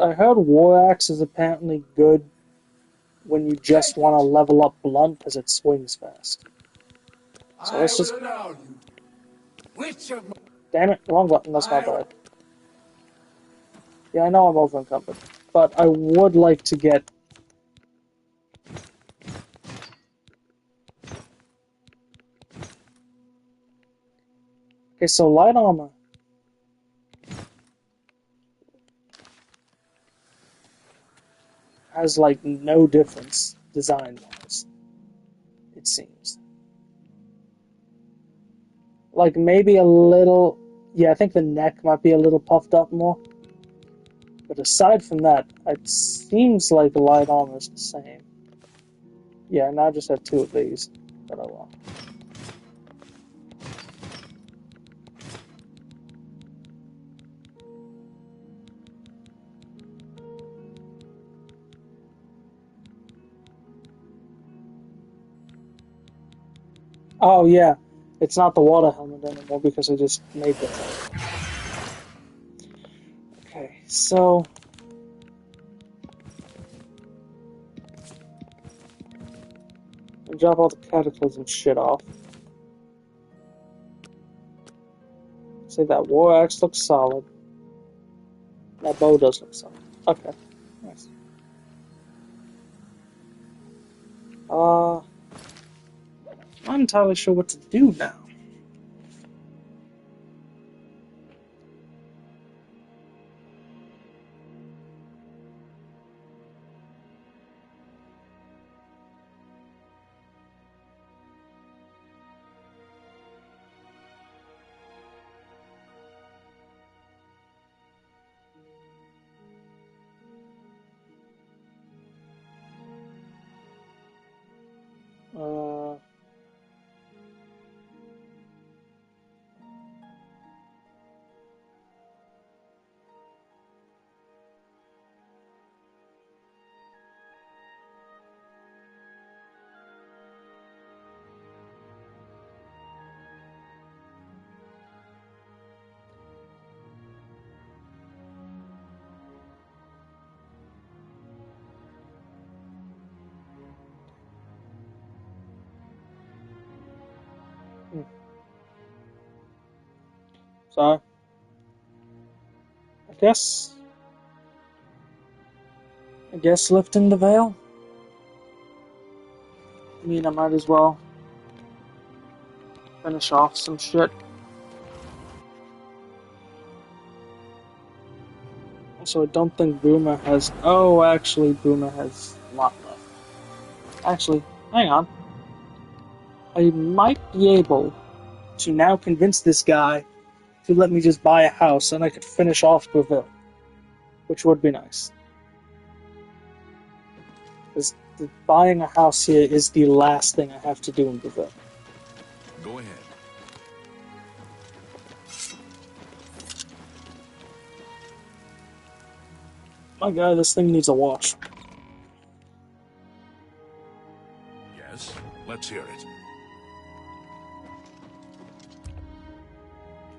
I heard War Axe is apparently good when you just want to level up Blunt because it swings fast. So let's just... Allow you. Which of my... Damn it, wrong button, that's my bad. Yeah, I know I'm over encumbered, but I would like to get... Okay, so light armor. Has, like, no difference design-wise, it seems. Like, maybe a little... Yeah, I think the neck might be a little puffed up more. But aside from that, it seems like the light armor is the same. Yeah, and I just have 2 of these that I want. Oh yeah, it's not the water helmet anymore because I just made the thing. Okay, so... I'll drop all the cataclysm shit off. Say that War Axe looks solid. That bow does look solid. Okay, nice. I'm not entirely sure what to do now. So, I guess lifting the veil? I mean, I might as well finish off some shit. Also, I don't think Boomer has... Oh, actually, Boomer has a lot left. Actually, hang on. I might be able to now convince this guy to let me just buy a house and I could finish off Breville. Which would be nice. Because buying a house here is the last thing I have to do in Breville. Go ahead. My God, this thing needs a wash. Yes, let's hear it.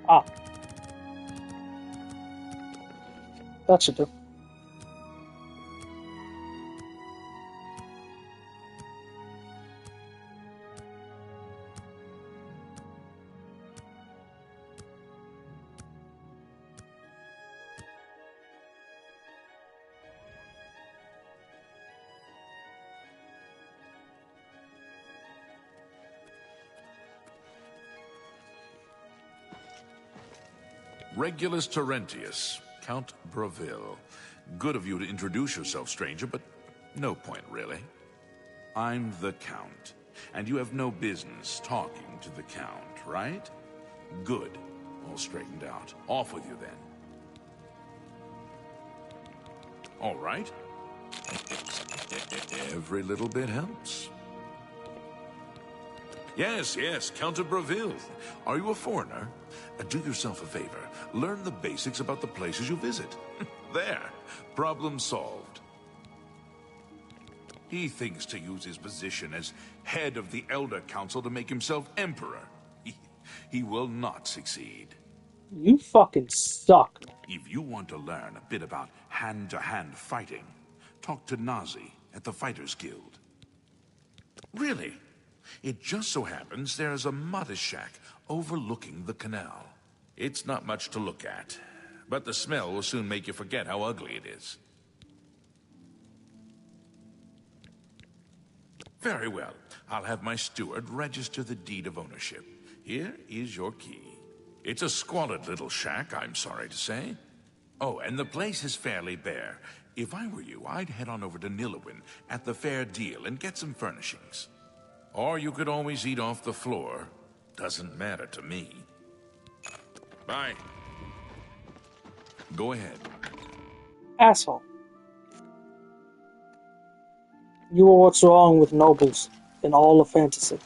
Ah. That should do. Regulus Terentius, Count Breville. Good of you to introduce yourself, stranger, but no point, really. I'm the Count, and you have no business talking to the Count, right? Good. All straightened out. Off with you, then. All right. Every little bit helps. Yes, yes, Count of Breville. Are you a foreigner? Do yourself a favor. Learn the basics about the places you visit. There. Problem solved. He thinks to use his position as head of the Elder Council to make himself emperor. He will not succeed. You fucking suck. If you want to learn a bit about hand-to-hand fighting, talk to Nazi at the Fighters Guild. Really? It just so happens there is a modest shack overlooking the canal. It's not much to look at, but the smell will soon make you forget how ugly it is. Very well. I'll have my steward register the deed of ownership. Here is your key. It's a squalid little shack, I'm sorry to say. Oh, and the place is fairly bare. If I were you, I'd head on over to Nilowin at the Fair Deal and get some furnishings. Or you could always eat off the floor. Doesn't matter to me. Bye. Go ahead. Asshole. You are what's wrong with nobles in all of fantasy.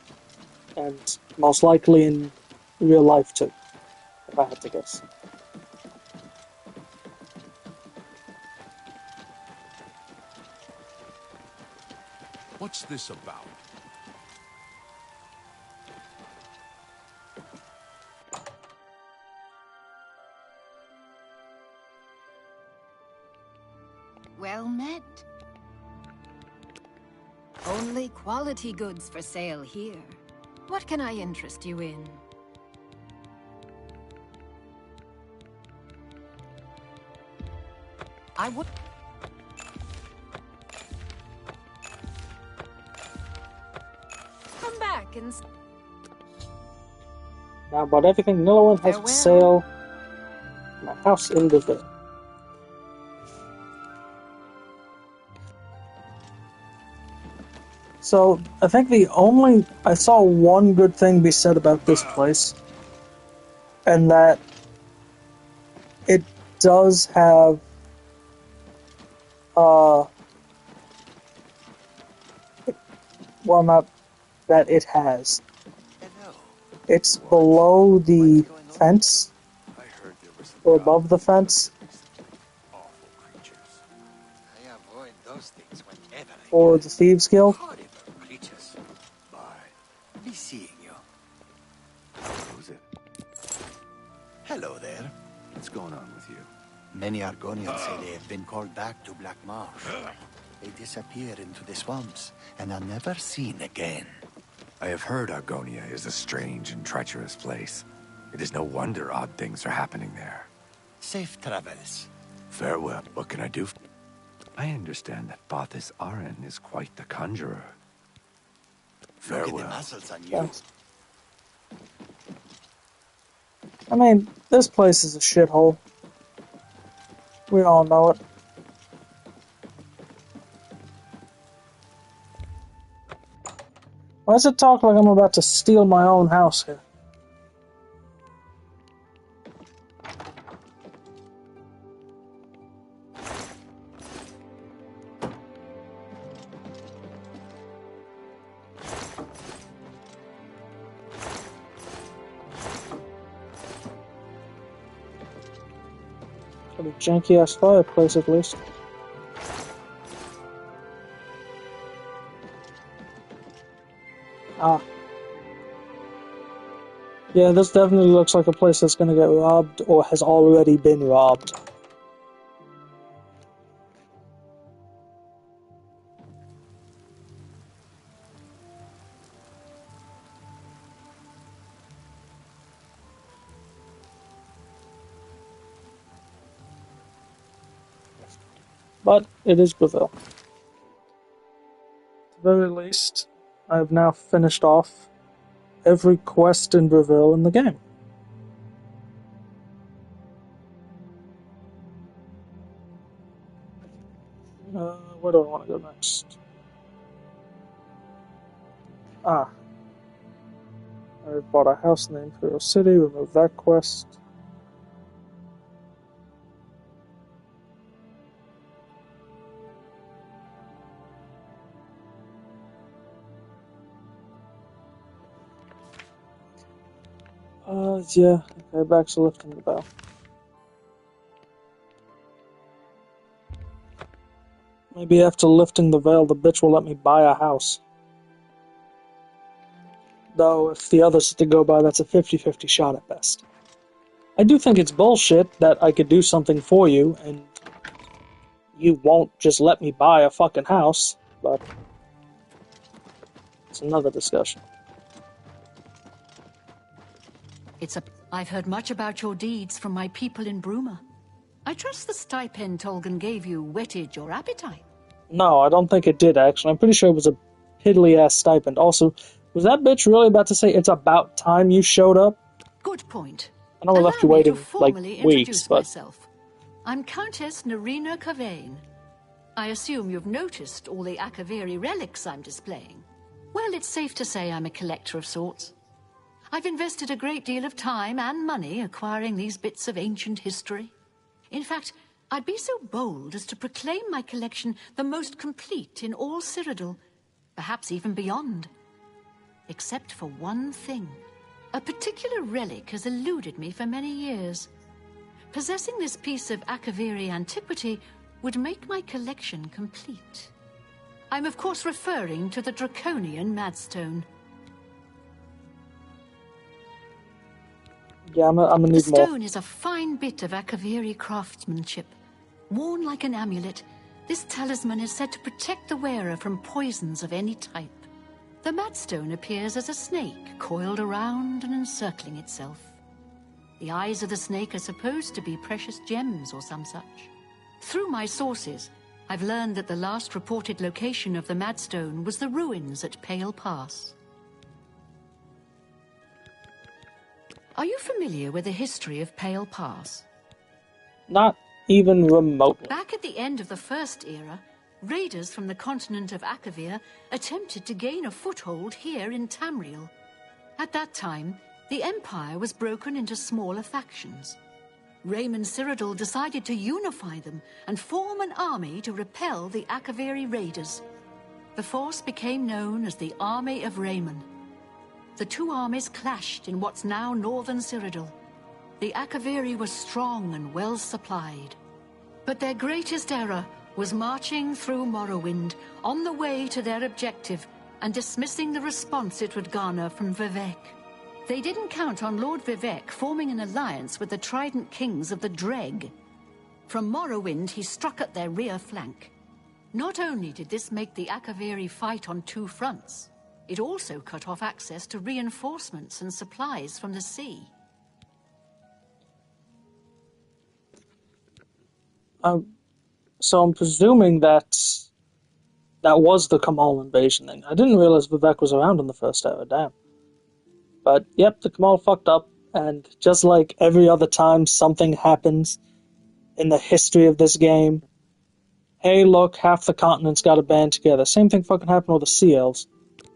And most likely in real life too, if I had to guess. What's this about? Well met. Only quality goods for sale here. What can I interest you in? I would... Come back and... Now about everything no one has for sale. My house in the Ville. So, I think I saw one good thing be said about this place, and that it does have, well, not that it has. It's below the fence, or above the fence, for the Thieves Guild. Be seeing you. Who's it? Hello there. What's going on with you? Many Argonians say they have been called back to Black Marsh. They disappear into the swamps and are never seen again. I have heard Argonia is a strange and treacherous place. It is no wonder odd things are happening there. Safe travels. Farewell. What can I do? I understand that Bothis Aren is quite the conjurer. Farewell. Thanks. I mean, this place is a shithole. We all know it. Why does it talk like I'm about to steal my own house here? Got a janky ass fireplace at least. Ah. Yeah, this definitely looks like a place that's gonna get robbed or has already been robbed. But it is Breville. At the very least, I have now finished off every quest in Breville in the game. Where do I want to go next? Ah. I bought a house in the Imperial City, removed that quest. Yeah. Okay, back to lifting the bell. Maybe after lifting the veil, the bitch will let me buy a house. Though, if the others to go by, that's a 50-50 shot at best. I do think it's bullshit that I could do something for you, and you won't just let me buy a fucking house, but it's another discussion. I've heard much about your deeds from my people in Bruma. I trust the stipend Tolgan gave you whetted your appetite. No, I don't think it did, actually. I'm pretty sure it was a piddly-ass stipend. Also, was that bitch really about to say it's about time you showed up? Good point. I know I left you waiting, like, weeks, but... myself. I'm Countess Narina Kavane. I assume you've noticed all the Akaviri relics I'm displaying. Well, it's safe to say I'm a collector of sorts. I've invested a great deal of time and money acquiring these bits of ancient history. In fact, I'd be so bold as to proclaim my collection the most complete in all Cyrodiil, perhaps even beyond. Except for one thing. A particular relic has eluded me for many years. Possessing this piece of Akaviri antiquity would make my collection complete. I'm of course referring to the Draconian Madstone. Yeah, I'm gonna need more. The stone is a fine bit of Akaviri craftsmanship. Worn like an amulet, this talisman is said to protect the wearer from poisons of any type. The Madstone appears as a snake, coiled around and encircling itself. The eyes of the snake are supposed to be precious gems or some such. Through my sources, I've learned that the last reported location of the Madstone was the ruins at Pale Pass. Are you familiar with the history of Pale Pass? Not even remotely. Back at the end of the First Era, raiders from the continent of Akavir attempted to gain a foothold here in Tamriel. At that time, the Empire was broken into smaller factions. Raymond Cyrodiil decided to unify them and form an army to repel the Akaviri raiders. The force became known as the Army of Raymond. The two armies clashed in what's now northern Cyrodiil. The Akaviri were strong and well supplied. But their greatest error was marching through Morrowind on the way to their objective and dismissing the response it would garner from Vivek. They didn't count on Lord Vivek forming an alliance with the Trident Kings of the Dreg. From Morrowind, he struck at their rear flank. Not only did this make the Akaviri fight on two fronts, it also cut off access to reinforcements and supplies from the sea. So I'm presuming that was the Kamal invasion thing. I didn't realize Vivek was around in the first era, damn. But, yep, the Kamal fucked up, and just like every other time something happens in the history of this game, hey, look, half the continent's got to band together. Same thing fucking happened with the Sea Elves.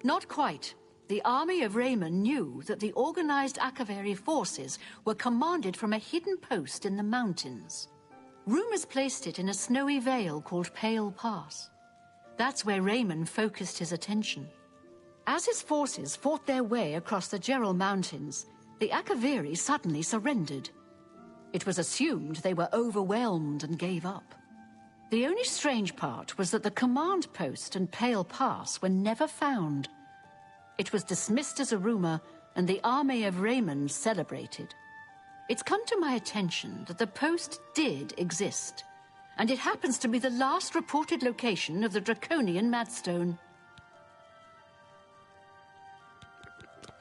Not quite. The army of Raymond knew that the organized Akaviri forces were commanded from a hidden post in the mountains. Rumors placed it in a snowy vale called Pale Pass. That's where Raymond focused his attention. As his forces fought their way across the Gerald Mountains, the Akaviri suddenly surrendered. It was assumed they were overwhelmed and gave up. The only strange part was that the command post and Pale Pass were never found. It was dismissed as a rumor, and the army of Raymond celebrated. It's come to my attention that the post did exist, and it happens to be the last reported location of the Draconian Madstone.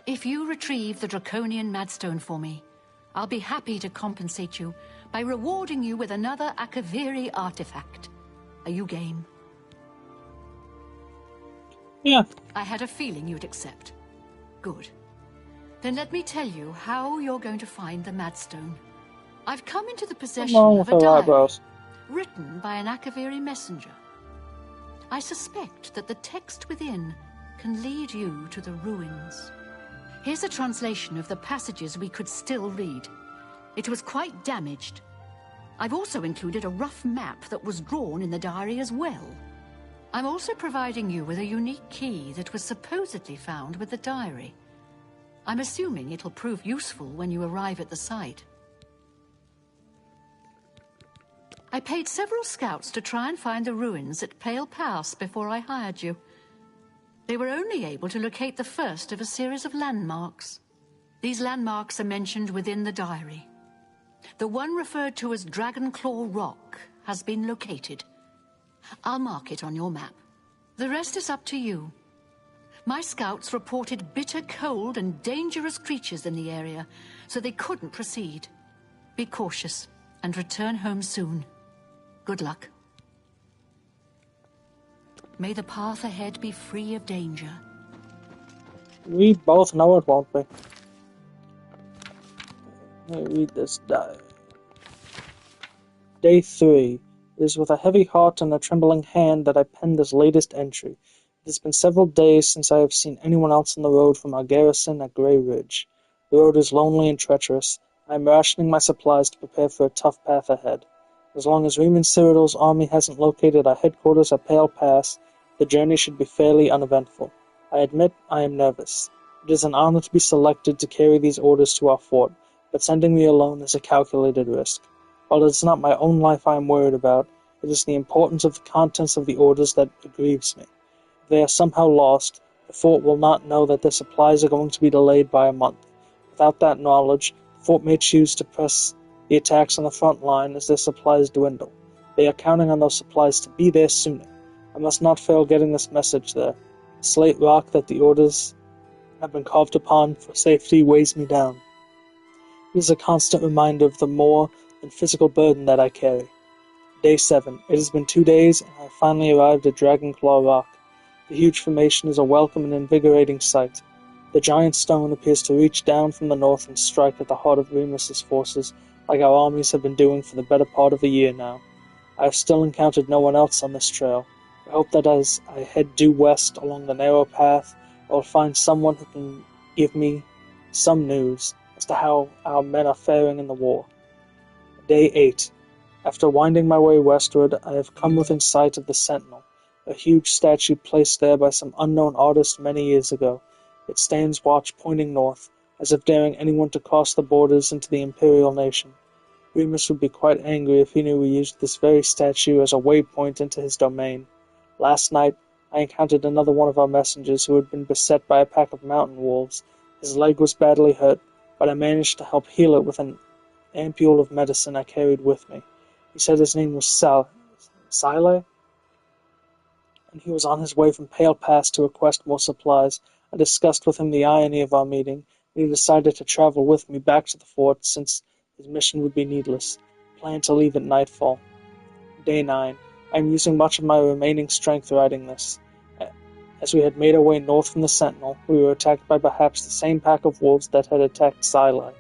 If you retrieve the Draconian Madstone for me, I'll be happy to compensate you by rewarding you with another Akaviri artifact. Are you game? Yeah. I had a feeling you'd accept. Good. Then let me tell you how you're going to find the Madstone. I've come into the possession of a diary written by an Akaviri messenger. I suspect that the text within can lead you to the ruins. Here's a translation of the passages we could still read. It was quite damaged. I've also included a rough map that was drawn in the diary as well. I'm also providing you with a unique key that was supposedly found with the diary. I'm assuming it'll prove useful when you arrive at the site. I paid several scouts to try and find the ruins at Pale Pass before I hired you. They were only able to locate the first of a series of landmarks. These landmarks are mentioned within the diary. The one referred to as Dragonclaw Rock has been located. I'll mark it on your map. The rest is up to you. My scouts reported bitter cold and dangerous creatures in the area, so they couldn't proceed. Be cautious and return home soon. Good luck. May the path ahead be free of danger. We both know it won't be. Let me read this diary. Day 3. It is with a heavy heart and a trembling hand that I pen this latest entry. It has been several days since I have seen anyone else on the road from our garrison at Grey Ridge. The road is lonely and treacherous. I am rationing my supplies to prepare for a tough path ahead. As long as Reman Cyrodiil's army hasn't located our headquarters at Pale Pass, the journey should be fairly uneventful. I admit I am nervous. It is an honor to be selected to carry these orders to our fort, but sending me alone is a calculated risk. While it is not my own life I am worried about, it is the importance of the contents of the orders that grieves me. If they are somehow lost, the fort will not know that their supplies are going to be delayed by a month. Without that knowledge, the fort may choose to press the attacks on the front line as their supplies dwindle. They are counting on those supplies to be there sooner. I must not fail getting this message there. The slate rock that the orders have been carved upon for safety weighs me down. It is a constant reminder of the more than physical burden that I carry. Day 7. It has been 2 days, and I have finally arrived at Dragonclaw Rock. The huge formation is a welcome and invigorating sight. The giant stone appears to reach down from the north and strike at the heart of Remus's forces, like our armies have been doing for the better part of a year now. I have still encountered no one else on this trail. I hope that as I head due west along the narrow path, I will find someone who can give me some news as to how our men are faring in the war. Day 8. After winding my way westward, I have come within sight of the Sentinel, a huge statue placed there by some unknown artist many years ago. It stands watch pointing north, as if daring anyone to cross the borders into the Imperial nation. Remus would be quite angry if he knew we used this very statue as a waypoint into his domain. Last night, I encountered another one of our messengers who had been beset by a pack of mountain wolves. His leg was badly hurt, but I managed to help heal it with an ampule of medicine I carried with me. He said his name was Sile, and he was on his way from Pale Pass to request more supplies. I discussed with him the irony of our meeting, and he decided to travel with me back to the fort since his mission would be needless. I planned to leave at nightfall. Day 9. I am using much of my remaining strength writing this. As we had made our way north from the Sentinel, we were attacked by perhaps the same pack of wolves that had attacked Sile.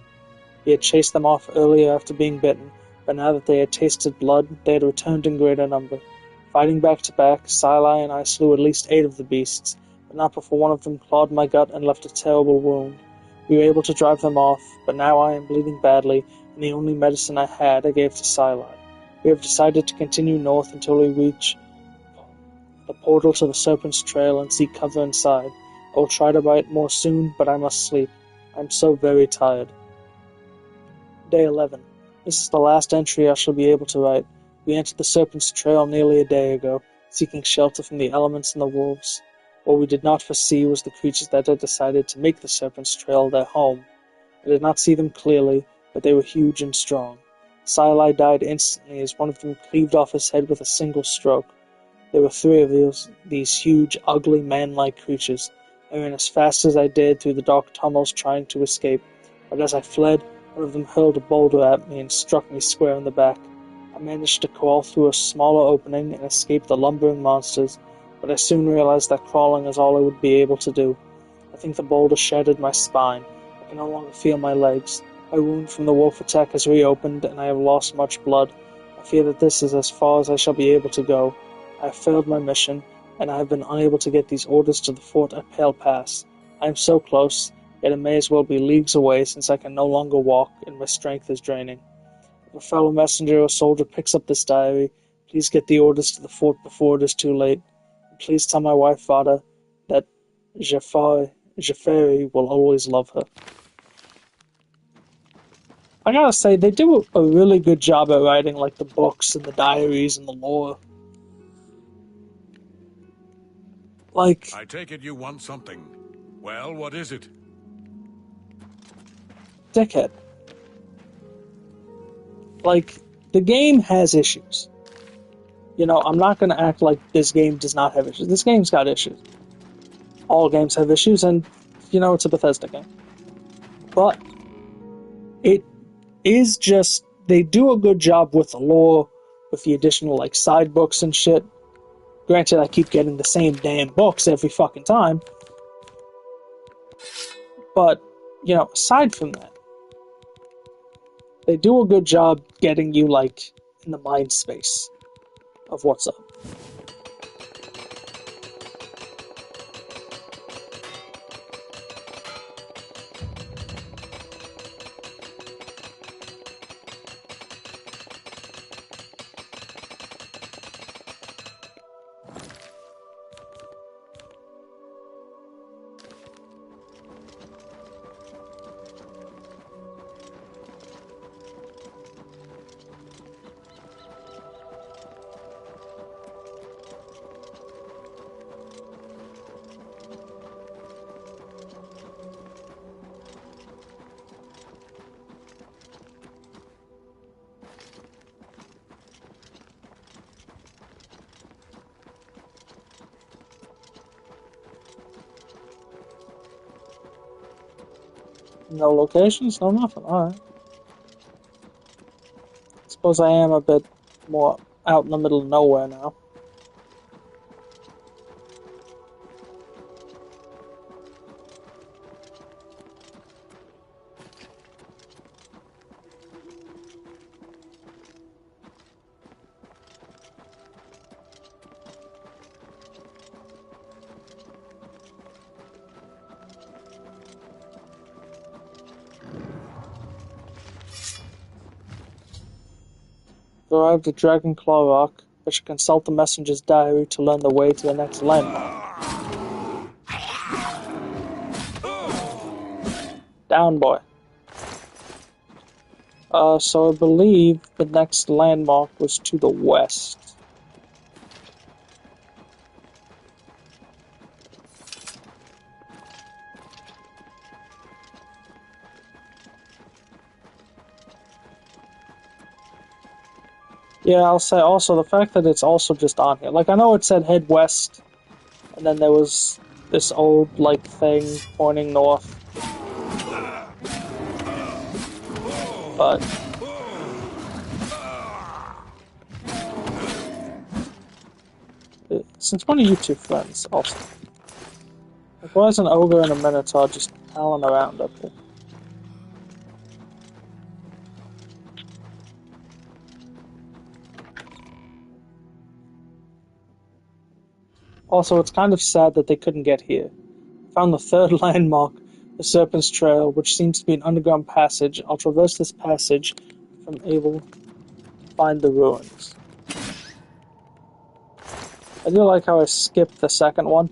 He had chased them off earlier after being bitten, but now that they had tasted blood, they had returned in greater number. Fighting back to back, Sile and I slew at least 8 of the beasts, but not before one of them clawed my gut and left a terrible wound. We were able to drive them off, but now I am bleeding badly, and the only medicine I had I gave to Sile. We have decided to continue north until we reach the portal to the Serpent's Trail and seek cover inside. I will try to write more soon, but I must sleep. I am so very tired. Day 11. This is the last entry I shall be able to write. We entered the Serpent's Trail nearly a day ago, seeking shelter from the elements and the wolves. What we did not foresee was the creatures that had decided to make the Serpent's Trail their home. I did not see them clearly, but they were huge and strong. Sile died instantly as one of them cleaved off his head with a single stroke. There were 3 of these huge, ugly, man-like creatures. I ran as fast as I dared through the dark tunnels trying to escape, but as I fled, one of them hurled a boulder at me and struck me square in the back. I managed to crawl through a smaller opening and escape the lumbering monsters, but I soon realized that crawling is all I would be able to do. I think the boulder shattered my spine. I can no longer feel my legs. My wound from the wolf attack has reopened, and I have lost much blood. I fear that this is as far as I shall be able to go. I have failed my mission, and I have been unable to get these orders to the fort at Pale Pass. I am so close, yet it may as well be leagues away since I can no longer walk, and my strength is draining. If a fellow messenger or soldier picks up this diary, please get the orders to the fort before it is too late. And please tell my wife, Vada, that je ferai Jafari will always love her. I gotta say, they do a really good job at writing, like, the books and the diaries and the lore. Like... I take it you want something. Well, what is it? Dickhead. Like, the game has issues. You know, I'm not gonna act like this game does not have issues. This game's got issues. All games have issues, and, you know, it's a Bethesda game. But it is just, they do a good job with the lore, with the additional, like, side books and shit. Granted, I keep getting the same damn books every fucking time. But, you know, aside from that, they do a good job getting you, like, in the mind space of what's up. No locations, no nothing, alright. Suppose I am a bit more out in the middle of nowhere now. Arrived at Dragonclaw Rock, I should consult the messenger's diary to learn the way to the next landmark. Down, boy. So I believe the next landmark was to the west. Yeah, I'll say also the fact that it's also just on here. Like, I know it said head west, and then there was this old, like, thing pointing north. But... since when are you two friends, also? Like, why is an ogre and a minotaur just palling around up here? Also, it's kind of sad that they couldn't get here. Found the third landmark, the Serpent's Trail, which seems to be an underground passage. I'll traverse this passage if I'm able to find the ruins. I do like how I skipped the second one.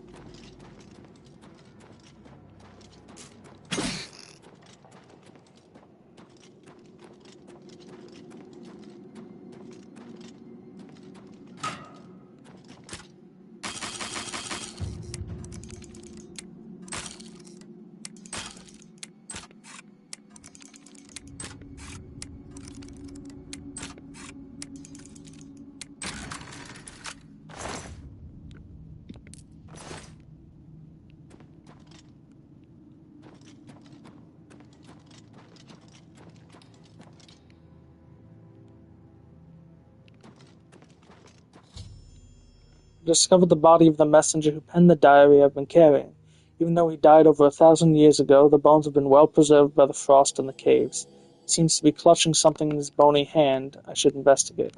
Discovered the body of the messenger who penned the diary I've been carrying. Even though he died over 1,000 years ago, the bones have been well preserved by the frost in the caves. He seems to be clutching something in his bony hand. I should investigate.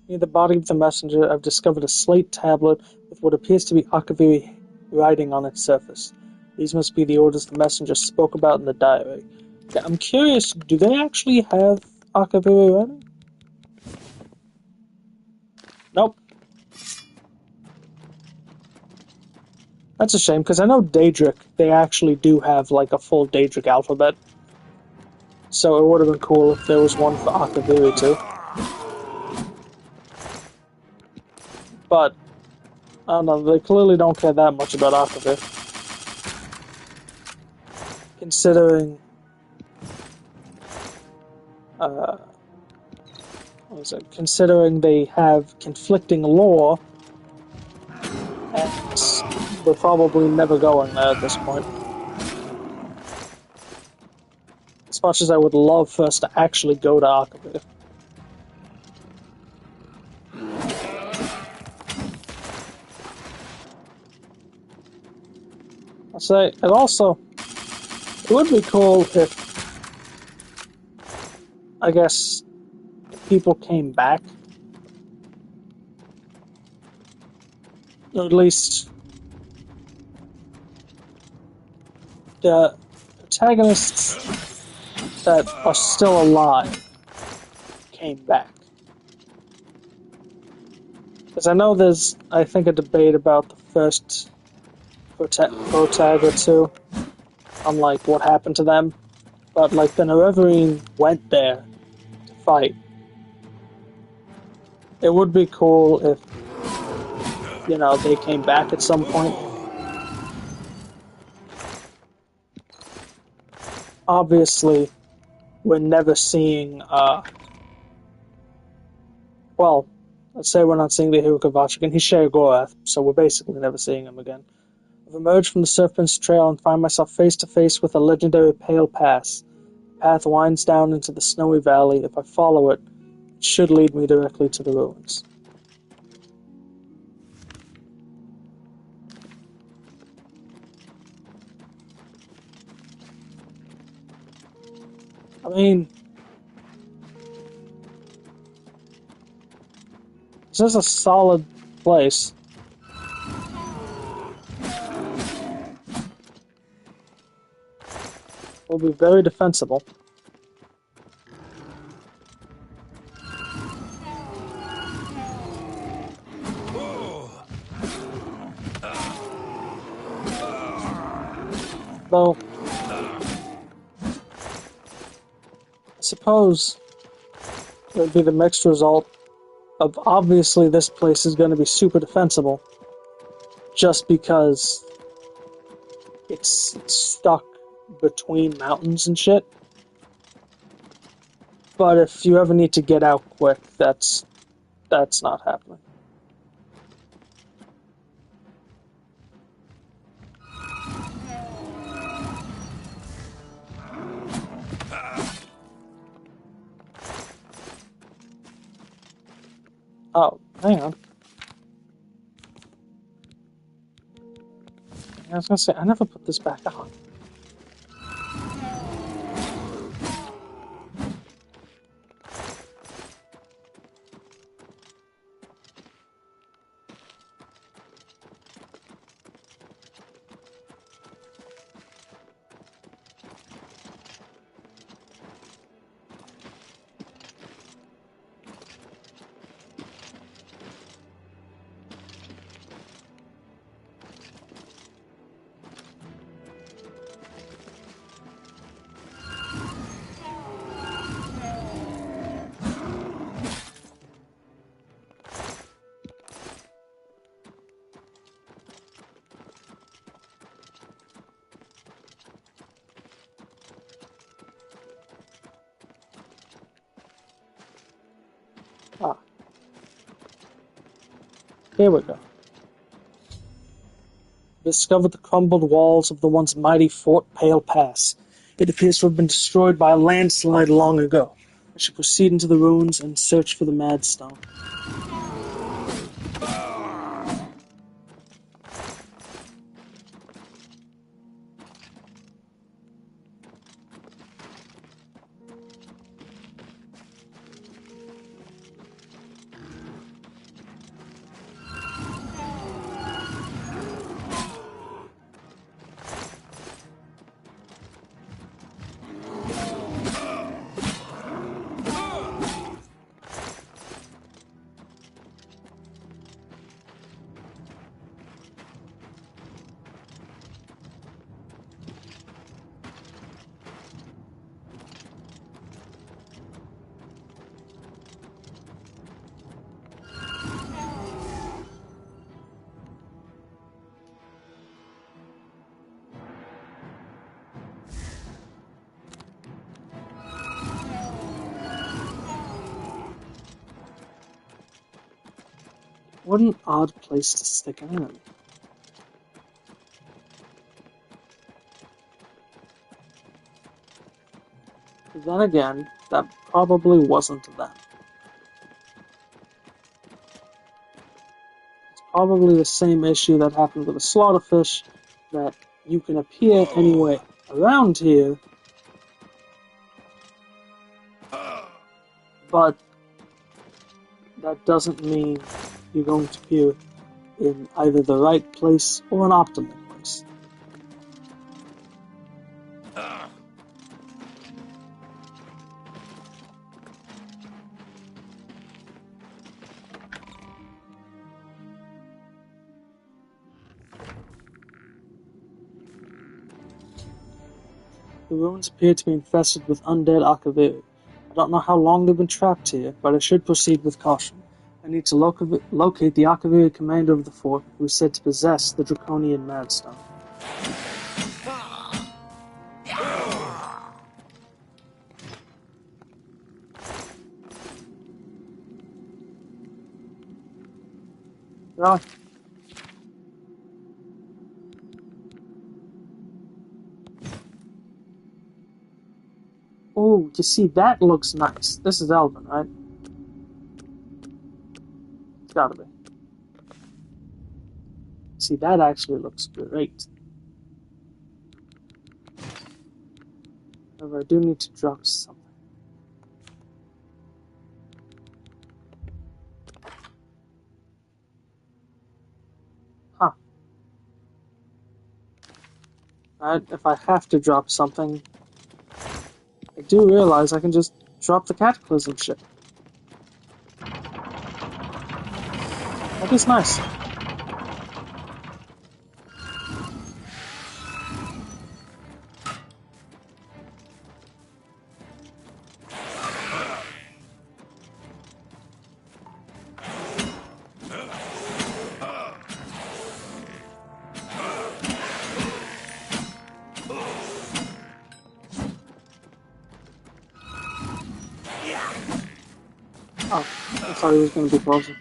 Near the body of the messenger, I've discovered a slate tablet with what appears to be Akaviri writing on its surface. These must be the orders the messenger spoke about in the diary. Okay, I'm curious, do they actually have Akaviri writing? Nope. That's a shame, because I know Daedric, they actually do have like a full Daedric alphabet. So it would have been cool if there was one for Akaviri too. But, I don't know, they clearly don't care that much about Akaviri. Considering, considering they have conflicting lore, and we're probably never going there at this point. As much as I would love for us to actually go to Akavir. I'll say, and also, it would be cool if, I guess, people came back. Or at least the protagonists that are still alive came back. Because I know there's, I think, a debate about the first protag or two, on like what happened to them. But like the Nerevarine went there to fight. It would be cool if, you know, they came back at some point. Obviously, we're never seeing, well, let's say we're not seeing the hero Kavach again. He's Sheogorath, so we're basically never seeing him again. I've emerged from the Serpent's Trail and find myself face to face with a legendary Pale Pass. The path winds down into the snowy valley. If I follow it, it should lead me directly to the ruins. I mean, this is a solid place. Will be very defensible. Though, I suppose it would be the mixed result of obviously this place is going to be super defensible just because it's stuck between mountains and shit. But if you ever need to get out quick, that's not happening. Oh, hang on. I was gonna say, I never put this back on. Ah. Here we go. Discovered the crumbled walls of the once mighty Fort Pale Pass. It appears to have been destroyed by a landslide long ago. I should proceed into the ruins and search for the Mad Stone. What an odd place to stick an enemy. But then again, that probably wasn't them. It's probably the same issue that happened with the slaughterfish, that you can appear anywhere around here, but that doesn't mean you're going to appear in either the right place or an optimal place. The ruins appear to be infested with undead Akaviri. I don't know how long they've been trapped here, but I should proceed with caution. I need to locate the Akaviri commander of the fort, who is said to possess the Draconian Madstone. Right. Oh, you see, that looks nice. This is Elven, right? It's gotta be. See, that actually looks great. However, I do need to drop something. Huh. Alright, if I have to drop something, I do realize I can just drop the Cataclysm ship. That is nice. Oh, I thought he was going to be closer.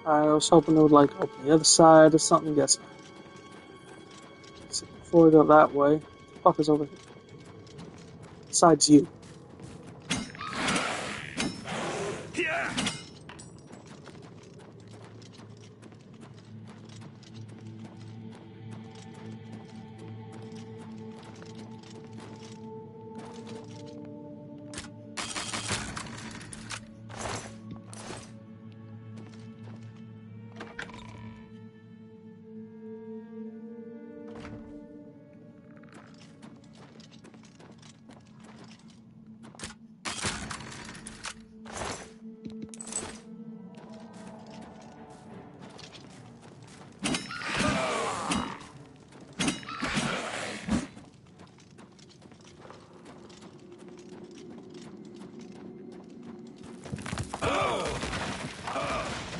I was hoping it would, like, open the other side or something. Guess not. So before we go that way, what the fuck is over here? Besides you.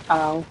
Ow.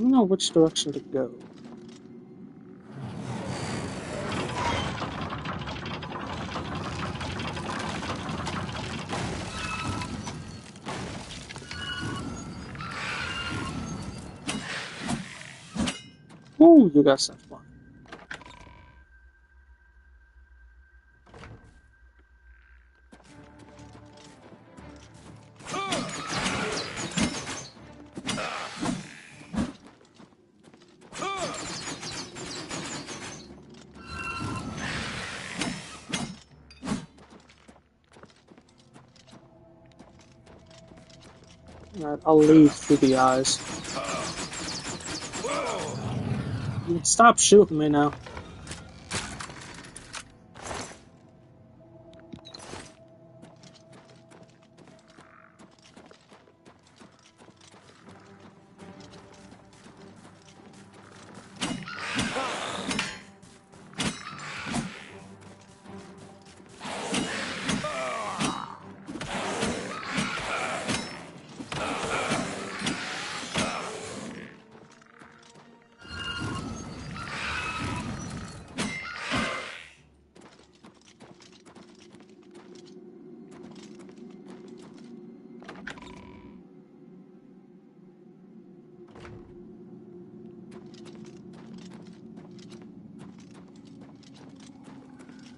don't know which direction to go. Ooh, you got some fun. Alright, I'll leave through the eyes. You can stop shooting me now.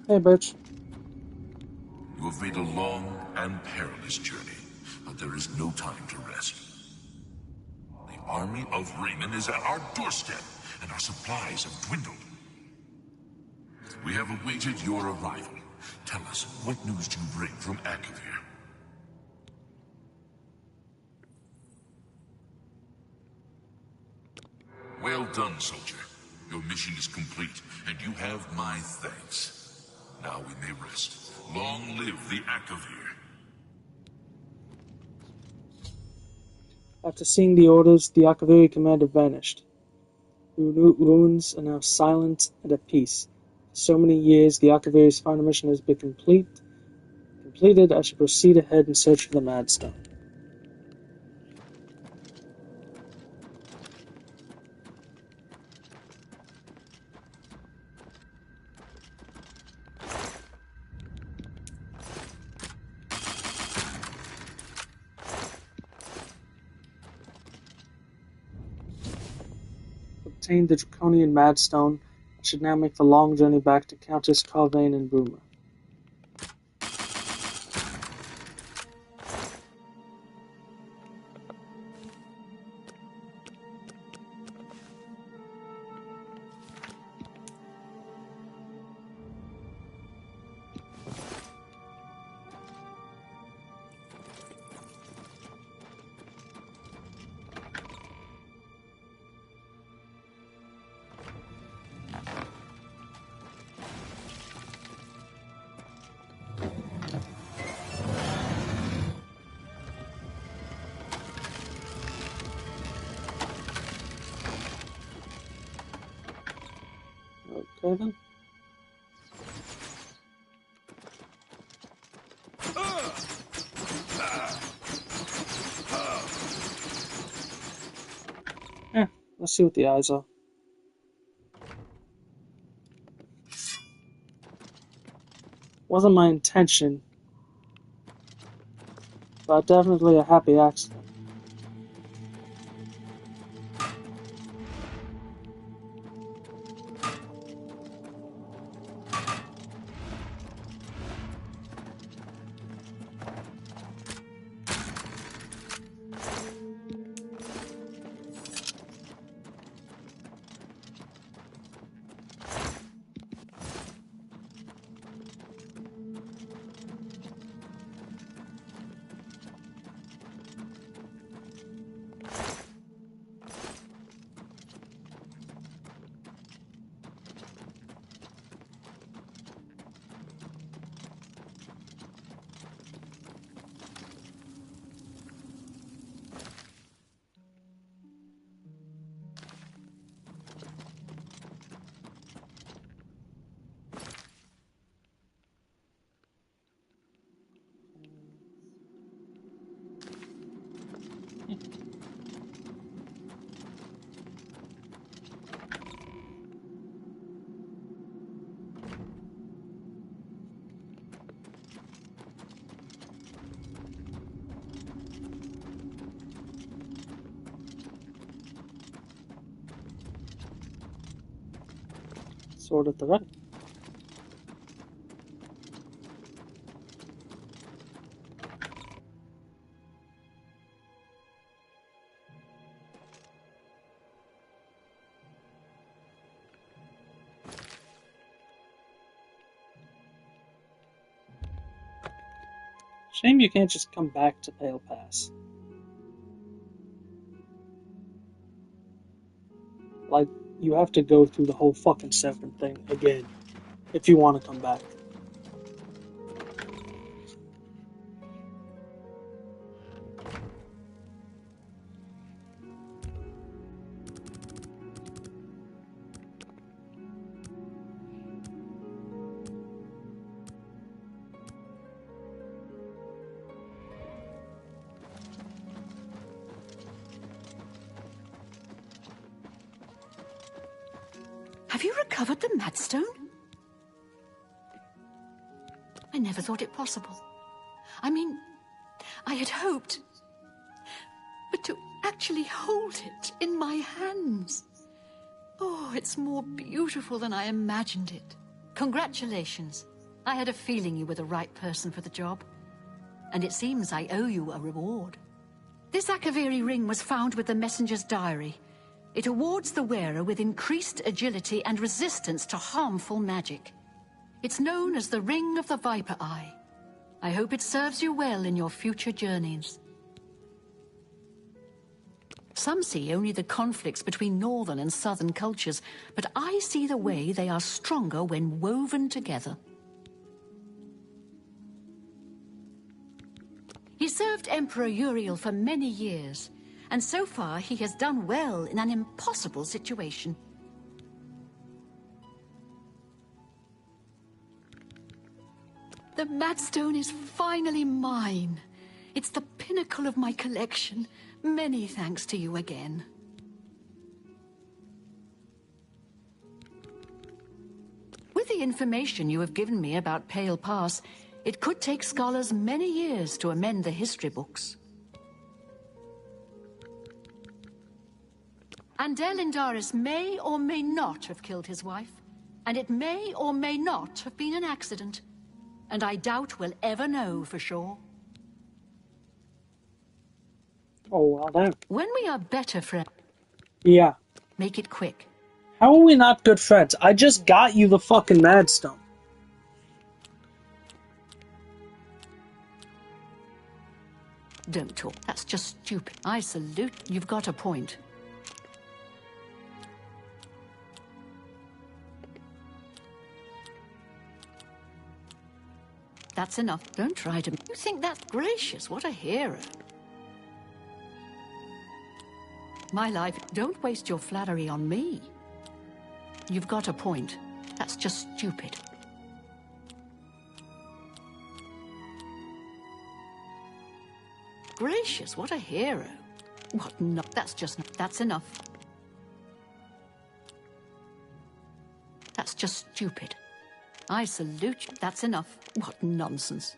Hey, bitch. You have made a long and perilous journey, but there is no time to rest. The army of Raymond is at our doorstep, and our supplies have dwindled. We have awaited your arrival. Tell us, what news do you bring from Akavir? Well done, soldier. Your mission is complete, and you have my thanks. Now we may rest. Long live the Akavir. After seeing the orders, the Akaviri commander vanished. The ruins are now silent and at peace. For so many years, the Akaviri's final mission has been completed. I should proceed ahead in search for the Madstone. Obtained the Draconian Madstone, I should now make the long journey back to Countess Carvain and Bruma. Okay then. Yeah, let's see what the eyes are. Wasn't my intention, but definitely a happy accident. Sword at the ready. Shame you can't just come back to Pale Pass. Like, you have to go through the whole fucking Severn thing again if you want to come back. Have you recovered the Madstone? I never thought it possible. I mean, I had hoped. But to actually hold it in my hands. Oh, it's more beautiful than I imagined it. Congratulations. I had a feeling you were the right person for the job. And it seems I owe you a reward. This Akaviri ring was found with the messenger's diary. It awards the wearer with increased agility and resistance to harmful magic. It's known as the Ring of the Viper Eye. I hope it serves you well in your future journeys. Some see only the conflicts between northern and southern cultures, but I see the way they are stronger when woven together. He served Emperor Uriel for many years, and so far he has done well in an impossible situation. The Madstone is finally mine. It's the pinnacle of my collection. Many thanks to you again. With the information you have given me about Pale Pass, it could take scholars many years to amend the history books. Andel Indaris may or may not have killed his wife, and it may or may not have been an accident, and I doubt we'll ever know for sure. Oh, well then. When we are better friends... Yeah. Make it quick. How are we not good friends? I just got you the fucking Madstone. Don't talk. That's just stupid. I salute. You've got a point. That's enough. Don't try to... You think that's gracious? What a hero. My life... Don't waste your flattery on me. You've got a point. That's just stupid. Gracious, what a hero. What no... That's just... That's enough. That's just stupid. I salute you. That's enough. What nonsense.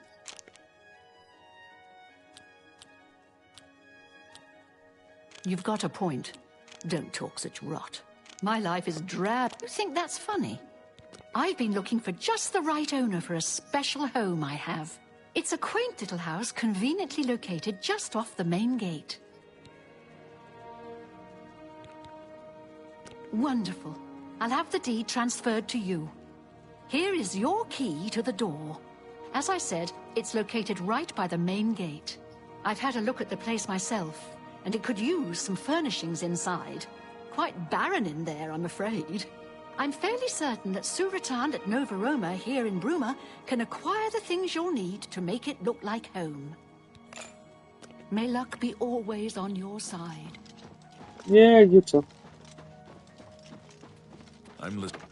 You've got a point. Don't talk such rot. My life is drab. You think that's funny? I've been looking for just the right owner for a special home I have. It's a quaint little house conveniently located just off the main gate. Wonderful. I'll have the deed transferred to you. Here is your key to the door. As I said, it's located right by the main gate. I've had a look at the place myself, and it could use some furnishings inside. Quite barren in there, I'm afraid. I'm fairly certain that Suratan at Nova Roma here in Bruma can acquire the things you'll need to make it look like home. May luck be always on your side. Yeah, you too. I'm listening.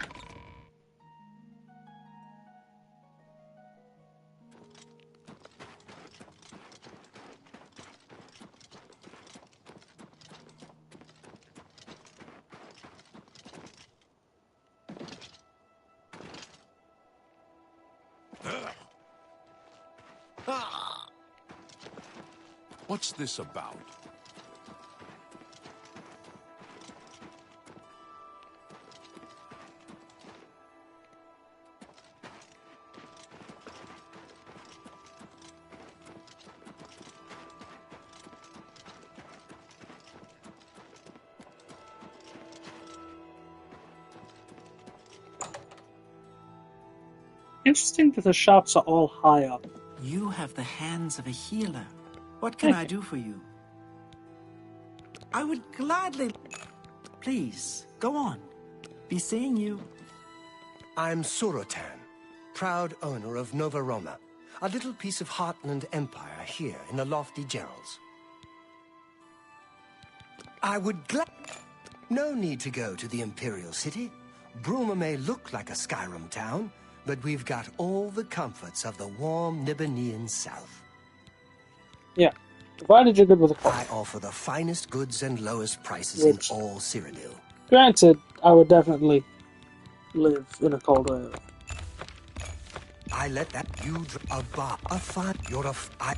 What's this about? Interesting that the shops are all high up. You have the hands of a healer. What can I do for you? I would gladly... Please, go on. Be seeing you. I'm Surotan, proud owner of Nova Roma, a little piece of Heartland Empire here in the lofty Gerals. I would No need to go to the Imperial City. Bruma may look like a Skyrim town, but we've got all the comforts of the warm Nibbanean South. Yeah, provided you're good with the cost. I offer the finest goods and lowest prices Which, in all Cyrodiil. Granted, I would definitely live in a cold area. I let that you a bar a fun. You're a I.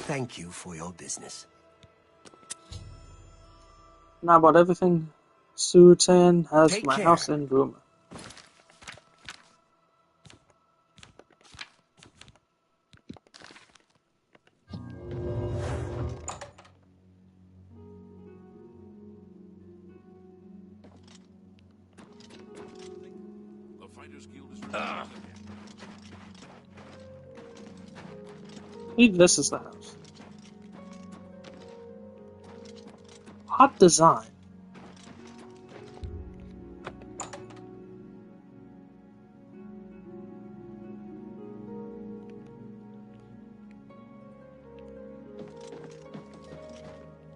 Thank you for your business. Now about everything, Sutan has Take my care. house in Bruma. The Fighters Guild is I believe this is the house. Hot design.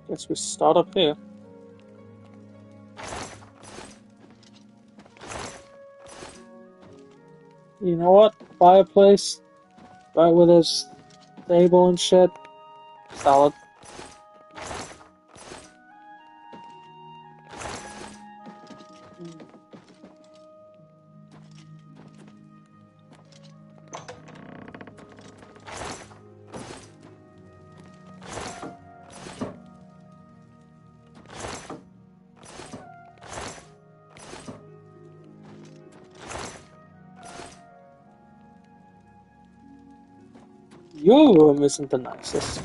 Guess we start up here. You know what? Fireplace, right with his table and shit. Solid. Your room isn't the nicest.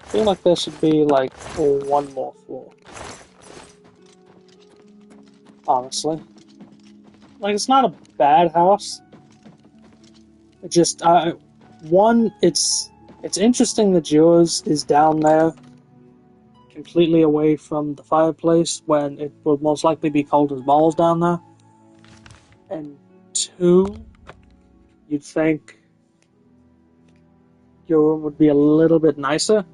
I feel like there should be like one more floor. Honestly. Like, it's not a bad house. It just, it's interesting that yours is down there, completely away from the fireplace, when it would most likely be cold as balls down there. And two, you'd think your room would be a little bit nicer.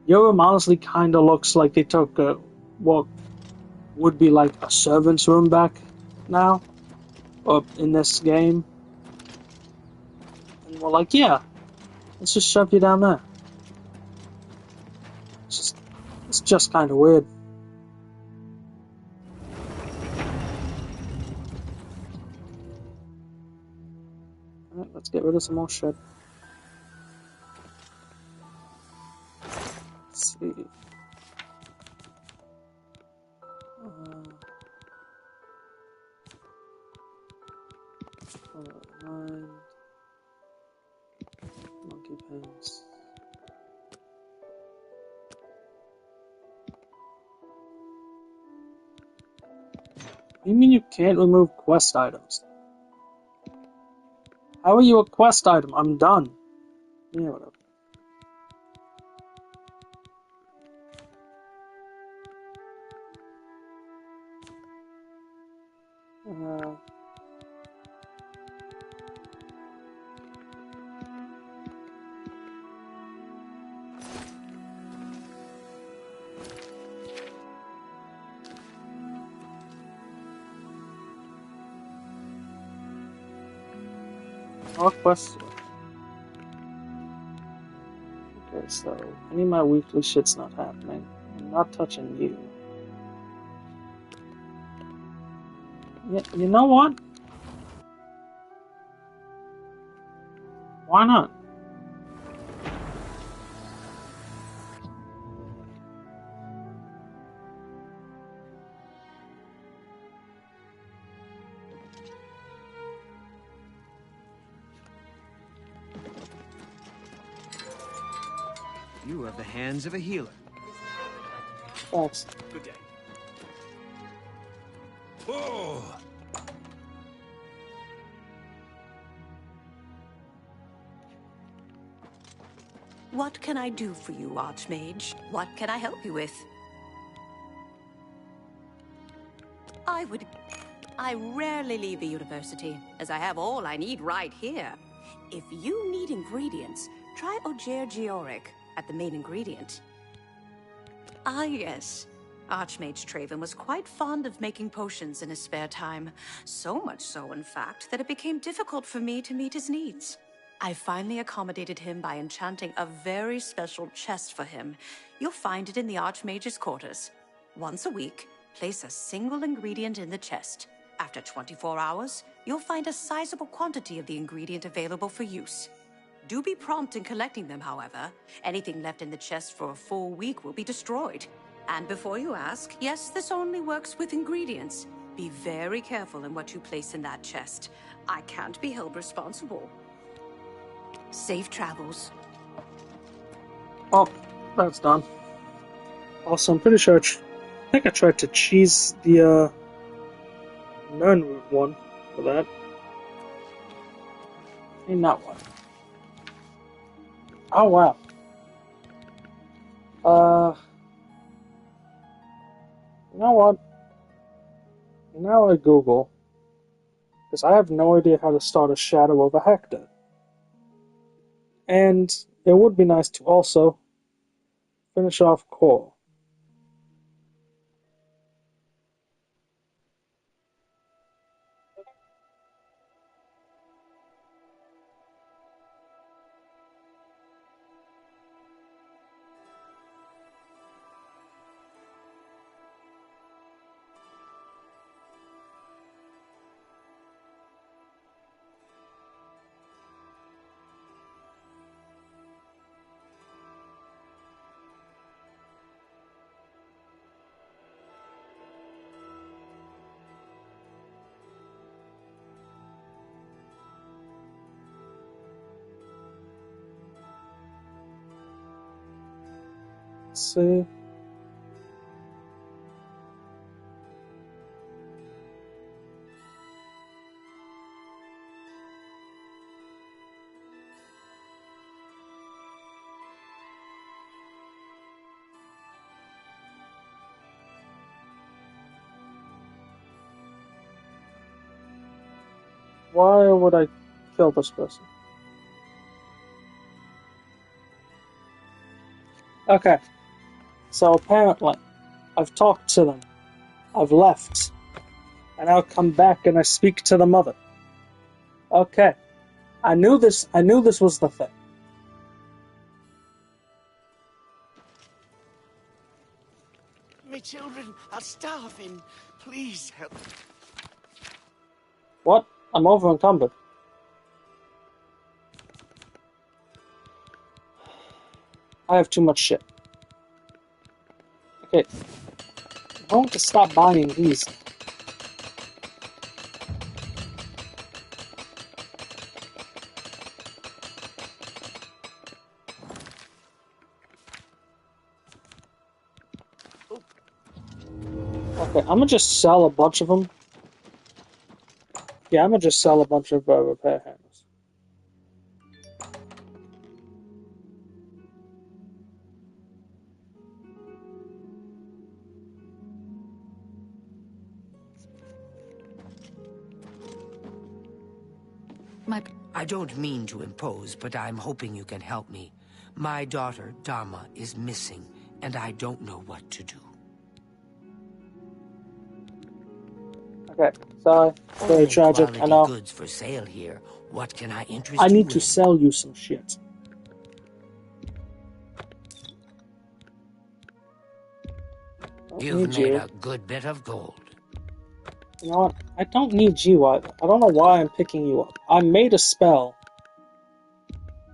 Your room honestly kind of looks like they took what would be like a servant's room back now, or in this game. And we're like, yeah, let's just shove you down there. It's just kind of weird. Alright, let's get rid of some more shit. Let's see. Mind. Monkey pants. What do you mean you can't remove quest items? How are you a quest item? I'm done. Yeah, whatever. More quests. Okay, so any of my weekly shit's not happening. I'm not touching you. You know what? Why not? You have the hands of a healer. Thanks. Good day. Oh! What can I do for you, Archmage? What can I help you with? I rarely leave the university, as I have all I need right here. If you need ingredients, try Ogier Georic at the main ingredient. Ah, yes. Archmage Traven was quite fond of making potions in his spare time. So much so, in fact, that it became difficult for me to meet his needs. I finally accommodated him by enchanting a very special chest for him. You'll find it in the Archmage's quarters. Once a week, place a single ingredient in the chest. After 24 hours, you'll find a sizable quantity of the ingredient available for use. Do be prompt in collecting them, however. Anything left in the chest for a full week will be destroyed. And before you ask, yes, this only works with ingredients. Be very careful in what you place in that chest. I can't be held responsible. Safe travels. Well, that's done. Also, I'm pretty sure I think I tried to cheese the Nernroot one for that. Ain't that one. Oh wow. You know what? Now I Google, because I have no idea how to start a Shadow of a Hector. And it would be nice to also finish off Core. Let's see. Why would I kill this person? Okay. So apparently, I've talked to them. I've left. And I'll come back and I speak to the mother. Okay. I knew this was the thing. My children are starving. Please help. What? I'm over encumbered. I have too much shit. Okay. I'm going to stop buying these. Okay, I'm gonna just sell a bunch of them. Yeah, I'm gonna just sell a bunch of repair hammers. I don't mean to impose, but I'm hoping you can help me. My daughter, Dharma, is missing, and I don't know what to do. Okay, sorry. Very tragic, I know. Goods for sale here. What can I interest I you need to in? sell you some shit. You've made a good bit of gold. You know what? I don't need you. I don't know why I'm picking you up. I made a spell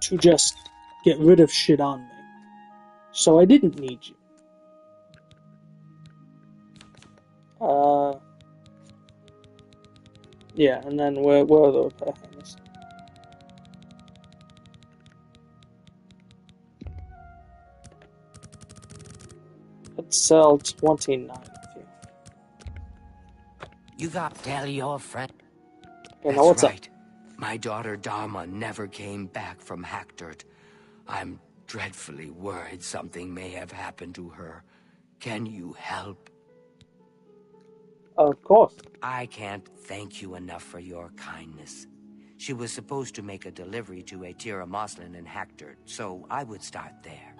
to just get rid of shit on me. So I didn't need you. Yeah, and then where are the repair hammers? Let's sell 29 of you. You got to tell your friend. Okay, now That's what's right. My daughter Dharma never came back from Hackdirt. I'm dreadfully worried something may have happened to her. Can you help? Of course. I can't thank you enough for your kindness. She was supposed to make a delivery to Atira Moslin in Hackdirt, so I would start there.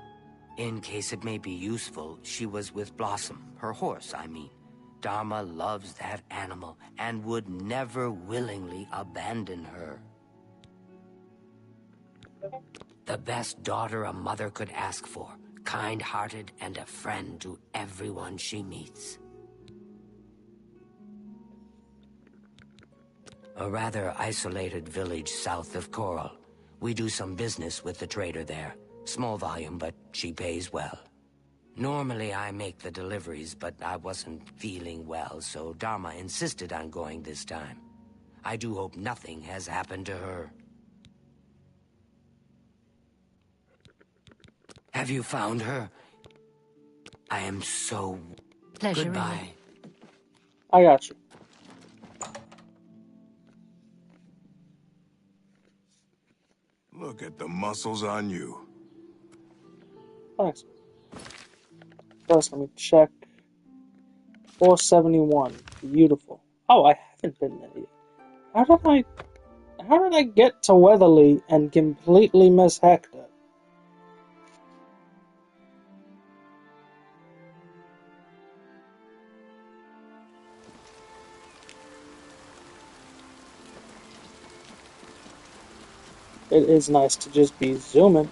In case it may be useful, she was with Blossom, her horse, I mean. Dharma loves that animal and would never willingly abandon her. The best daughter a mother could ask for, kind-hearted and a friend to everyone she meets. A rather isolated village south of Coral. We do some business with the trader there. Small volume, but she pays well. Normally I make the deliveries, but I wasn't feeling well, so Dharma insisted on going this time. I do hope nothing has happened to her. Have you found her? I am so... Pleasure. Goodbye. I got you. Look at the muscles on you. Thanks. First, let me check. 471. Beautiful. Oh, I haven't been there yet. How did I get to Weatherly and completely miss Hector? It is nice to just be zooming.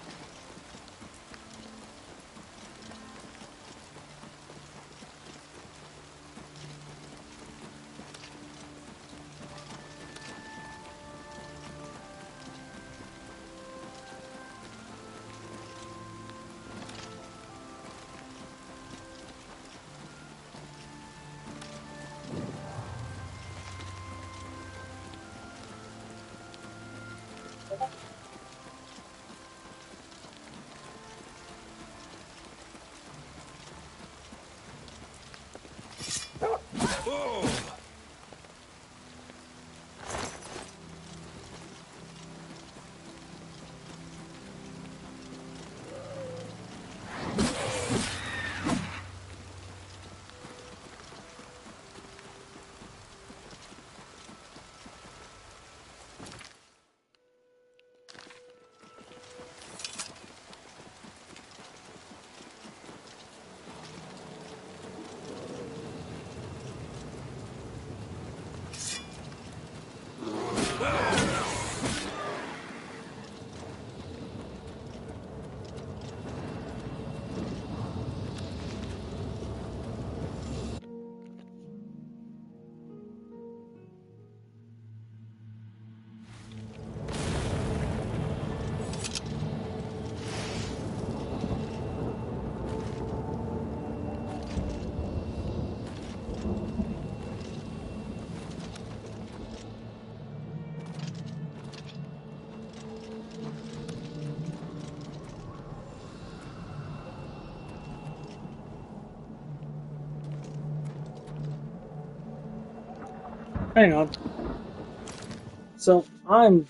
Hang on. So I'm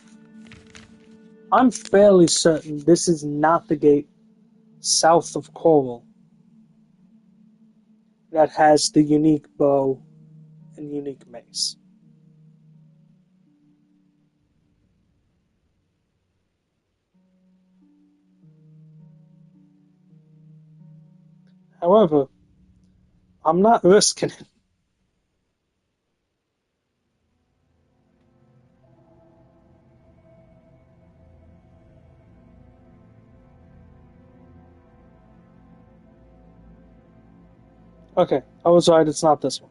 fairly certain this is not the gate south of Coral that has the unique bow and unique mace. However, I'm not risking it. Okay, I was right, it's not this one.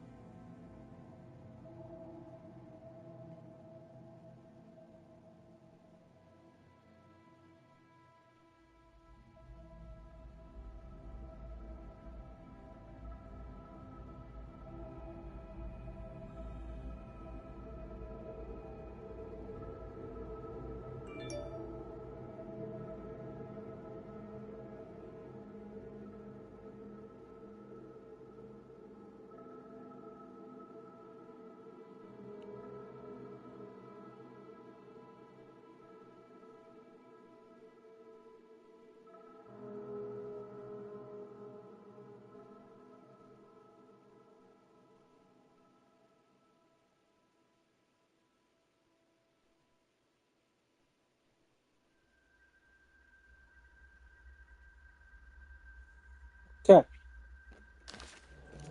Okay.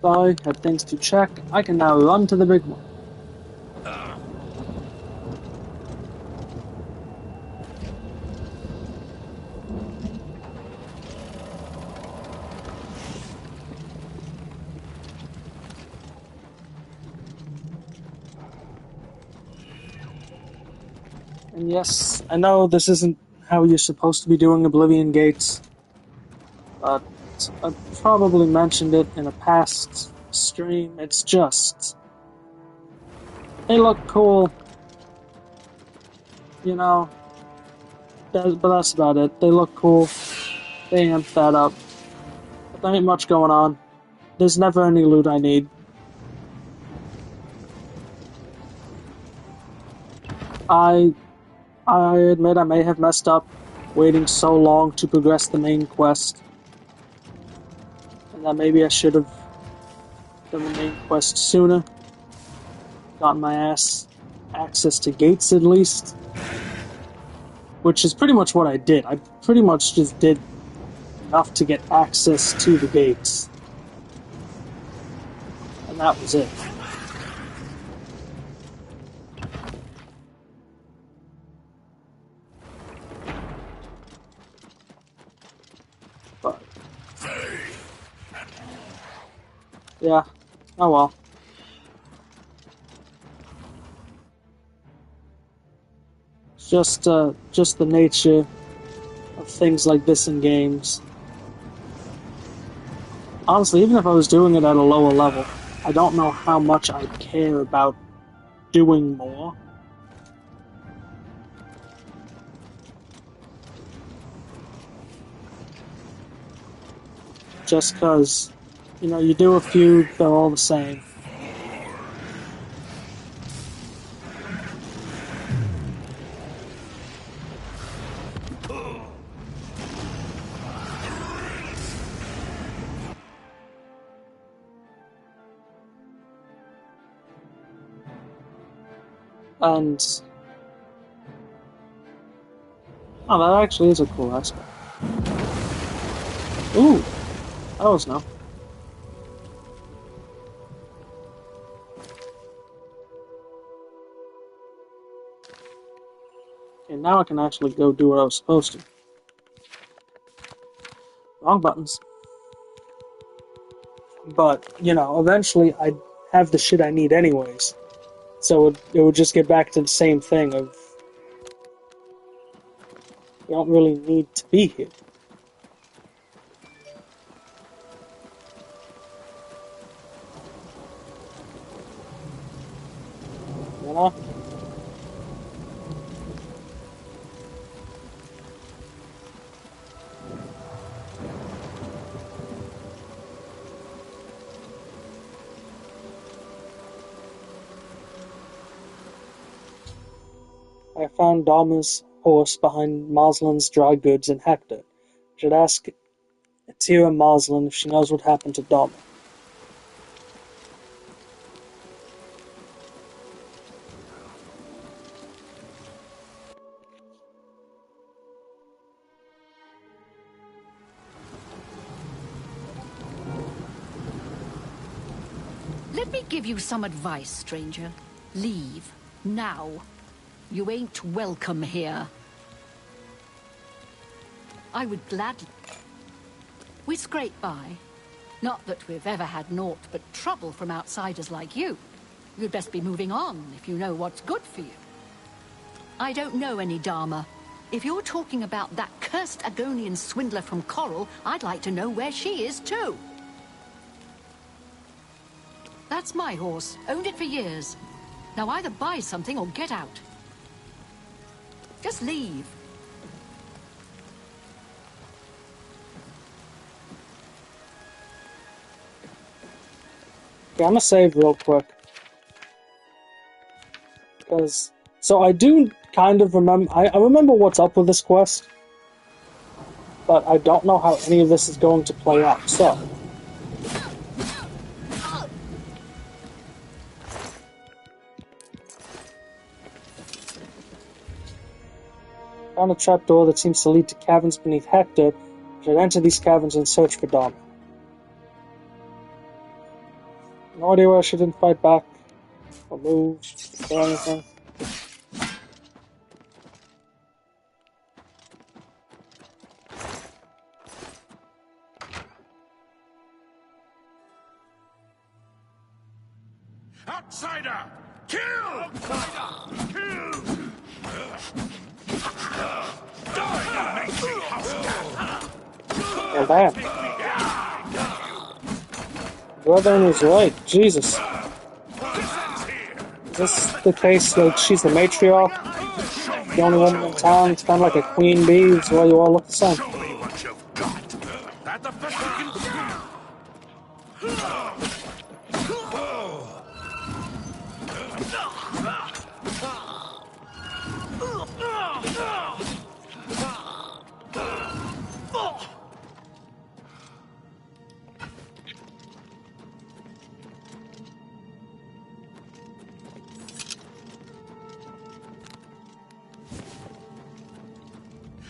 So I had things to check. I can now run to the big one. And yes, I know this isn't how you're supposed to be doing Oblivion Gates, but I probably mentioned it in a past stream. It's just, they look cool, you know, but that's about it. They look cool, they amp that up, but there ain't much going on. There's never any loot I need. I admit I may have messed up waiting so long to progress the main quest, and that maybe I should have done the main quest sooner, gotten my ass access to gates at least, which is pretty much what I did. I pretty much just did enough to get access to the gates, and that was it. But yeah, oh well. It's just the nature of things like this in games. Honestly, even if I was doing it at a lower level, I don't know how much I'd care about doing more. Just because, you know, you do a few, they're all the same. And oh, that actually is a cool aspect. Ooh, that was no. Okay, now I can actually go do what I was supposed to. Wrong buttons. But, you know, eventually I'd have the shit I need anyways. So it would just get back to the same thing of, you don't really need to be here. You know? I found Dharma's horse behind Moslin's dry goods in Hector. I should ask Atira Moslin if she knows what happened to Dharma. Let me give you some advice, stranger. Leave. Now. You ain't welcome here. I would gladly... We scrape by. Not that we've ever had naught but trouble from outsiders like you. You'd best be moving on if you know what's good for you. I don't know any Dharma. If you're talking about that cursed Agonian swindler from Coral, I'd like to know where she is too. That's my horse. Owned it for years. Now either buy something or get out. Just leave. Okay, I'm gonna save real quick. Because, so I do kind of remember, I remember what's up with this quest, but I don't know how any of this is going to play out, so. Found a trapdoor that seems to lead to caverns beneath Hector. I should enter these caverns and search for Dharma. No idea why she didn't fight back or move or anything. Outsider! Kill! Outsider! Kill! Well, damn. Brother is right. Jesus. Is this the case that she's the matriarch? The only woman in town? It's kind of like a queen bee, is why you all look the same. Show me what you've got. That the best you can do.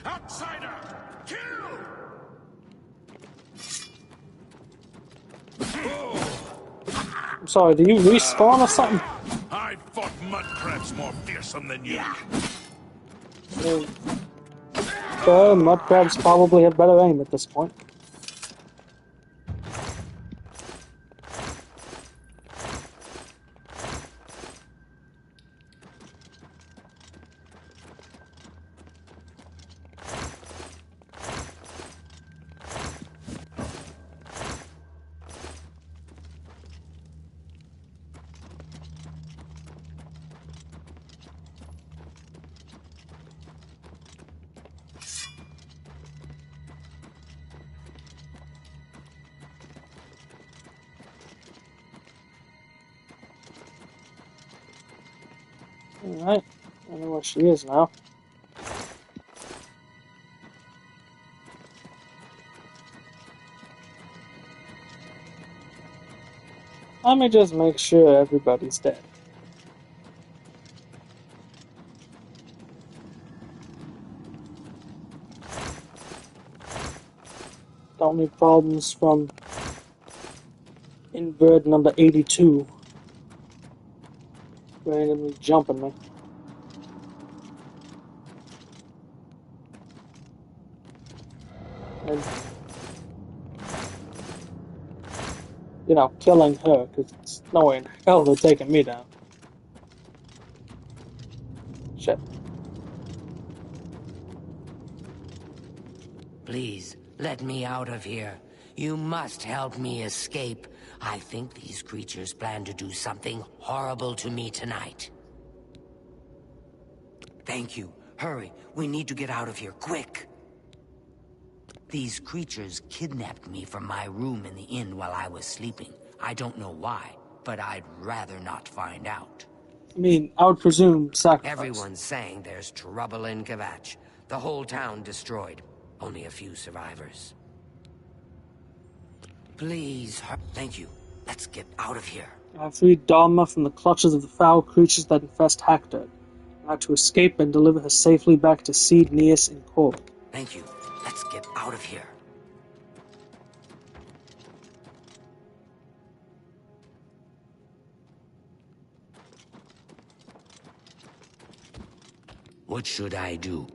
Outsider! Kill! I'm sorry, do you respawn or something? I fought mud crabs more fearsome than you. Mud crabs probably have better aim at this point. Alright, I know where she is now. Let me just make sure everybody's dead. Don't need problems from invert number 82 randomly jumping me. And, you know, killing her, because it's no way in hell they're taking me down. Shit. Please, let me out of here. You must help me escape. I think these creatures plan to do something horrible to me tonight. Thank you. Hurry, we need to get out of here, quick! These creatures kidnapped me from my room in the inn while I was sleeping. I don't know why, but I'd rather not find out. I mean, I would presume sacrifice. Everyone's saying there's trouble in Kvatch. The whole town destroyed. Only a few survivors. Please, thank you. Let's get out of here. I have freed Dharma from the clutches of the foul creatures that infest Hackdirt. I have to escape and deliver her safely back to Seed, Neas, and Corbin. Thank you. Let's get out of here. What should I do?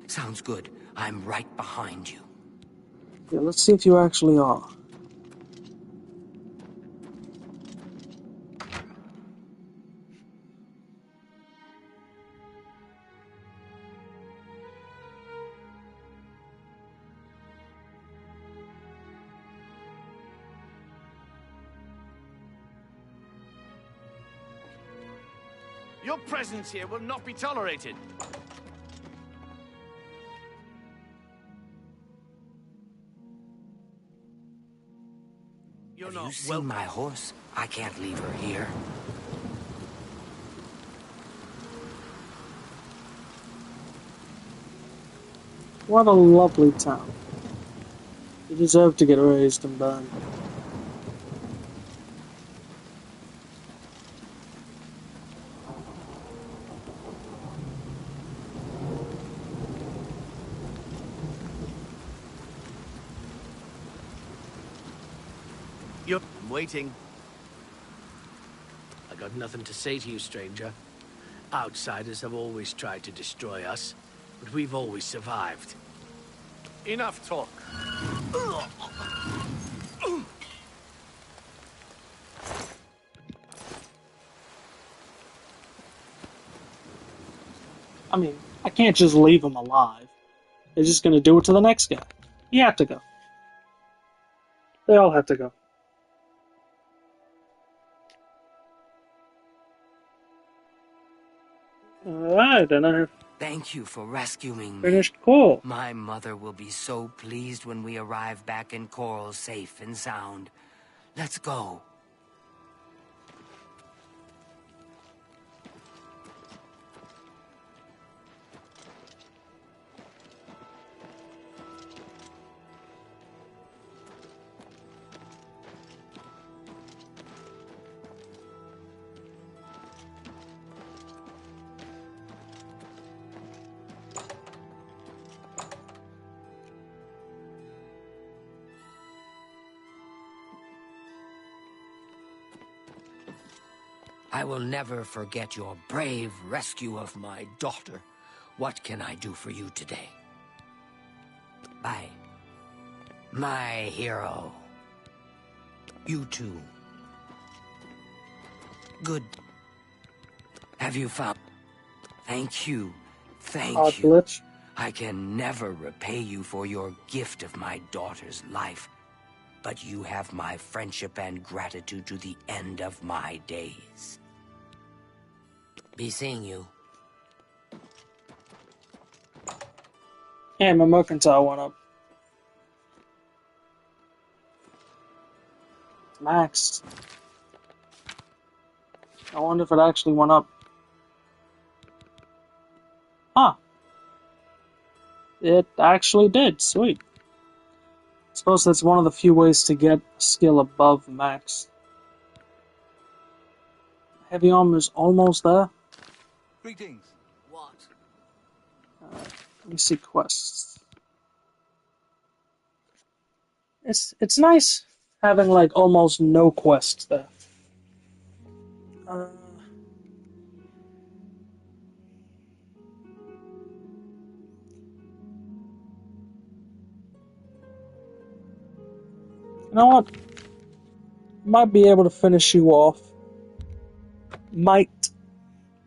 Sounds good. I'm right behind you. Yeah, let's see if you actually are. Your presence here will not be tolerated. You're Have not you seen my horse? I can't leave her here. What a lovely town. You deserve to get raised and burned. I'm waiting. got nothing to say to you, stranger. Outsiders have always tried to destroy us, but we've always survived. Enough talk. I mean, I can't just leave him alive. They're just gonna do it to the next guy. He had to go. They all had to go. Alright, and I Thank you for rescuing me. finished call. My mother will be so pleased when we arrive back in Coral safe and sound. Let's go. I will never forget your brave rescue of my daughter. What can I do for you today? Bye. My hero. You too. Good. Have you found... Thank you. Thank you. Glitch. I can never repay you for your gift of my daughter's life, but you have my friendship and gratitude to the end of my days. Be seeing you. Yeah, my mercantile went up. It's maxed. I wonder if it actually went up. Huh. It actually did. Sweet. I suppose that's one of the few ways to get a skill above max. Heavy armor's almost there. Greetings. What? Let me see quests. It's nice having like almost no quests there. You know what? Might be able to finish you off. Might.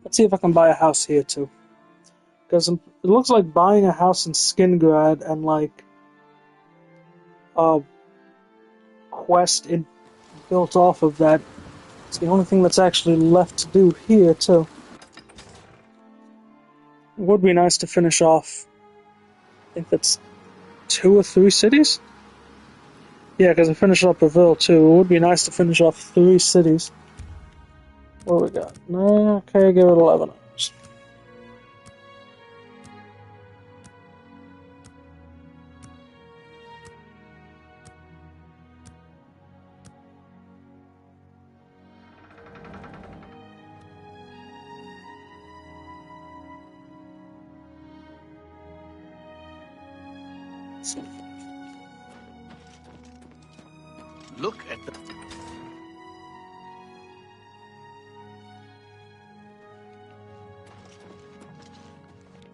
Let's see if I can buy a house here too. Because it looks like buying a house in Skingrad and like a quest built off of that. It's the only thing that's actually left to do here too. It would be nice to finish off. I think that's 2 or 3 cities? Yeah, because I finished up Brazil too. It would be nice to finish off 3 cities. What do we got? No, okay, give it 11 hours. Look at the...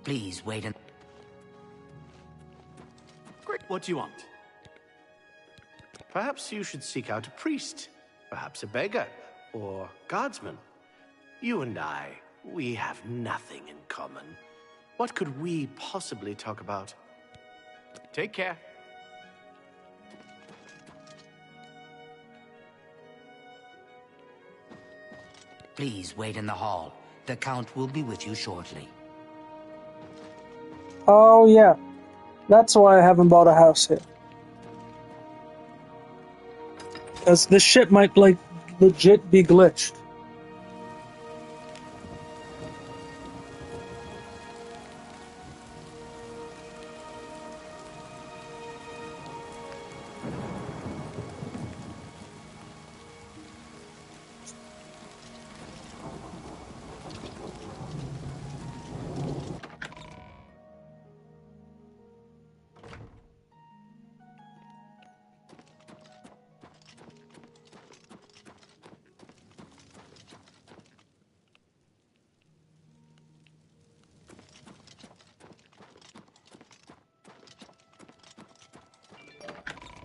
Please wait and... Great. What do you want? Perhaps you should seek out a priest, perhaps a beggar, or guardsman. You and I, we have nothing in common. What could we possibly talk about? Take care. Please wait in the hall. The Count will be with you shortly. Oh yeah, that's why I haven't bought a house here. Because this shit might like legit be glitched.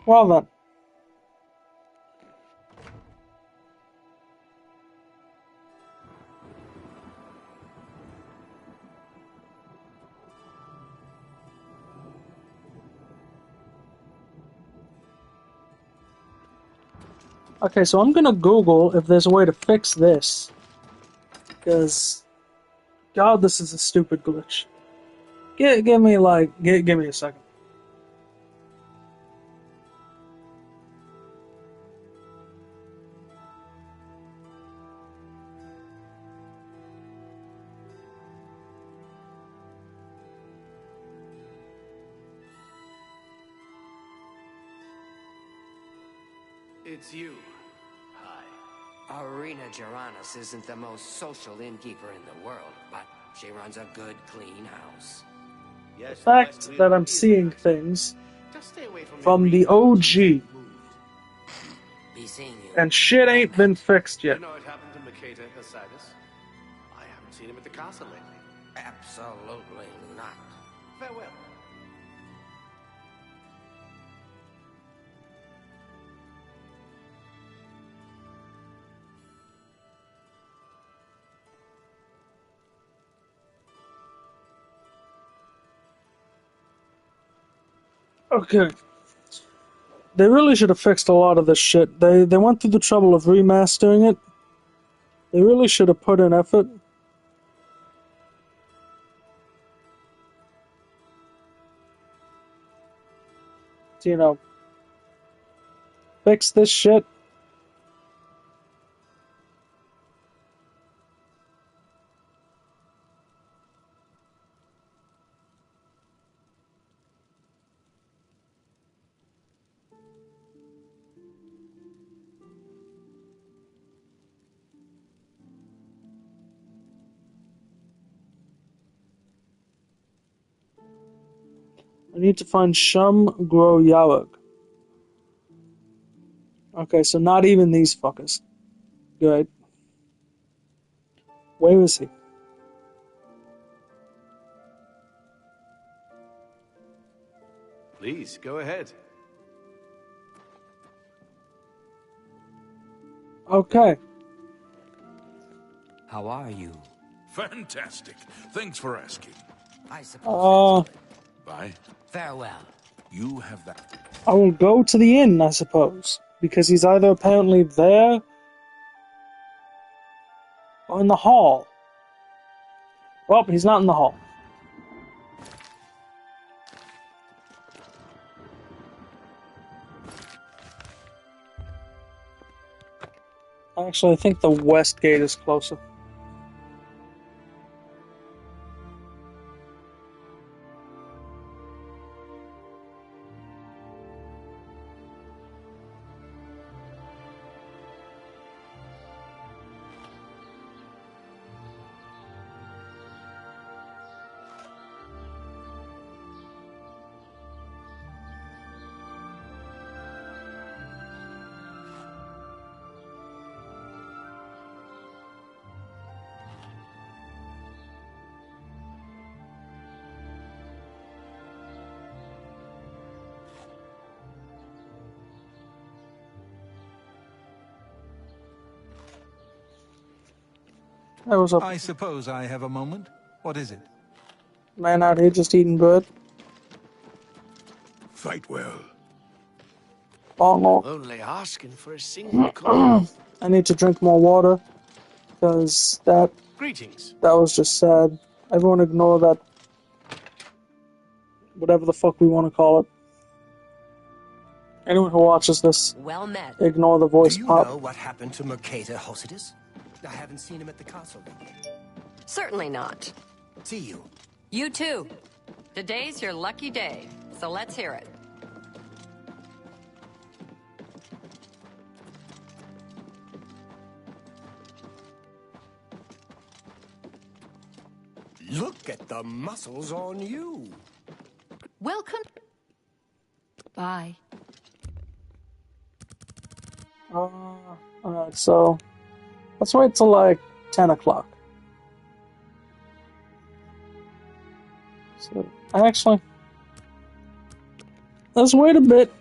Well then. Okay, so I'm gonna Google if there's a way to fix this. Because, God, this is a stupid glitch. Give me give me a second. It's you. Hi. Arena Geranus isn't the most social innkeeper in the world, but she runs a good, clean house. The fact that I'm seeing things Just stay away from from the OG Be seeing you. and shit ain't been fixed yet. You know what happened to Makeda Hasidas? I haven't seen him at the castle lately. Absolutely not. Farewell. Okay. They really should have fixed a lot of this shit. They went through the trouble of remastering it. They really should have put in effort. To, you know, fix this shit. I need to find Shum Gro Yawag. Okay, so not even these fuckers. Good. Where is he? Please, go ahead. Okay. How are you? Fantastic. Thanks for asking. I suppose Bye. Farewell. You have that. I will go to the inn, I suppose. Because he's either apparently there or in the hall. Well, he's not in the hall. Actually, I think the west gate is closer. Hey, what's up? I suppose I have a moment. What is it? Man out here just eating bread. Fight well. Oh no. Only asking for a single call. I need to drink more water. Because Greetings. that was just sad. Everyone ignore that. Whatever the fuck we want to call it. Anyone who watches this, Well met. ignore the voice Do you pop. know what happened to Makeda Hasidas? I haven't seen him at the castle lately. Certainly not. See you. You too. Today's your lucky day, so let's hear it. Look at the muscles on you. Welcome. Bye. Alright, so let's wait till like 10 o'clock. So, actually, let's wait a bit.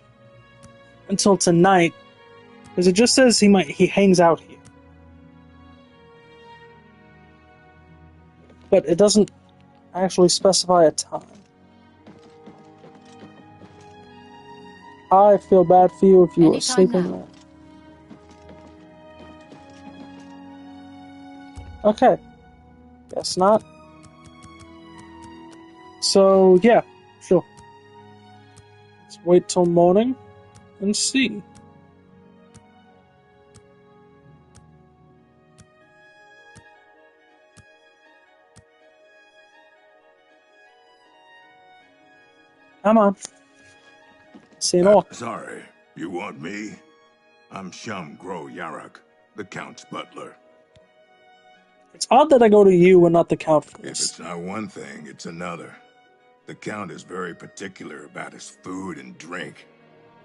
until tonight, because it just says he hangs out here. But it doesn't actually specify a time. I feel bad for you if you were Anytime sleeping now. there. Okay. Guess not. So, yeah, sure. Let's wait till morning and see. Come on. See more. Sorry, you want me? I'm Shum Gro Yarak, the Count's butler. It's odd that I go to you and not the Count for If this. it's not one thing, it's another. The Count is very particular about his food and drink.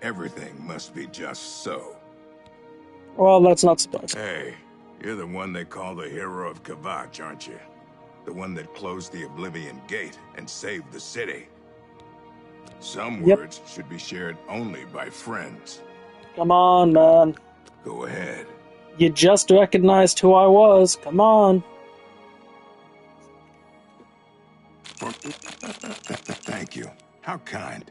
Everything must be just so. Well, that's not surprising. Hey, you're the one they call the hero of Kvatch, aren't you? The one that closed the Oblivion Gate and saved the city. Some words should be shared only by friends. Come on, man. Go ahead. You just recognized who I was. Come on. Thank you. How kind.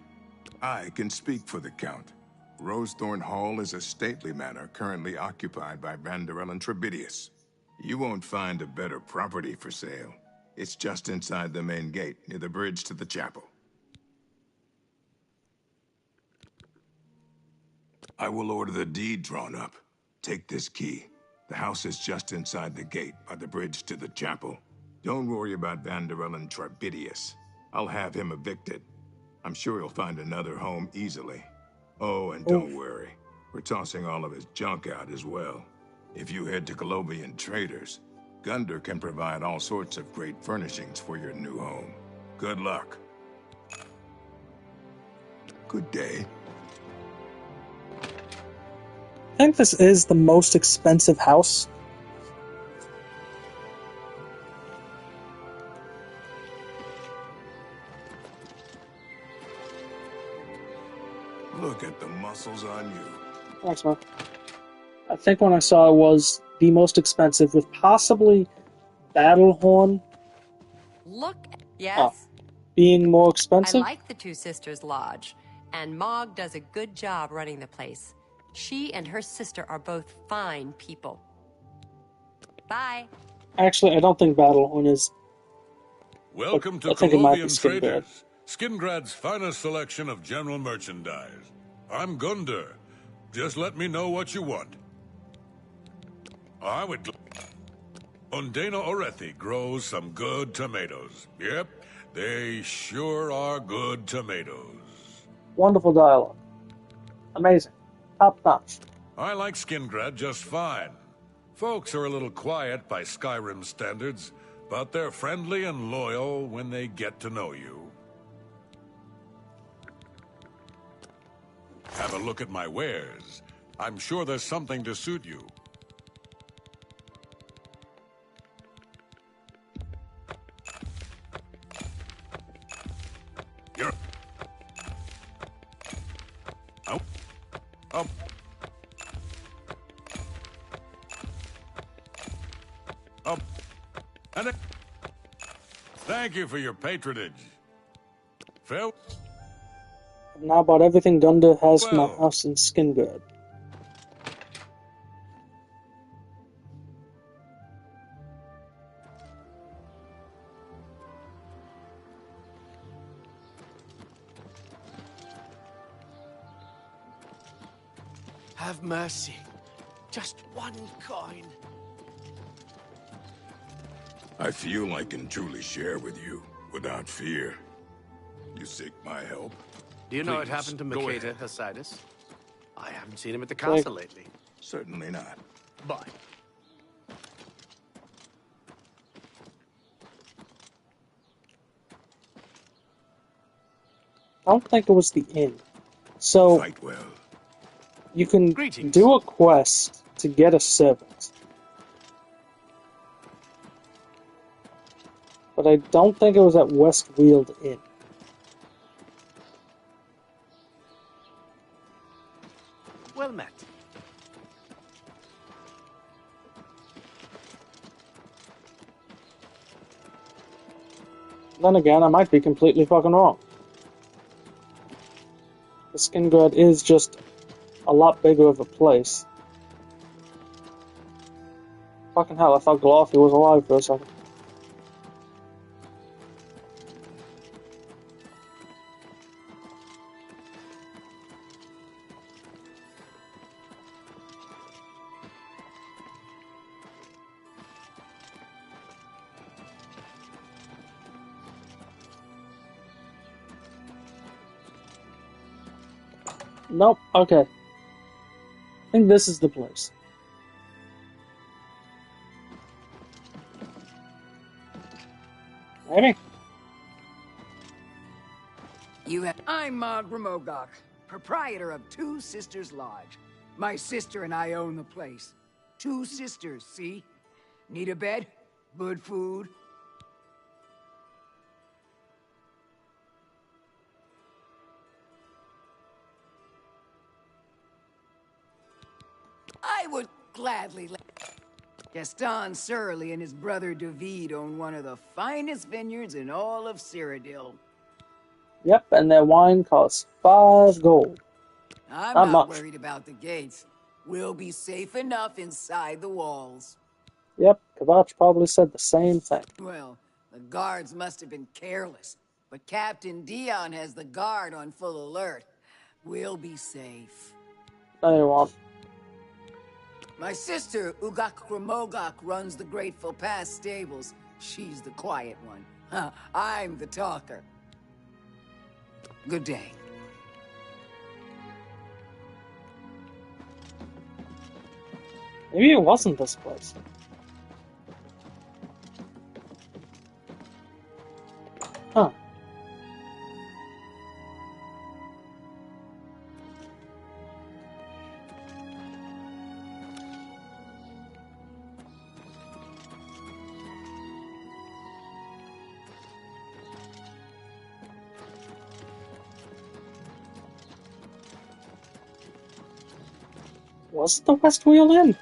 I can speak for the Count. Rosethorn Hall is a stately manor currently occupied by Vanderel and Trebidius. You won't find a better property for sale. It's just inside the main gate, near the bridge to the chapel. I will order the deed drawn up. Take this key. The house is just inside the gate, by the bridge to the chapel. Don't worry about Vanderel and Trebidius. I'll have him evicted. I'm sure he'll find another home easily. Oh, and don't worry. We're tossing all of his junk out as well. If you head to Colovian Traders, Gunder can provide all sorts of great furnishings for your new home. Good luck. Good day. I think this is the most expensive house. Look at the muscles on you. Thanks, man. I think when I saw it was the most expensive, with possibly Battlehorn Look, yes? being more I expensive. like the Two Sisters Lodge, and Mog does a good job running the place. She and her sister are both fine people. Bye. Actually, I don't think Battlehorn is. Welcome to I think it might be Colovian Skingrad. Traders, Skingrad's finest selection of general merchandise. I'm Gunder. Just let me know what you want. I would... Undana Orethi grows some good tomatoes. Yep, they sure are good tomatoes. Wonderful dialogue. Amazing. Top notch. I like Skingrad just fine. Folks are a little quiet by Skyrim standards, but they're friendly and loyal when they get to know you. Have a look at my wares. I'm sure there's something to suit you. You're... Oh. Oh. Oh. And thank you for your patronage. Phil? I've now bought everything Gunder has for my house in Skingard. Have mercy. Just one coin. I feel I can truly share with you, without fear. You seek my help? Do you know what Please, happened to go Makeda ahead. Hasidus? I haven't seen him at the castle lately. Certainly not. Bye. I don't think it was the inn. So, Fight well. you can do a quest to get a servant. But I don't think it was at Westweald Inn. Well met. Then again, I might be completely fucking wrong. The Skingrad is just a lot bigger of a place. Fucking hell, I thought Glothy was alive for a second. Nope, okay. I think this is the place. Maybe? I'm Gromogok, proprietor of Two Sisters Lodge. My sister and I own the place. Two sisters, see? Need a bed? Good food? I would gladly let... Gaston Surly and his brother David own one of the finest vineyards in all of Cyrodiil. Yep, and their wine costs 5 gold. I'm Not not much. worried about the gates. We'll be safe enough inside the walls. Yep, Kavach probably said the same thing. Well, the guards must have been careless, but Captain Dion has the guard on full alert. We'll be safe. No, you won't. My sister, Ugak Gromogok, runs the Grateful Pass stables. She's the quiet one. I'm the talker. Good day. Maybe it wasn't this place. Huh. Was it the West Wheel Inn?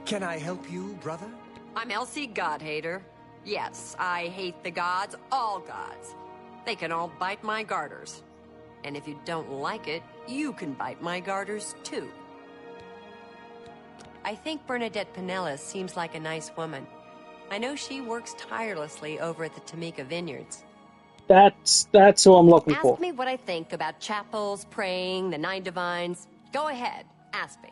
Can I help you, brother? I'm Elsie Godhater. Yes, I hate the gods, all gods. They can all bite my garters. And if you don't like it, you can bite my garters too. I think Bernadette Pinellas seems like a nice woman. I know she works tirelessly over at the Tamika Vineyards. That's who I'm looking for. Ask me what I think about chapels, praying, the Nine Divines. Go ahead, ask me.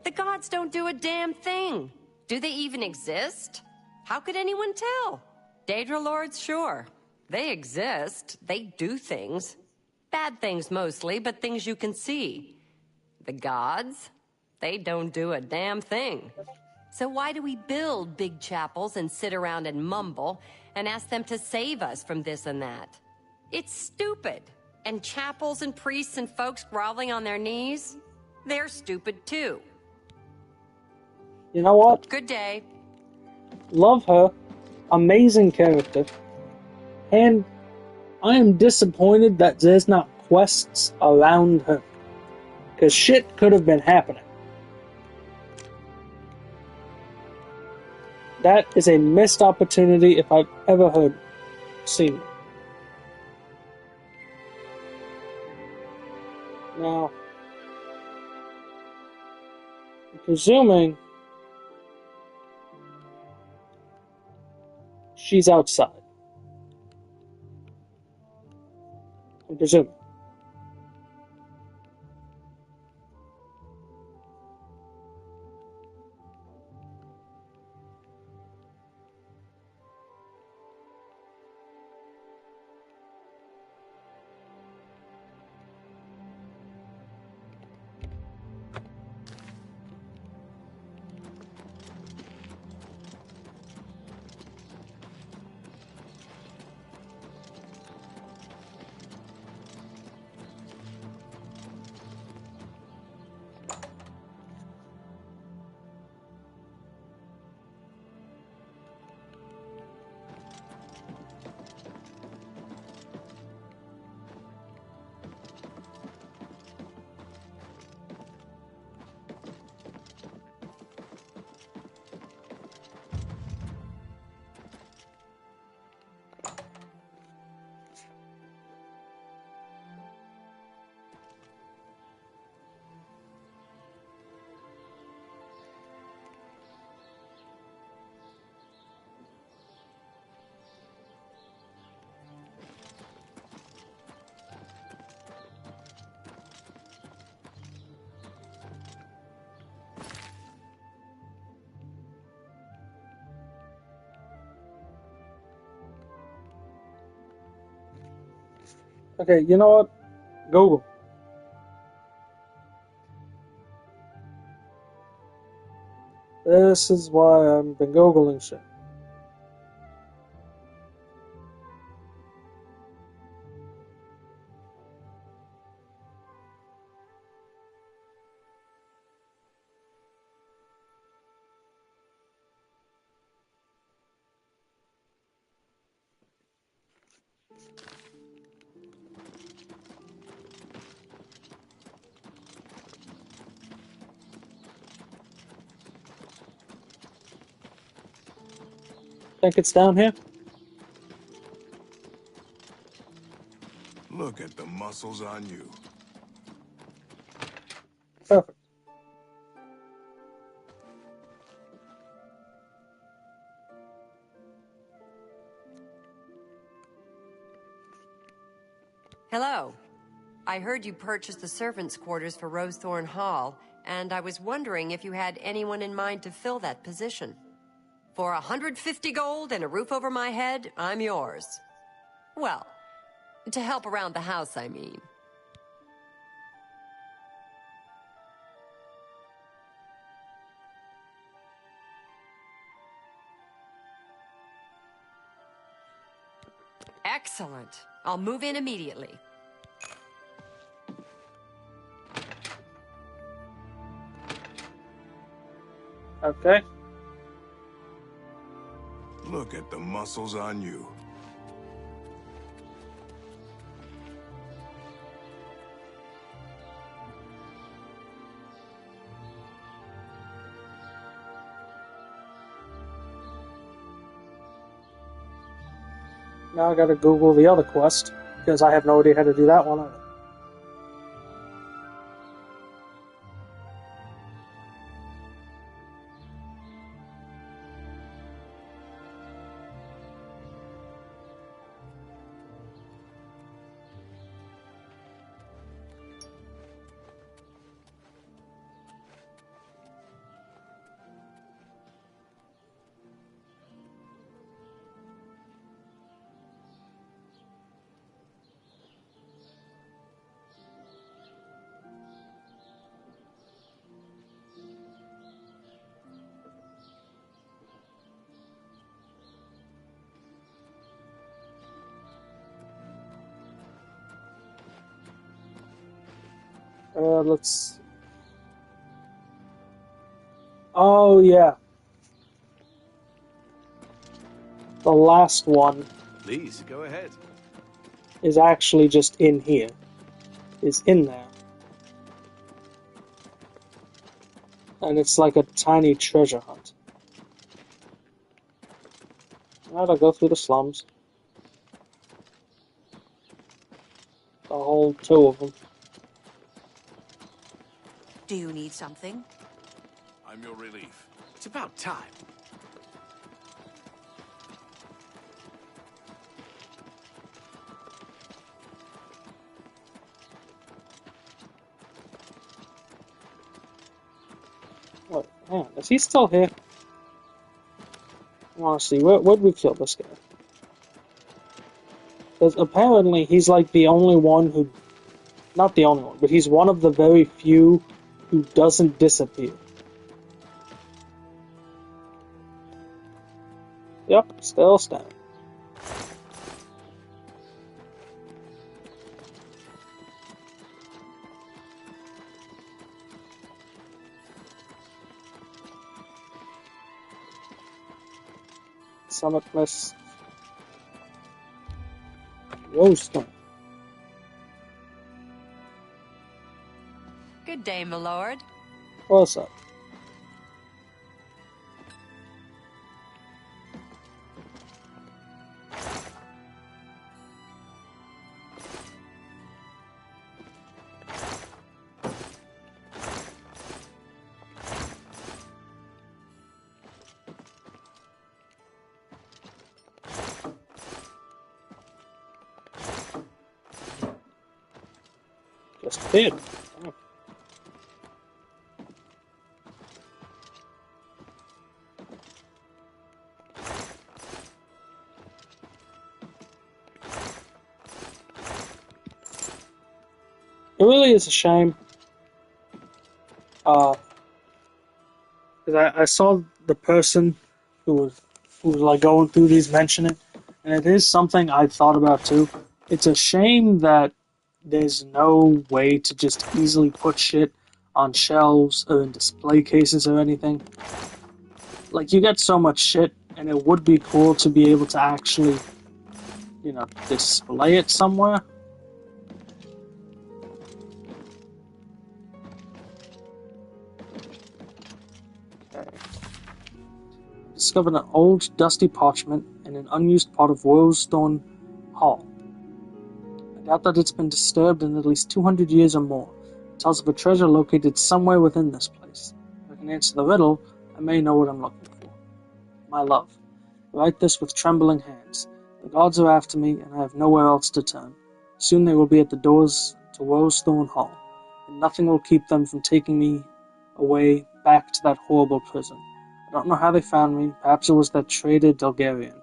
The gods don't do a damn thing. Do they even exist? How could anyone tell? Daedra Lords, sure. They exist. They do things. Bad things mostly, but things you can see. The gods? They don't do a damn thing. So why do we build big chapels and sit around and mumble and ask them to save us from this and that? It's stupid. And chapels and priests and folks groveling on their knees? They're stupid too. You know what? Good day. Love her. Amazing character. And I am disappointed that there's not quests around her. Because shit could have been happening. That is a missed opportunity if I've ever seen it. Now, I'm presuming she's outside. I'm presuming. Okay, you know what? Google. This is why I've been Googling shit. Think it's down here? Look at the muscles on you. Perfect. Hello. I heard you purchased the servants' quarters for Rosethorn Hall, and I was wondering if you had anyone in mind to fill that position. For 150 gold and a roof over my head, I'm yours. Well, to help around the house, I mean. Excellent. I'll move in immediately. Okay. Look at the muscles on you. Now I gotta Google the other quest, because I have no idea how to do that one either. Let's... Oh, yeah. The last one Please, go ahead. is actually just in here. Is in there. And it's like a tiny treasure hunt. Alright, I'll go through the slums. The whole two of them. Do you need something? I'm your relief. It's about time. Wait, hang on, is he still here? I want to see, where'd we kill this guy? Because apparently he's like the only one who... Not the only one, but he's one of the very few who doesn't disappear. Yep, still standing. Summit Quest. Rosethorn. Good day, my lord. What's up? Just did. Oh. It really is a shame. Because I saw the person who was like going through these mention it, and it is something I thought about too. It's a shame that there's no way to just easily put shit on shelves or in display cases or anything. Like, you get so much shit, and it would be cool to be able to actually, display it somewhere. Okay. Discovered an old, dusty parchment in an unused part of Rosethorn Hall. I doubt that it's been disturbed in at least 200 years or more. It tells of a treasure located somewhere within this place. If I can answer the riddle, I may know what I'm looking for. My love, write this with trembling hands. The gods are after me, and I have nowhere else to turn. Soon they will be at the doors to Rosethorn Hall, and nothing will keep them from taking me away back to that horrible prison. I don't know how they found me. Perhaps it was that traitor Delgarian.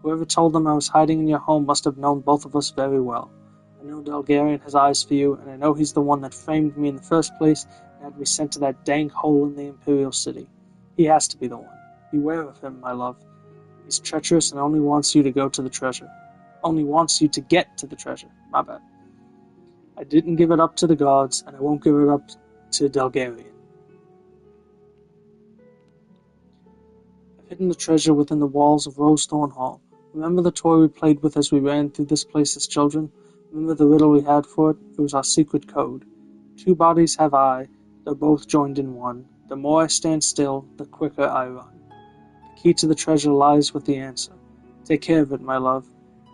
Whoever told them I was hiding in your home must have known both of us very well. I know Delgarian has eyes for you, and I know he's the one that framed me in the first place and had me sent to that dank hole in the Imperial City. He has to be the one. Beware of him, my love. He's treacherous and only wants you to go to the treasure. Only wants you to get to the treasure. My bad. I didn't give it up to the gods, and I won't give it up to Delgarian. I've hidden the treasure within the walls of Rosethorn Hall. Remember the toy we played with as we ran through this place as children? Remember the riddle we had for it? It was our secret code. 2 bodies have I, though both joined in one. The more I stand still, the quicker I run. The key to the treasure lies with the answer. Take care of it, my love.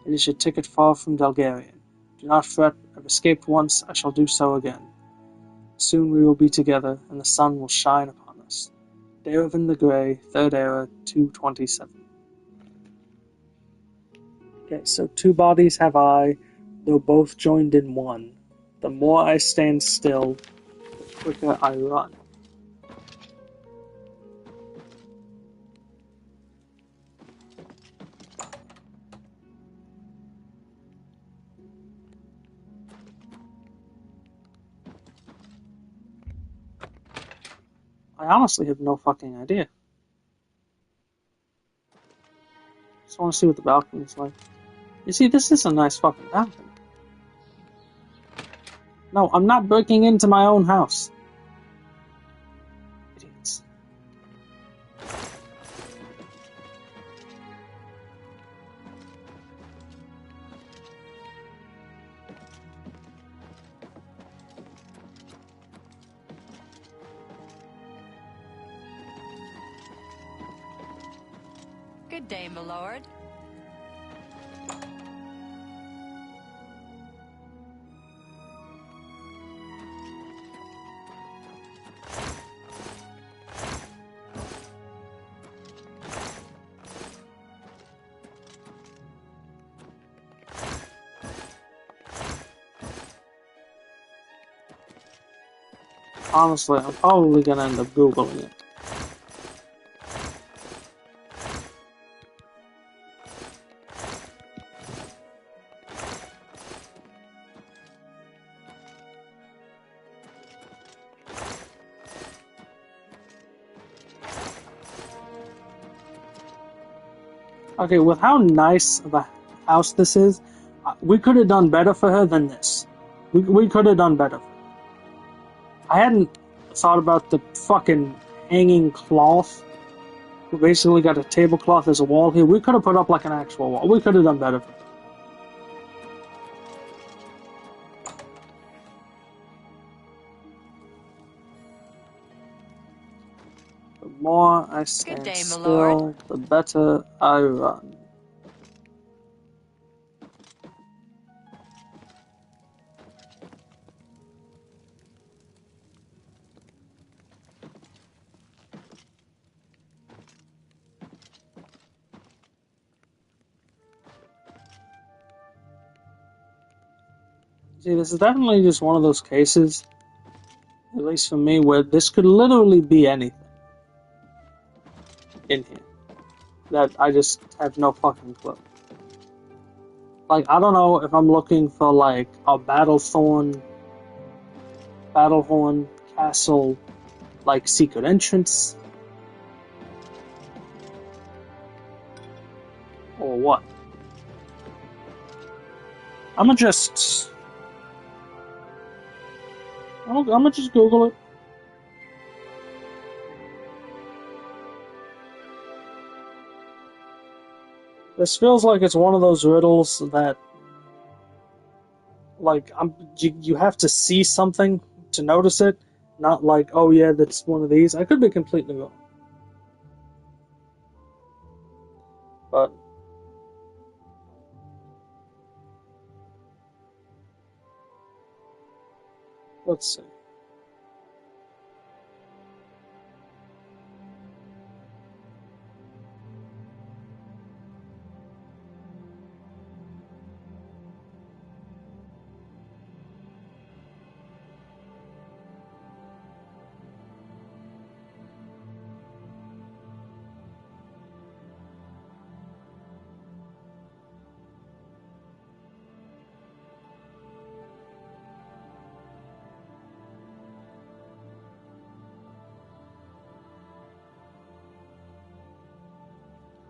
It is your ticket far from Delgarian. Do not fret. I've escaped once. I shall do so again. Soon we will be together, and the sun will shine upon us. Darevin the Grey, 3rd Era, 227. Okay, so 2 bodies have I, though both joined in one. The more I stand still, the quicker I run. I honestly have no fucking idea. Just want to see what the balcony's like. You see, this is a nice fucking balcony. No, I'm not breaking into my own house. Idiots. Good day, my lord. Honestly, I'm probably gonna end up Googling it. Okay, with how nice of a house this is, we could have done better for her than this. We could have done better. I hadn't thought about the fucking hanging cloth. We basically got a tablecloth as a wall here. We could have put up like an actual wall. We could have done better. The more I stand still, the better I run. See, this is definitely just one of those cases, at least for me, where this could literally be anything in here that I just have no fucking clue. Like, I don't know if I'm looking for, like, a Battlethorn Battlehorn Castle, like, secret entrance? Or what? I'ma just Google it. This feels like it's one of those riddles that, like, you have to see something to notice it, not like, oh yeah, that's one of these. I could be completely wrong. But let's see.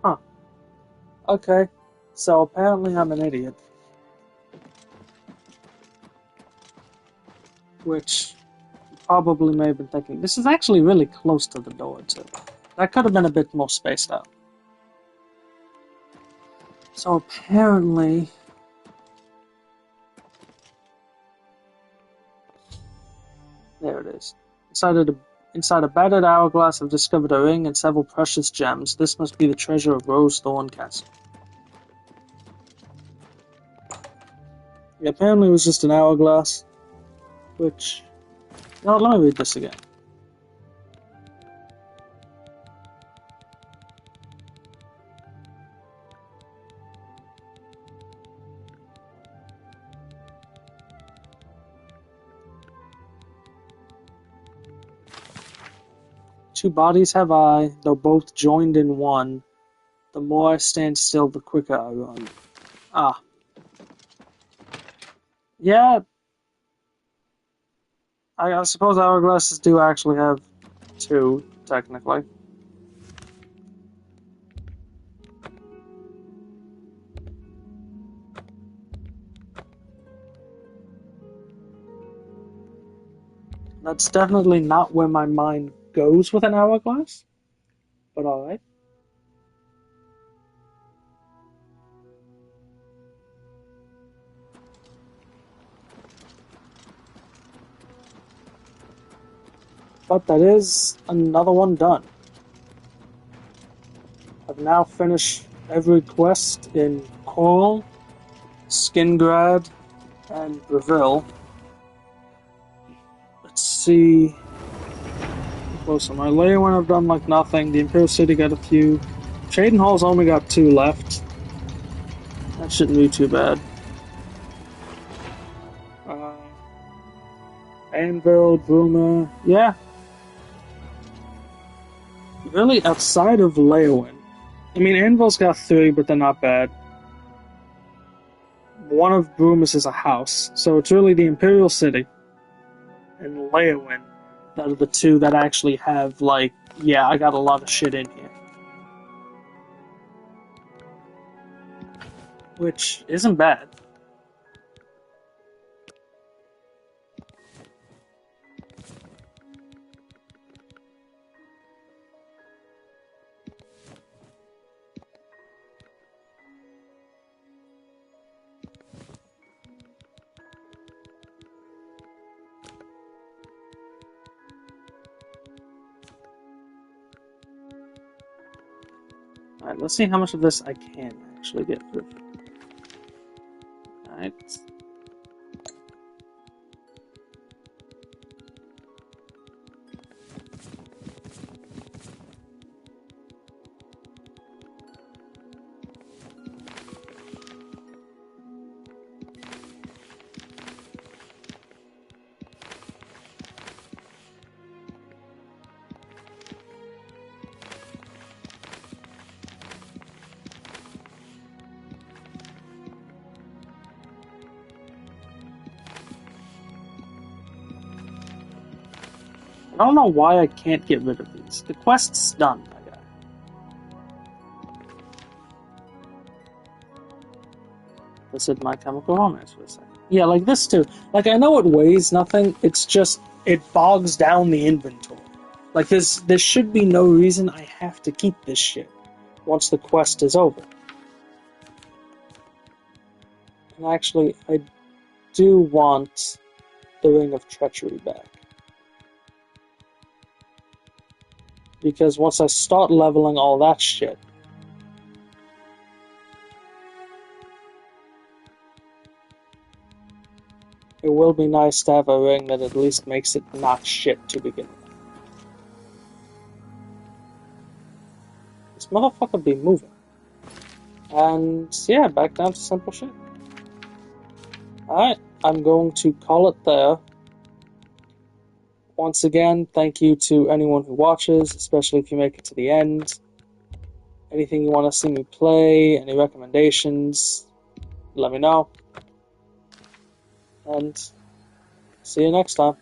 Huh. Okay. So apparently I'm an idiot. Which you probably may have been thinking. This is actually really close to the door, too. That could have been a bit more spaced out. So apparently... There it is. Inside a battered hourglass, I've discovered a ring and several precious gems. This must be the treasure of Rosethorn Castle. Yeah, apparently it was just an hourglass. Which... No, let me read this again. Two bodies have I, though both joined in one. The more I stand still, the quicker I run. Ah. Yeah. I suppose hourglasses do actually have two, technically. That's definitely not where my mind goes with an hourglass, but alright. But that is another one done. I've now finished every quest in Coral, Skingrad, and Breville. Let's see. How close am I? Leywin I've done like nothing. The Imperial City got a few. Trading Hall's only got 2 left. That shouldn't be too bad. Anvil, Bruma, yeah. Really, outside of Leywin. I mean, Anvil's got 3, but they're not bad. One of Bruma's is a house, so it's really the Imperial City and Leywin that are the 2 that actually have, like, yeah, I got a lot of shit in here. Which isn't bad. Alright, let's see how much of this I can actually get through. Alright. I don't know why I can't get rid of these. The quest's done, my guy. This is My Chemical Romance for a second. Yeah, like this too. Like, I know it weighs nothing, it's just, it bogs down the inventory. Like, there should be no reason I have to keep this shit once the quest is over. And actually, I do want the Ring of Treachery back. Because once I start leveling all that shit, it will be nice to have a ring that at least makes it not shit to begin with. This motherfucker be moving. And yeah, back down to simple shit. Alright, I'm going to call it there. Once again, thank you to anyone who watches, especially if you make it to the end. Anything you want to see me play, any recommendations, let me know. And see you next time.